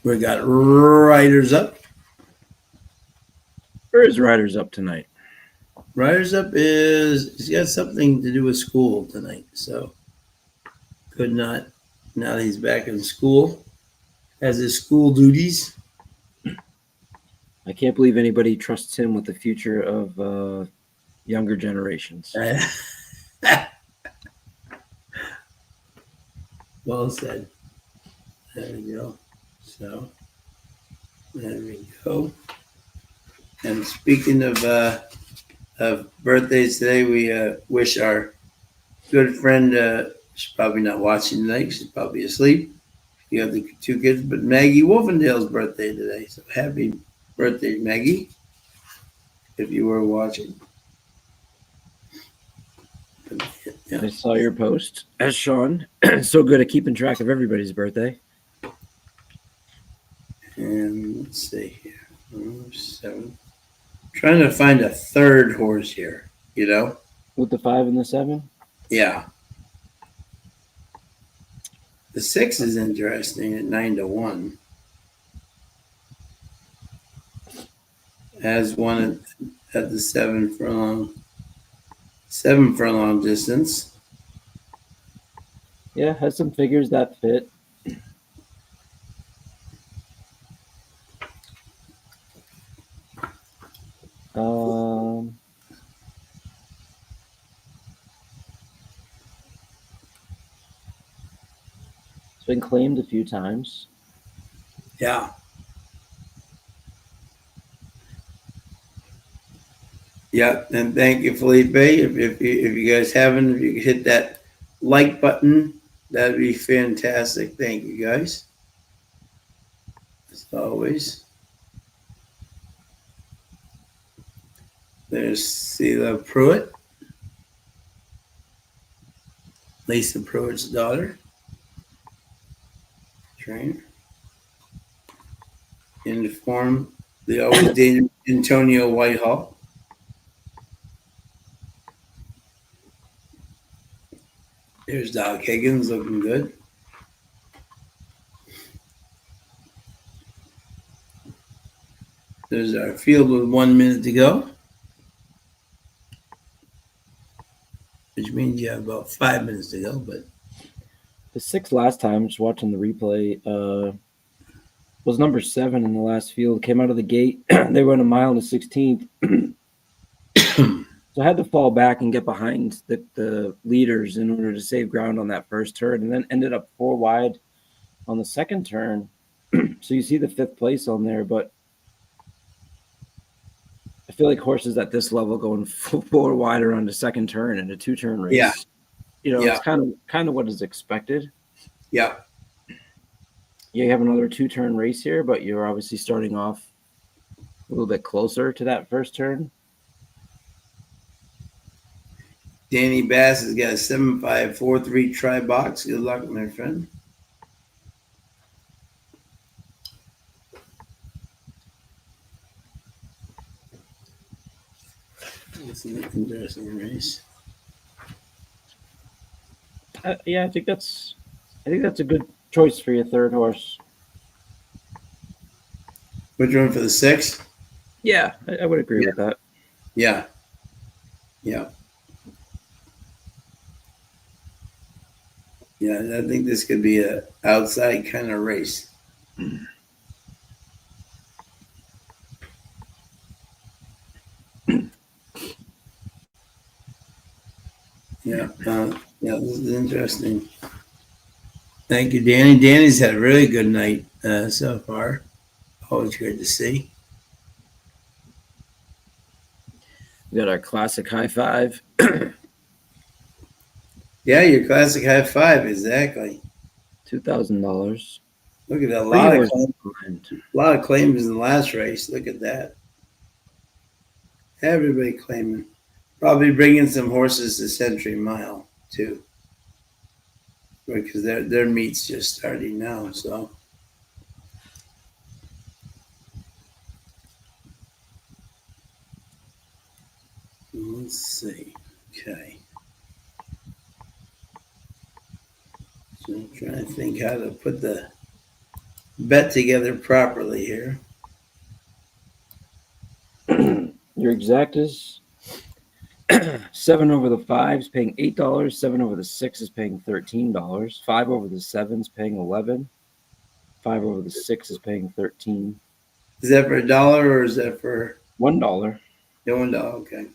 We got Riders Up. Where is Riders Up tonight? Riders Up he's got something to do with school tonight, so could not. Now that he's back in school, has his school duties. I can't believe anybody trusts him with the future of younger generations. Well said. There we go. So there we go. And speaking of birthdays today, we wish our good friend, she's probably not watching tonight, she's probably asleep. You have the two kids, but Maggie Wolfendale's birthday today. So happy birthday, Maggie, if you were watching. Yeah. I saw your post, as Sean. So good at keeping track of everybody's birthday. And let's see here. 7. Trying to find a third horse here, you know? With the 5 and the 7? Yeah. The 6 is interesting at 9-1. Has one at the 7 furlong distance. Yeah, has some figures that fit. It's been claimed a few times. Yeah. Yeah, and thank you, Felipe. If you guys haven't, if you could hit that like button, that'd be fantastic. Thank you, guys. As always. There's Sheila Pruitt, Lisa Pruitt's daughter, trainer. In the form, the always dangerous Antonio Whitehall. There's Doc Higgins looking good. There's our field with 1 minute to go, which means you have about 5 minutes to go. But the 6 last time, just watching the replay, was number 7 in the last field. Came out of the gate. They went a mile and a 16th. So I had to fall back and get behind the leaders in order to save ground on that first turn, and then ended up 4 wide on the second turn. So you see the 5th place on there, but I feel like horses at this level going 4 wide around the second turn in a 2-turn race. Yeah. It's kind of what is expected. Yeah. You have another 2-turn race here, but you're obviously starting off a little bit closer to that first turn. Danny Bass has got a 7.543 try box. Good luck, my friend. It's an interesting race. Yeah, I think that's a good choice for your third horse. Which one for the 6? Yeah, I would agree with that. Yeah. Yeah. Yeah, I think this could be a outside kind of race. Yeah, this is interesting. Thank you, Danny. Danny's had a really good night so far. Always good to see. We got our classic high five. Yeah, your classic high five, exactly. $2,000. Look at that, a lot of claims in the last race. Look at that. Everybody claiming. Probably bringing some horses to Century Mile too, because their meet's just starting now. So let's see. Okay. So I'm trying to think how to put the bet together properly here. Your exact is 7 over the 5 is paying $8. 7 over the 6 is paying $13. 5 over the 7 is paying $11. 5 over the 6 is paying $13. Is that for $1 or is that for $1? Yeah, $1. Okay.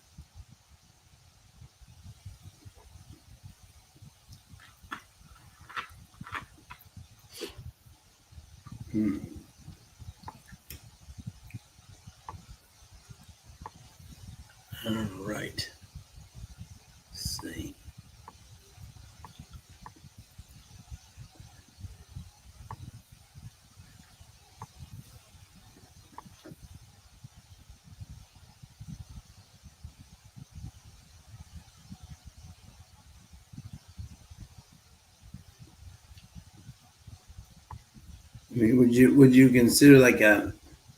I mean, would you consider like a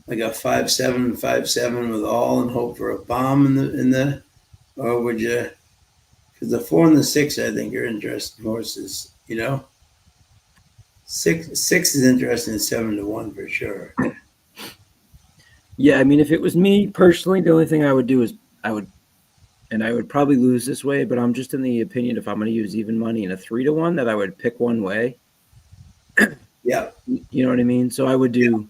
5-7 with all and hope for a bomb in the or would you? Because the 4 and the 6 I think are interesting horses. You know, six is interesting. 7-1 for sure. Yeah, I mean, if it was me personally, the only thing I would do is I would probably lose this way, but I'm just in the opinion if I'm going to use even money in a 3-1 that I would pick one way. Yeah. You know what I mean? So I would do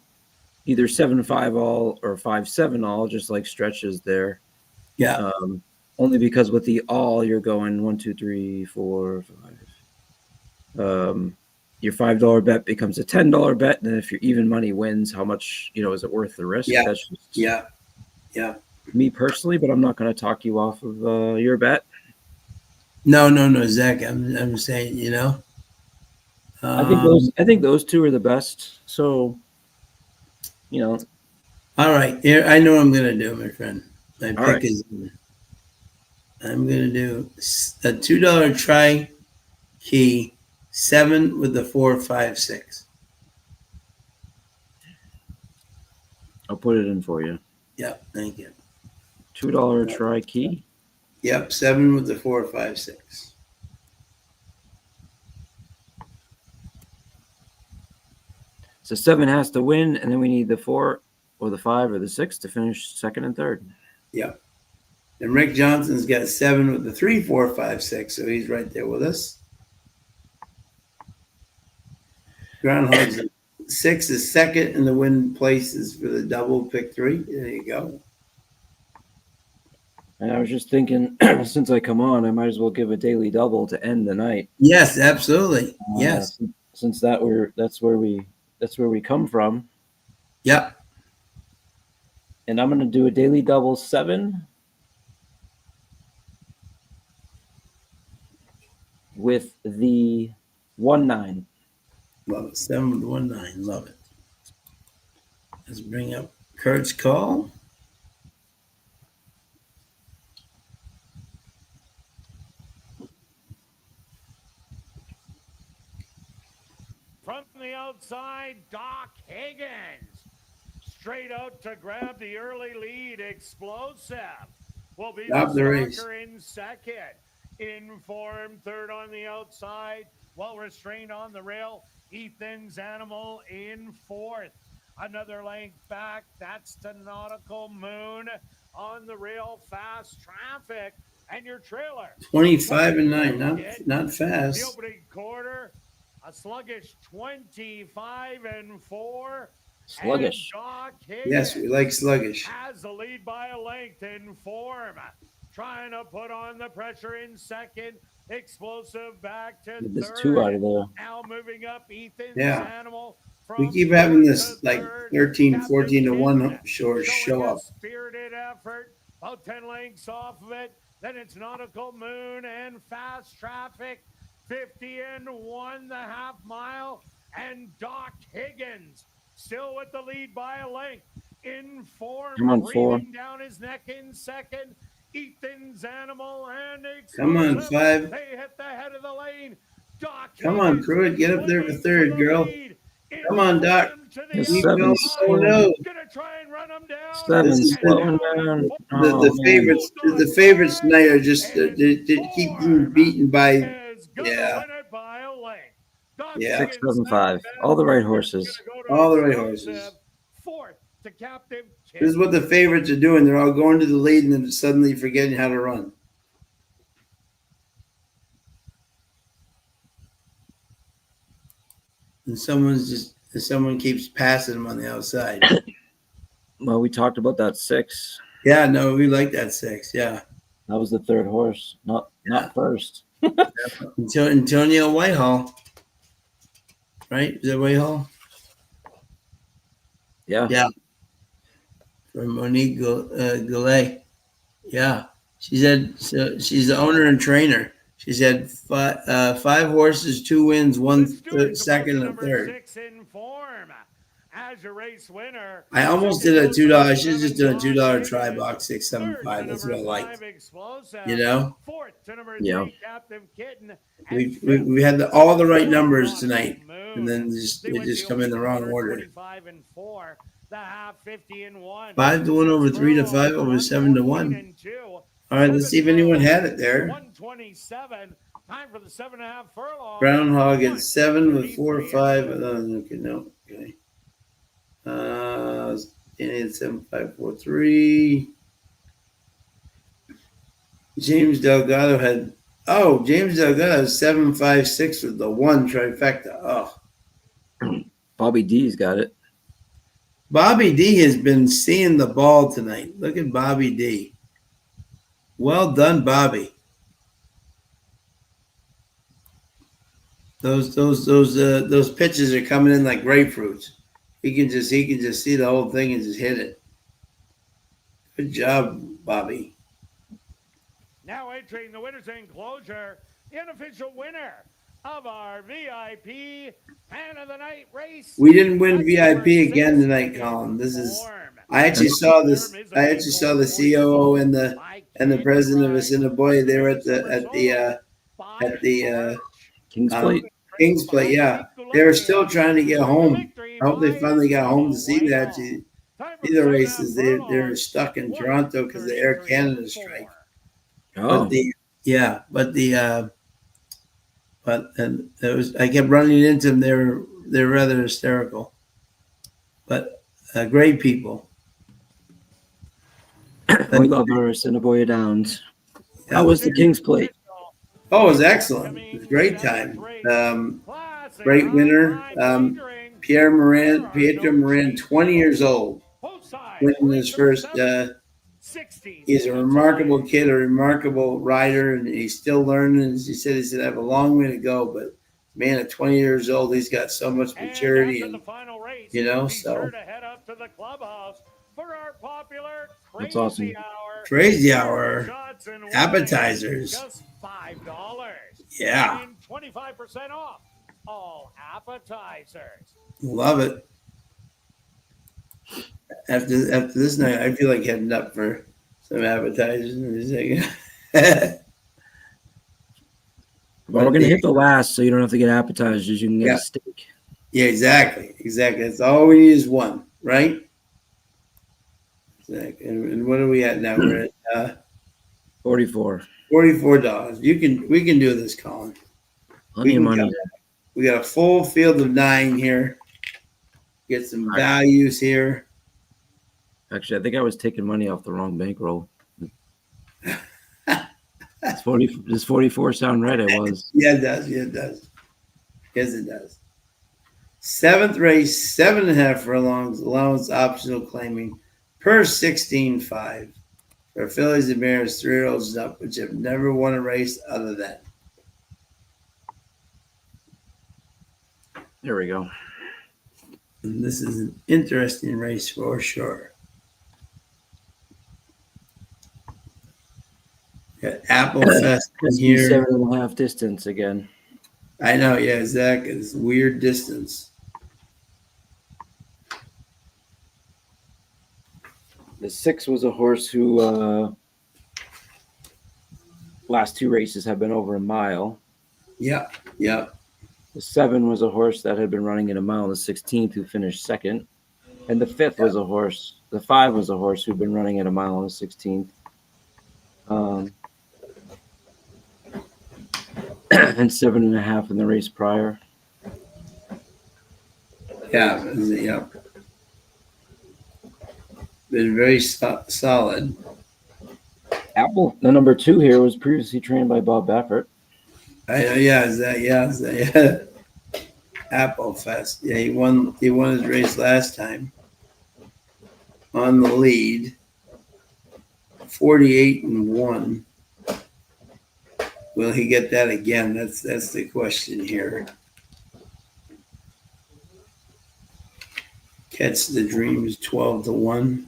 either 7-5 all or 5-7 all, just like stretches there. Yeah. Only because with the all, you're going 1, 2, 3, 4, 5. Your $5 bet becomes a $10 bet, and then if your even money wins, how much is it worth the risk? Yeah. That's just Yeah. me personally, but I'm not going to talk you off of your bet. No, Zach. I'm saying, you know. I think those two are the best. So, All right, here I know what I'm gonna do, my friend. My All pick right. is. I'm gonna do a $2 try key 7 with the 4, 5, 6. I'll put it in for you. Yep, thank you. $2 try key. Yep, 7 with the 4, 5, 6. So 7 has to win, and then we need the 4 or the 5 or the 6 to finish second and third. Yep. And Rick Johnson's got 7 with the 3, 4, 5, 6, so he's right there with us. Groundhog's 6 is second, and the win place is for the double pick 3. There you go. And I was just thinking, since I come on, I might as well give a daily double to end the night. Yes, absolutely. Yes. Since that's where we come from. Yep. And I'm going to do a daily double 7 with the 1-9. Love it. 7 with 1-9. Love it. Let's bring up Kurt's call. From the outside, Doc Higgins. Straight out to grab the early lead. Explosive will be Stop the race. stalker in second. Informed third on the outside. Well restrained on the rail. Ethan's Animal in fourth. Another length back. That's to Nautical Moon on the rail. Fast Traffic. And your trailer. 25 and 9. Not The fast. opening quarter. A sluggish 25 and 4. Sluggish. And Doc Higgins Yes, we like sluggish. has the lead by a length in form. Trying to put on the pressure in second. Explosive back to There's third. 2 out of there. Now moving up, Ethan's Yeah. Animal. We From keep having fourth this to like third. 13, Captain 14 to King 1 short showing show a up. spirited effort. About 10 lengths off of it. Then it's Nautical Moon and Fast Traffic. 50 and 1.5 mile. And Doc Higgins still with the lead by a length. In form, Come on, 4. breathing down his neck in second. Ethan's Animal and Come on, Explosive. 5. They hit the head of the lane. Doc Come on, Higgins Pruitt. Get up there for clinging third, to the girl. lead. Come on, Doc. Informed to the His Keep outside. going. 7's Oh, no. Gonna try and run him down. 7's This is slowing And down. The favorites tonight are just they keep being beaten by. is gonna Yeah. win it by a length. Doc Yeah. 6, Higgins 7, 5. All the right horses. gonna go to All the right Explosive. horses. Fourth to Captain King. This is what the favorites are doing. They're all going to the lead and then suddenly forgetting how to run. And someone keeps passing them on the outside. Well, we talked about that 6. Yeah, no, we like that 6. Yeah. That was the third horse, not first. Antonio Whitehall. Right? Is that Whitehall? Yeah. Yeah. From Monique Goulet. Yeah. She said so she's the owner and trainer. She said 5 horses, 2 wins, 1 second, and a third. 6 in form. as your race winner. I almost did a $2. I should have just done a $2 try box 675. That's what I liked. You know, Fourth to number Yeah. 3, Captain Kitten. we had all the right numbers tonight, and then they just come in the wrong order. 25 and 4, the half 50 and 1. 5 to 1 over 3 to 5 over 7 to 1. All right, let's see if anyone had it there. 127. Time for the 7.5 furlong. Groundhog at 7 with 4 or 5. Okay, no. Okay. And 7543. James Delgado had James Delgado 756 with the 1 trifecta. Oh, Bobby D's got it. Bobby D has been seeing the ball tonight. Look at Bobby D. Well done, Bobby. Those pitches are coming in like grapefruits. He can just see the whole thing and just hit it. Good job, Bobby. Now entering the winner's enclosure, the unofficial winner of our VIP Man of the Night race. We didn't win VIP again tonight, Colin. I actually saw this. I actually saw the COO and the president of Assiniboia. They were at the King's Plate. King's Plate, yeah. They were still trying to get home. I hope they finally got home to see that. See the races. They're stuck in Toronto because of the Air Canada strike. Oh, I kept running into them. They're rather hysterical, but great people. we love our Assiniboia Downs. How was the King's Plate? Oh, it was excellent. It was a great time. Great winner. Pietro Moran, 20 years old, winning his first. He's a remarkable kid, a remarkable rider, and he's still learning. As he said, I have a long way to go, but man, at 20 years old, he's got so much maturity, and so. That's awesome. Crazy Hour appetizers. Just $5. Yeah. And 25% off all appetizers. Love it. After this night, I feel like heading up for some appetizers in a second. Well, we're going to hit the last, so you don't have to get appetizers. You can get a steak. Yeah, exactly. That's all we need is one, right? Exactly. And what are we at now? We're at $44. $44. We can do this, Colin. Plenty of money. We got a full field of 9 here. Get some values here. Actually, I think I was taking money off the wrong bankroll. Does 44 sound right? I was. Yeah, it does. Yes, it does. 7th race, 7.5 furlongs, allowance optional claiming per 16.5 for fillies and mares 3-year-olds up, which have never won a race other than. There we go. And this is an interesting race for sure. Got Apple Fest here. 7.5 distance again. I know, yeah, exactly. It's weird distance. The 6 was a horse who last 2 races have been over a mile. Yeah. The 7 was a horse that had been running in a mile. The 16th who finished second. And the 5th was a horse. The 5 was a horse who'd been running in a mile on the 16th. And 7.5 in the race prior. Yeah. Been very solid. Apple, the number 2 here, was previously trained by Bob Baffert. Yeah. Apple Fest. Yeah, he won his race last time. On the lead. 48-1. Will he get that again? That's the question here. Catch the Dreams 12-1.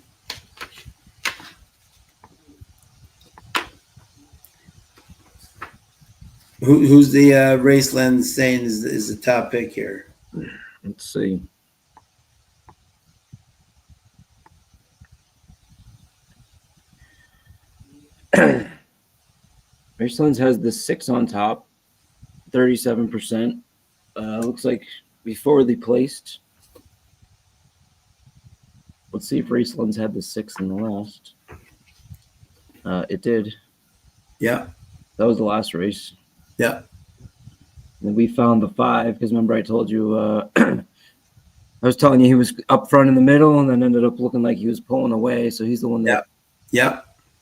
Who's the Raceland saying is the top pick here? Let's see. Racelands has the 6 on top, 37%. Looks like before they placed. Let's see if Racelands had the 6 in the last. It did. Yeah. That was the last race. Yeah. And we found the 5 because remember I told you I was telling you he was up front in the middle and then ended up looking like he was pulling away. So he's the one that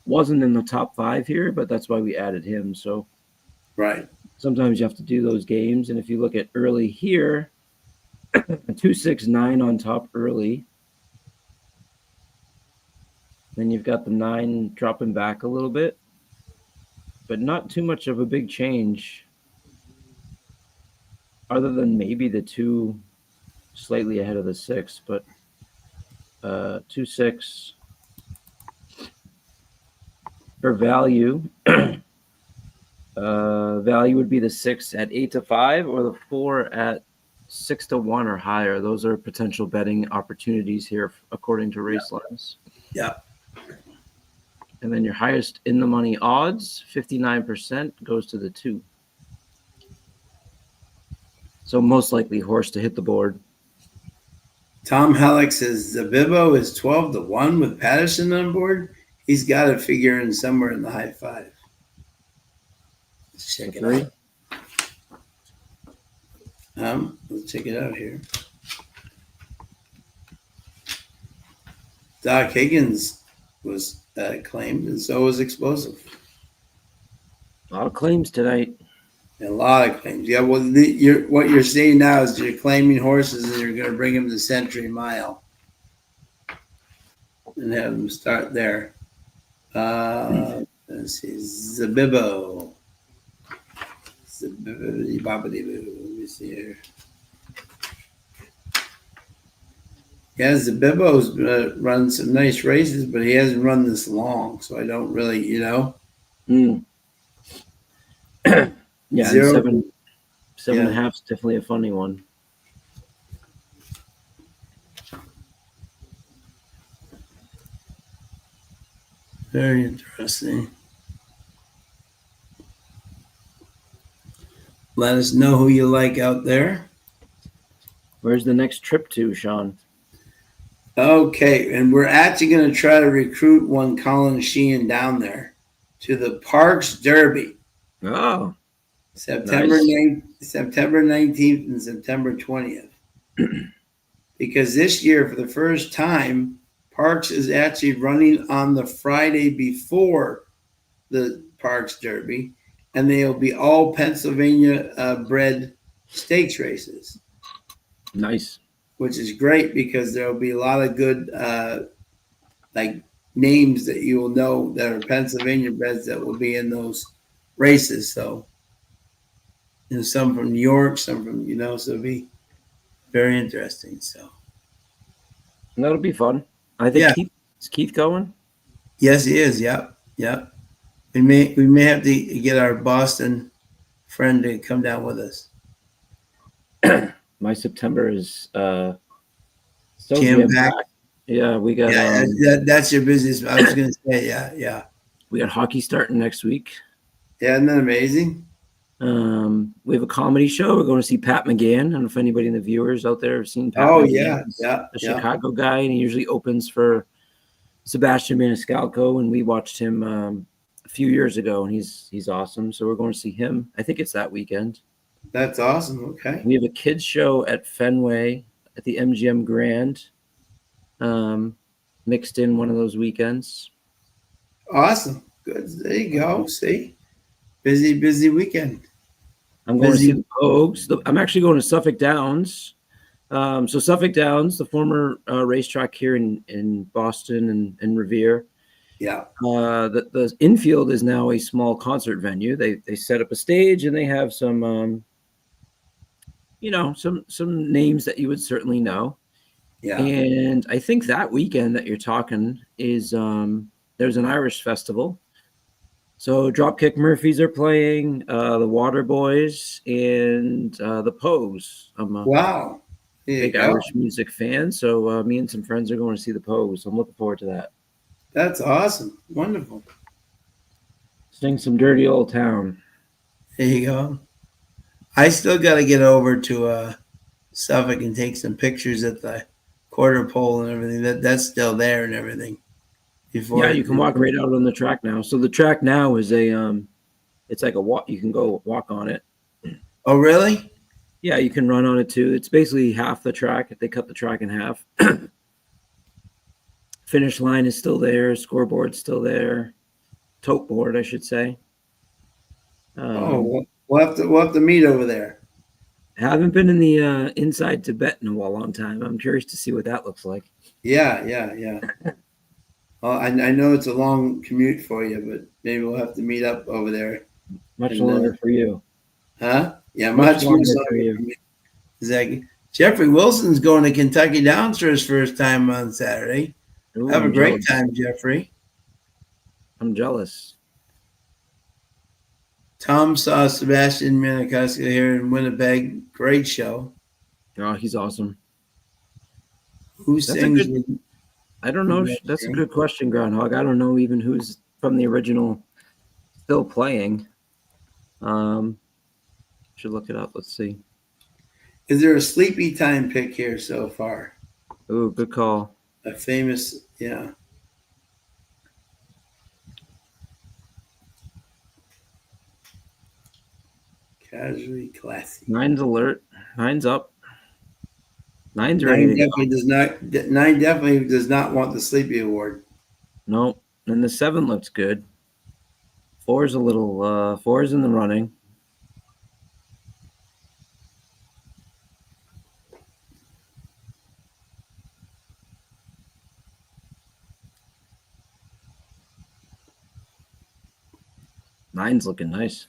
wasn't in the top 5 here, but that's why we added him. So right. Sometimes you have to do those games. And if you look at early here, a 269 on top early. Then you've got the 9 dropping back a little bit, but not too much of a big change other than maybe the 2 slightly ahead of the 6, but 2-6 for value. Value would be the 6 at 8-5 or the 4 at 6-1 or higher. Those are potential betting opportunities here, according to Racelines. Yeah. And then your highest in the money odds, 59%, goes to the 2. So most likely horse to hit the board. Tom Halleck says the Bibbo is 12-1 with Patterson on board. He's got to figure in somewhere in the high 5. Let's check it out. Let's check it out here. Doc Higgins was claimed, and so was Explosive. A lot of claims tonight. A lot of claims. Yeah, well, what you're seeing now is you're claiming horses and you're going to bring them to Century Mile and have them start there. Let's see. Zabibbo. Let me see here. Yeah, Zabibbo's run some nice races, but he hasn't run this long, so I don't really, Yeah, 7.5 is definitely a funny one. Very interesting. Let us know who you like out there. Where's the next trip to, Sean? Okay, and we're actually going to try to recruit one Colin Sheehan down there to the Parks Derby. Oh, September nice. 9th, September 19th and September 20th. Because this year, for the first time, Parks is actually running on the Friday before the Parks Derby, and they'll be all Pennsylvania bred stakes races. Nice. Which is great because there'll be a lot of good names that you will know that are Pennsylvania breds that will be in those races. So some from New York, some from, so it'll be very interesting. So that'll be fun. I think is Keith going? Yes, he is. Yep. We may have to get our Boston friend to come down with us. My September is so jam-packed. Yeah, we got. That's your business. I was going to say, yeah. We got hockey starting next week. Yeah, isn't that amazing? We have a comedy show. We're going to see Pat McGann. I don't know if anybody in the viewers out there have seen Pat. Oh, McGann. yeah. A Chicago guy, and he usually opens for Sebastian Maniscalco, and we watched him a few years ago, and he's awesome. So we're going to see him. I think it's that weekend. That's awesome. Okay. We have a kids show at Fenway at the MGM Grand, mixed in one of those weekends. Awesome. Good. There you go. See, busy weekend. I'm going to see the Pogues. I'm actually going to Suffolk Downs. So Suffolk Downs, the former racetrack here in Boston and Revere. Yeah. The infield is now a small concert venue. They set up a stage and they have some, some names that you would certainly know. Yeah. And I think that weekend that you're talking is there's an Irish festival. So Dropkick Murphys are playing, the Water Boys, and the Pogues. I'm a big Irish music fan, so me and some friends are going to see the Pogues. I'm looking forward to that. That's awesome. Wonderful. Sing some dirty old town. There you go. I still got to get over to Suffolk and take some pictures at the quarter pole and everything. That's still there and everything. Yeah, you can walk right out on the track now. So the track now is it's like a walk. You can go walk on it. Oh, really? Yeah, you can run on it too. It's basically half the track. They cut the track in half. Finish line is still there. Scoreboard's still there. Tote board, I should say. We'll have to meet over there. Haven't been in the inside Tibet in a long time. I'm curious to see what that looks like. Yeah. Well, I know it's a long commute for you, but maybe we'll have to meet up over there. Much longer for you. Huh? Yeah, much longer for you. Exactly. Jeffrey Wilson's going to Kentucky Downs for his first time on Saturday. Ooh, have a great time, Jeffrey. I'm jealous. Tom saw Sebastian Maniscalco here in Winnipeg. Great show. Oh, he's awesome. Who sings? I don't know. That's a good question, Groundhog. I don't know even who's from the original still playing. Should look it up. Let's see. Is there a sleepy time pick here so far? Ooh, good call. A famous, yeah. Casually classy. 9's alert. 9's up. 9's ready to go. Nine definitely does not want the sleepy award. No. And the 7 looks good. 4's a little 4's in the running. Nine's looking nice.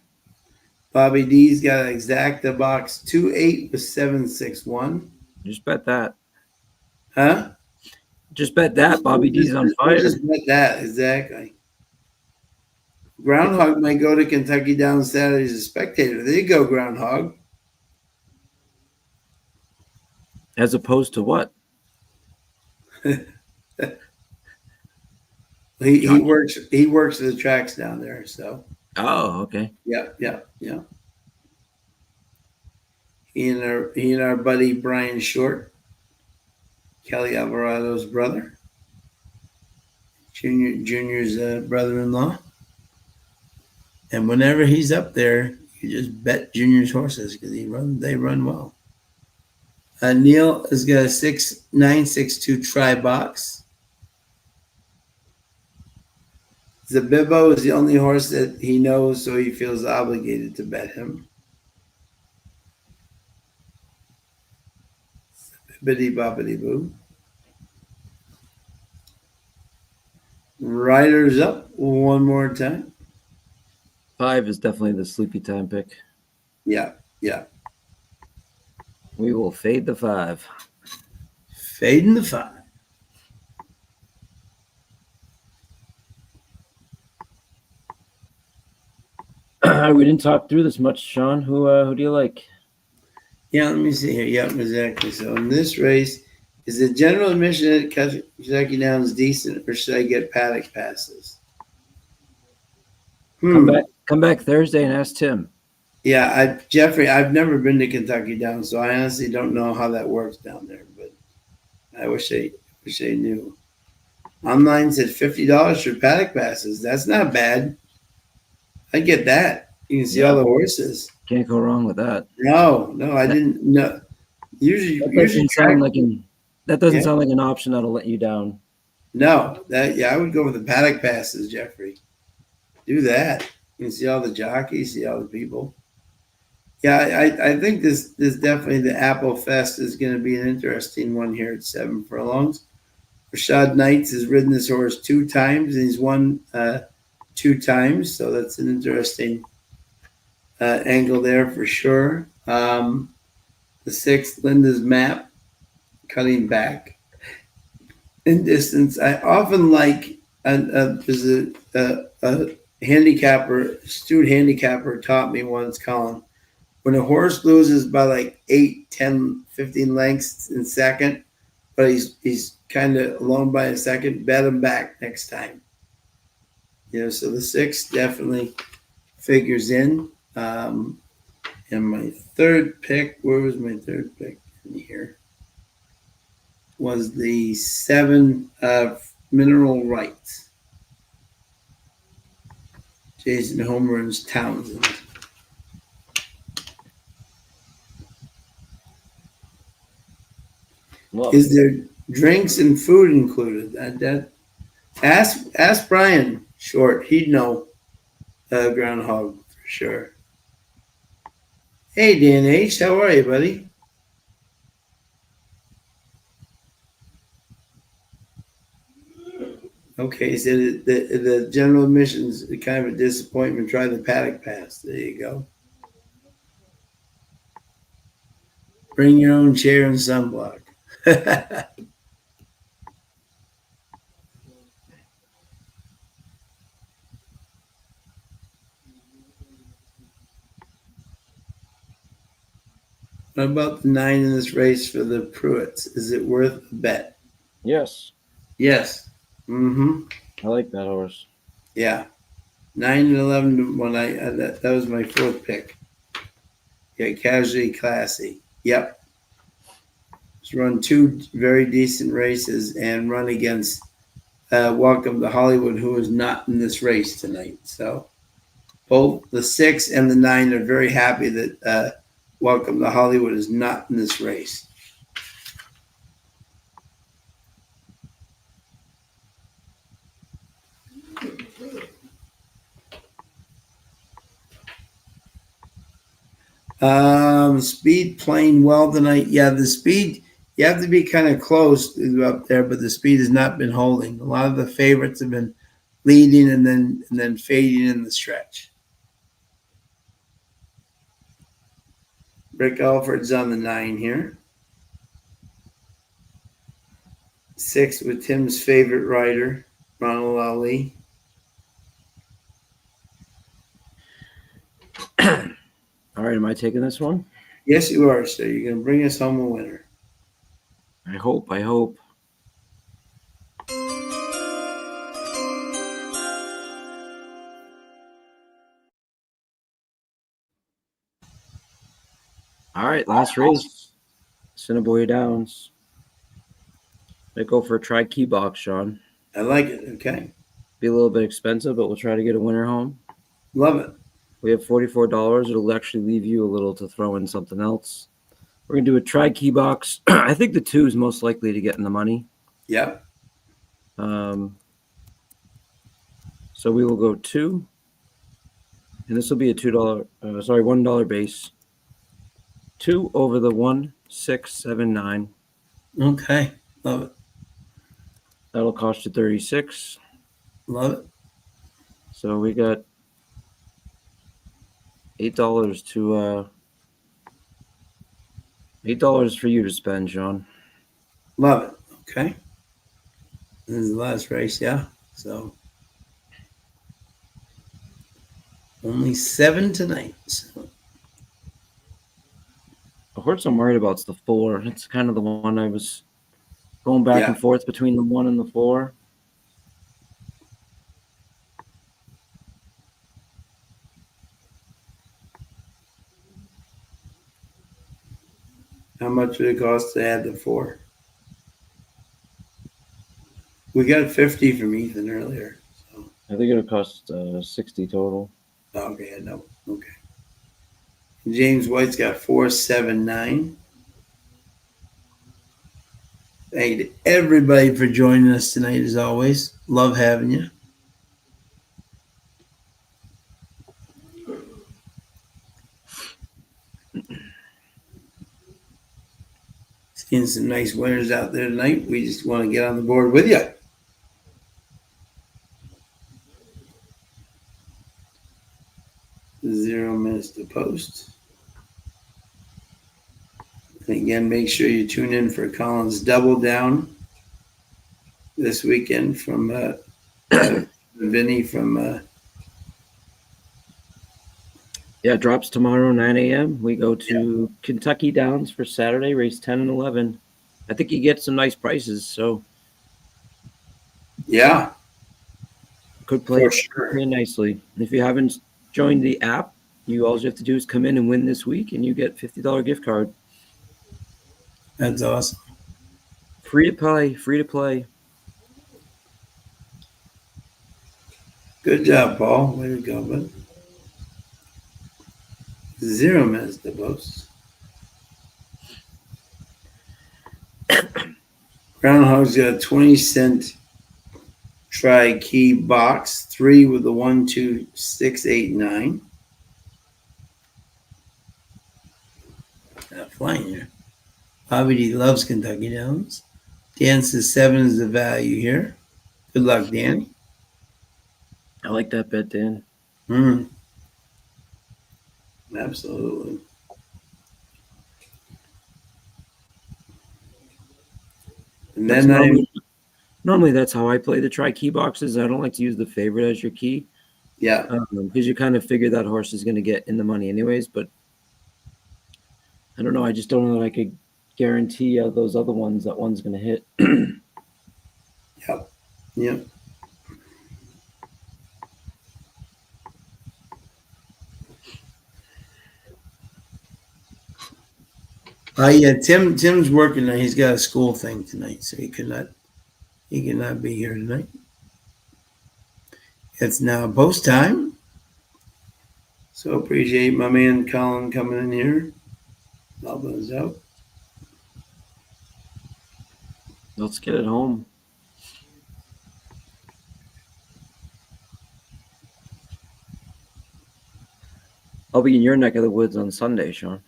Bobby D's got an exacta box 2-8 with 7-6-1. Just bet that. Huh? Just bet that. Bobby D's on fire. Just bet that, exactly. Groundhog might go to Kentucky Downs Saturday as a spectator. There you go, Groundhog. As opposed to what? He works the tracks down there, so. Oh, okay. Yeah. He and our buddy Brian Short, Kelly Alvarado's brother, Junior's brother-in-law. And whenever he's up there, you just bet Junior's horses because they run well. Neil has got a 6-9-6-2 try box. Zabibbo is the only horse that he knows, so he feels obligated to bet him. Bibbidi bobbidi boo. Riders up one more time. 5 is definitely the sleepy time pick. Yeah. We will fade the 5. Fading the 5. We didn't talk through this much, Sean. Who do you like? Yeah, let me see here. Yep, exactly. So in this race, is the general admission at Kentucky Downs decent, or should I get paddock passes? Come back Thursday and ask Tim. Yeah, Jeffrey, I've never been to Kentucky Downs, so I honestly don't know how that works down there. But I wish I knew. Online said $50 for paddock passes. That's not bad. I get that. You can see all the horses. Can't go wrong with that. No, I didn't know. Usually sound like an option that'll let you down. No, I would go with the paddock passes, Jeffrey. Do that. You can see all the jockeys, see all the people. Yeah, I think this definitely the Apple Fest is going to be an interesting one here at 7 furlongs. Rashad Knights has ridden this horse 2 times and he's won 2 times, so that's an interesting angle there for sure. The 6th, Linda's Map, cutting back in distance. I often like there's a handicapper, astute handicapper taught me once, Colin, when a horse loses by like 8, 10, 15 lengths in second, but he's kind of alone by a second, bet him back next time. So the 6 definitely figures in. And my third pick, where was my third pick in here? Was the 7 mineral rights. Jason Homer's Townsend. Love Is it. there drinks and food included? Ask Brian Short. He'd know groundhog for sure. Hey Dan H, how are you, buddy? Okay, so the general admissions kind of a disappointment. Try the paddock pass. There you go. Bring your own chair and sunblock. What about the 9 in this race for the Pruitts? Is it worth a bet? Yes. Yes. Mm-hmm. I like that horse. Yeah. 9 and 11 when that was my 4th pick. Yeah, casually classy. Yep. It's run 2 very decent races and run against Welcome to Hollywood, who is not in this race tonight. So both the 6 and the 9 are very happy that Welcome to Hollywood is not in this race. Speed playing well tonight. Yeah, the speed, you have to be kind of close up there, but the speed has not been holding. A lot of the favorites have been leading and then fading in the stretch. Rick Alford's on the 9 here. 6 with Tim's favorite rider, Ronald Ali. All right, am I taking this one? Yes, you are. So you're going to bring us home a winner. I hope. All right, last race. Assiniboia Downs. I go for a try key box, Sean. I like it. Okay. Be a little bit expensive, but we'll try to get a winner home. Love it. We have $44. It'll actually leave you a little to throw in something else. We're going to do a try key box. I think the 2 is most likely to get in the money. Yep. So we will go 2. And this will be a $1 base. 2 over the 1, 6, 7, 9. Okay. Love it. That'll cost you 36. Love it. So we got $8 to $8 for you to spend, Sean. Love it. Okay. This is the last race, yeah. So only 7 tonight. So. The horse I'm worried about is the 4. It's kind of the one I was going back and forth between the 1 and the 4. How much would it cost to add the 4? We got 50 from Ethan earlier. So. I think it'll cost 60 total. Okay, I know. Okay. James White's got 479. Thank you to everybody for joining us tonight, as always. Love having you. Seeing some nice winners out there tonight. We just want to get on the board with you. Zero minutes to post. And again, make sure you tune in for Colin's Double Down this weekend from Vinny from. Yeah, it drops tomorrow, 9 a.m. We go to Kentucky Downs for Saturday, race 10 and 11. I think you get some nice prices. So, yeah. Could play, For sure. play nicely. If you haven't joined the app, all you have to do is come in and win this week, and you get $50 gift card. That's awesome. Free to play. Free to play. Good job, Paul. Way to go, bud. 0 minutes to boast. Groundhog's got a 20-cent tri-key box, 3 with the 1, 2, 6, 8, 9. Not flying here. Bobby D loves Kentucky Downs. Dan says 7 is the value here. Good luck, Danny. I like that bet, Dan. Absolutely. And then normally that's how I play the tri-key boxes. I don't like to use the favorite as your key. Yeah. Because you kind of figure that horse is going to get in the money anyways. But I don't know. I just don't know that I could guarantee those other ones that one's going to hit. Yep. Yep. Yeah, Tim's working now. He's got a school thing tonight, so he cannot be here tonight. It's now post time. So appreciate my man Colin coming in here. Helping us out. Let's get it home. I'll be in your neck of the woods on Sunday, Sean.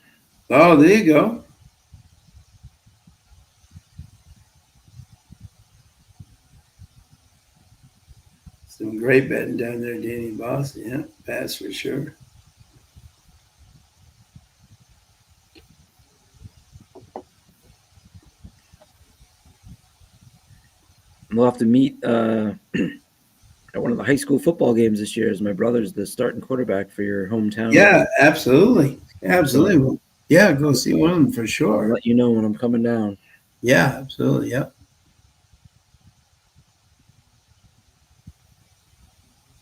Oh, there you go. Some great betting down there, Danny Boss. Yeah, pass for sure. We'll have to meet at one of the high school football games this year, as my brother's the starting quarterback for your hometown. Yeah, absolutely. Absolutely. Yeah, go see one of them for sure. I'll let you know when I'm coming down. Yeah, absolutely. Yep.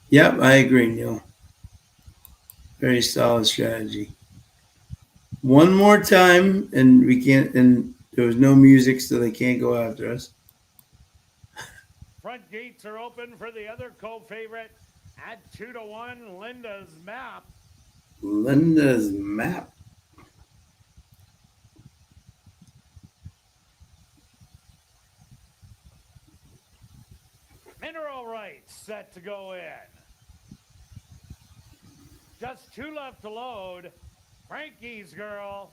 Yep, I agree, Neil. Very solid strategy. One more time, and we can't. And there was no music, so they can't go after us. Front gates are open for the other co-favorite at 2-1. Linda's Map. Linda's Map. Mineral Rights set to go in. Just 2 left to load. Frankie's Girl.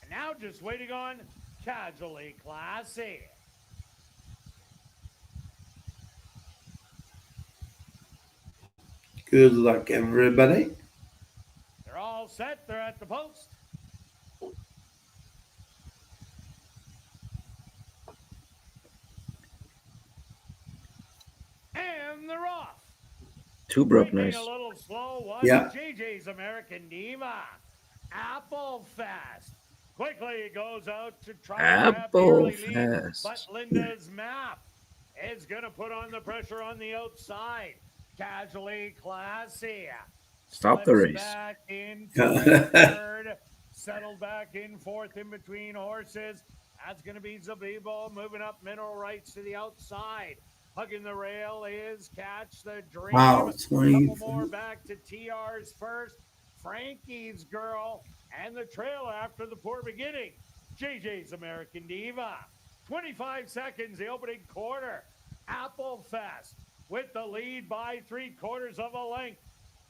And now just waiting on Casually Classy. Good luck, everybody. They're all set. They're at the post. And they're off. 2 broke nice. A little slow one. Yeah. JJ's American Diva. Apple Fest. Quickly it goes out to try Apple to lead, Fest. but Linda's Map is going to put on the pressure on the outside. Casually Classy. Stop the race. Back into third. Settled back in fourth in between horses. That's going to be Zabibo moving up Mineral Rights to the outside. Hugging the rail is Catch the Dream. Wow, 20. Couple more back to TR's first. Frankie's Girl and the trail after the poor beginning. JJ's American Diva. 25 seconds, the opening quarter. Apple Fest with the lead by 3/4 of a length.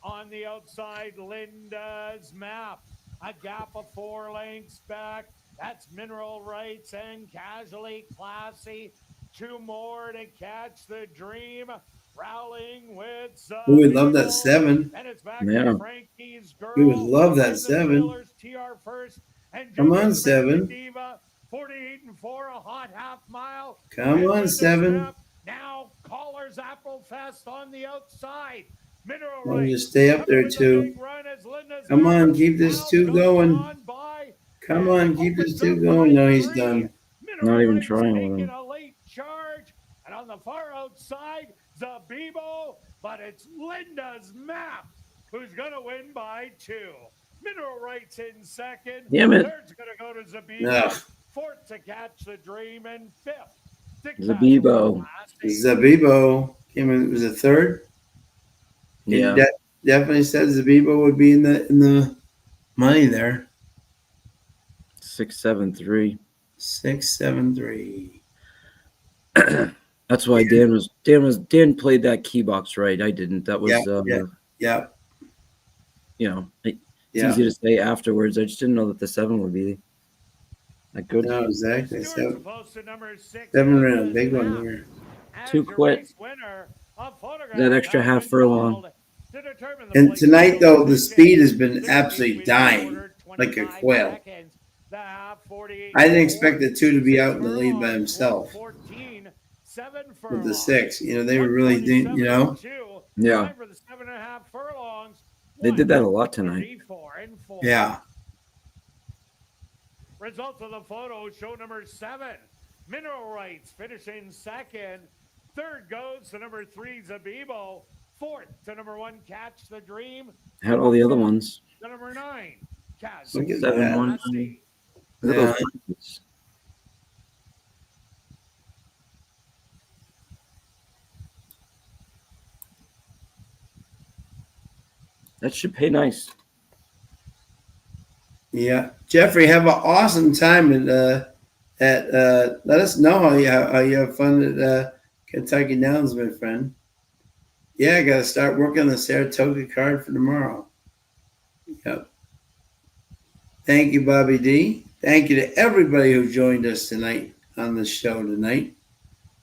On the outside, Linda's Map. A gap of 4 lengths back. That's Mineral Rights and Casually Classy. 2 more to Catch the Dream. Rowling with We would love that 7. And it's back Yeah. to Frankie's Girl. We would love that 7. TR first. And Come on, JJ's 7. Diva, 48 and 4, a hot half mile. Come on, Linda's 7. Map. Now Caller's Apple Fest on the outside. Mineral Well, Rights. just stay up there, Coming with a 2. big run as Linda's Come Map on, keep this now 2 goes going. on by. Come on, keep this 2 going. No, he's done. Mineral Not even Rights trying with making him. a late charge. And on the far outside, Zabibo, but it's Linda's Map who's going to win by 2. Mineral Rights in second. Damn it. Third's going to go to Zabibo. Ugh. Fourth to Catch the Dream, and fifth to Zabibo. Zabibo came in, was a third. Yeah. He definitely said Zabibo would be in the money there. 673. 673. That's why Dan played that key box right. I didn't. That was Yeah. You know, it's easy to say afterwards. I just didn't know that the 7 would be that good. No, exactly. Stewart's supposed to number 6. 7 round, big one here. 2 quit. That extra half furlong. And tonight, though, the speed has been absolutely dying like a quail. I didn't expect the 2 to be out in the lead by himself. With the 6, you know, they were really, you know. Yeah. They did that a lot tonight. Yeah. Results of the photo show number 7. Mineral Rights finishing second. Third goes to number 3, Zabibo. Fourth to number 1, Catch the Dream. Had all the other ones. To number 9, Catch Look at 7-1. Look at those. That should pay nice. Yeah, Jeffrey, have an awesome time at let us know how you have fun at Kentucky Downs, my friend. Yeah, I got to start working on the Saratoga card for tomorrow. Yep. Thank you, Bobby D. Thank you to everybody who joined us tonight on the show tonight.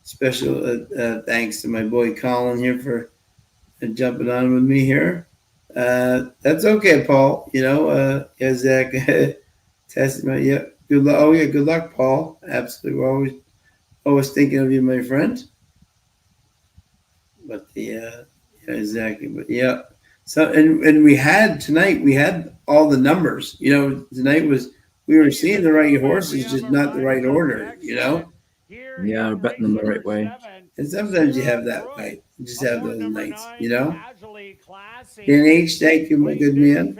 Special thanks to my boy Colin here for jumping on with me here. That's okay, Paul. You know, Zach tested my good luck. Oh yeah, good luck, Paul. Absolutely, we're always thinking of you, my friend. But exactly. But yeah. So and we had all the numbers. You know, tonight we were seeing the right horses, just not the right order. You know. Yeah, we're betting them the right way. And sometimes you have that night. You just have those nights, you know. NH, thank you, my good man.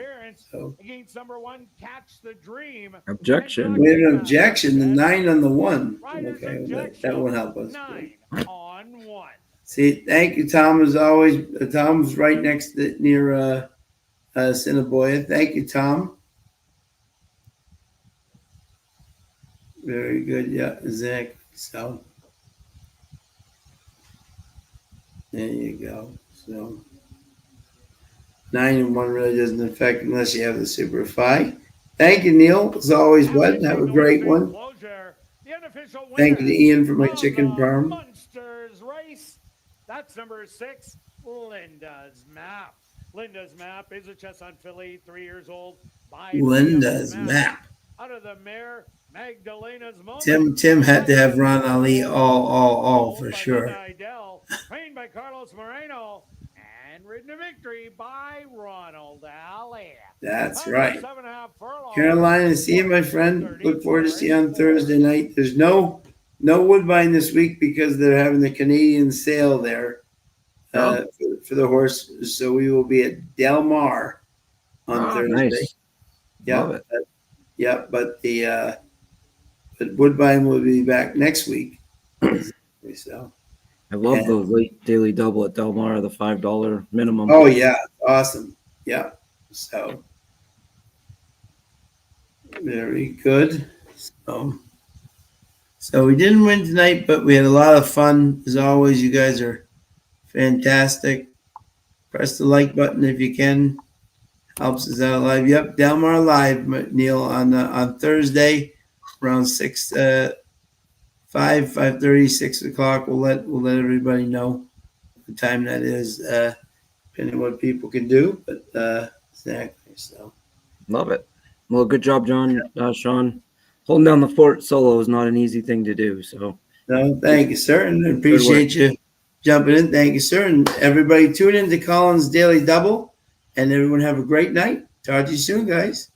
So, against number 1, Catch the Dream. Objection. we had an objection. The 9 on the 1. Okay, that won't help us. 9 on 1. See, thank you, Tom. As always, Tom's right next to near Assiniboia. Thank you, Tom. Very good. Yeah, exactly. So there you go. So 9 and 1 really doesn't affect unless you have the Super Fi. Thank you, Neil. As always, bud. Have a great one. Thank you to Ian for my chicken parm. Monsters race. That's number 6, Linda's Map. Linda's Map is a chestnut filly, 3 years old. By Linda's Map. Out of the mare, Magdalena's Moment. Tim had to have Ron Ali all for sure. Trained by Carlos Moreno and ridden to victory by Ronald Ali. That's right. Carolina, see you, my friend. Look forward to see you on Thursday night. There's no Woodbine this week because they're having the Canadian sale there for the horses. So we will be at Del Mar on Thursday. Nice. Yeah, but but Woodbine will be back next week. So I love the late daily double at Del Mar, the $5 minimum. Oh yeah, awesome. Yeah, so very good. So we didn't win tonight, but we had a lot of fun as always. You guys are fantastic. Press the like button if you can. Helps us out live. Yep, Del Mar live, Neil, on Thursday around 5:30, 6 o'clock. We'll let everybody know the time that is, depending on what people can do. But exactly, so Love it. Well, good job, Sean. Holding down the fort solo is not an easy thing to do. So no, thank you, sir, and I appreciate you jumping in. Thank you, sir, and everybody tune in to Colin's Daily Double, and everyone have a great night. Talk to you soon, guys.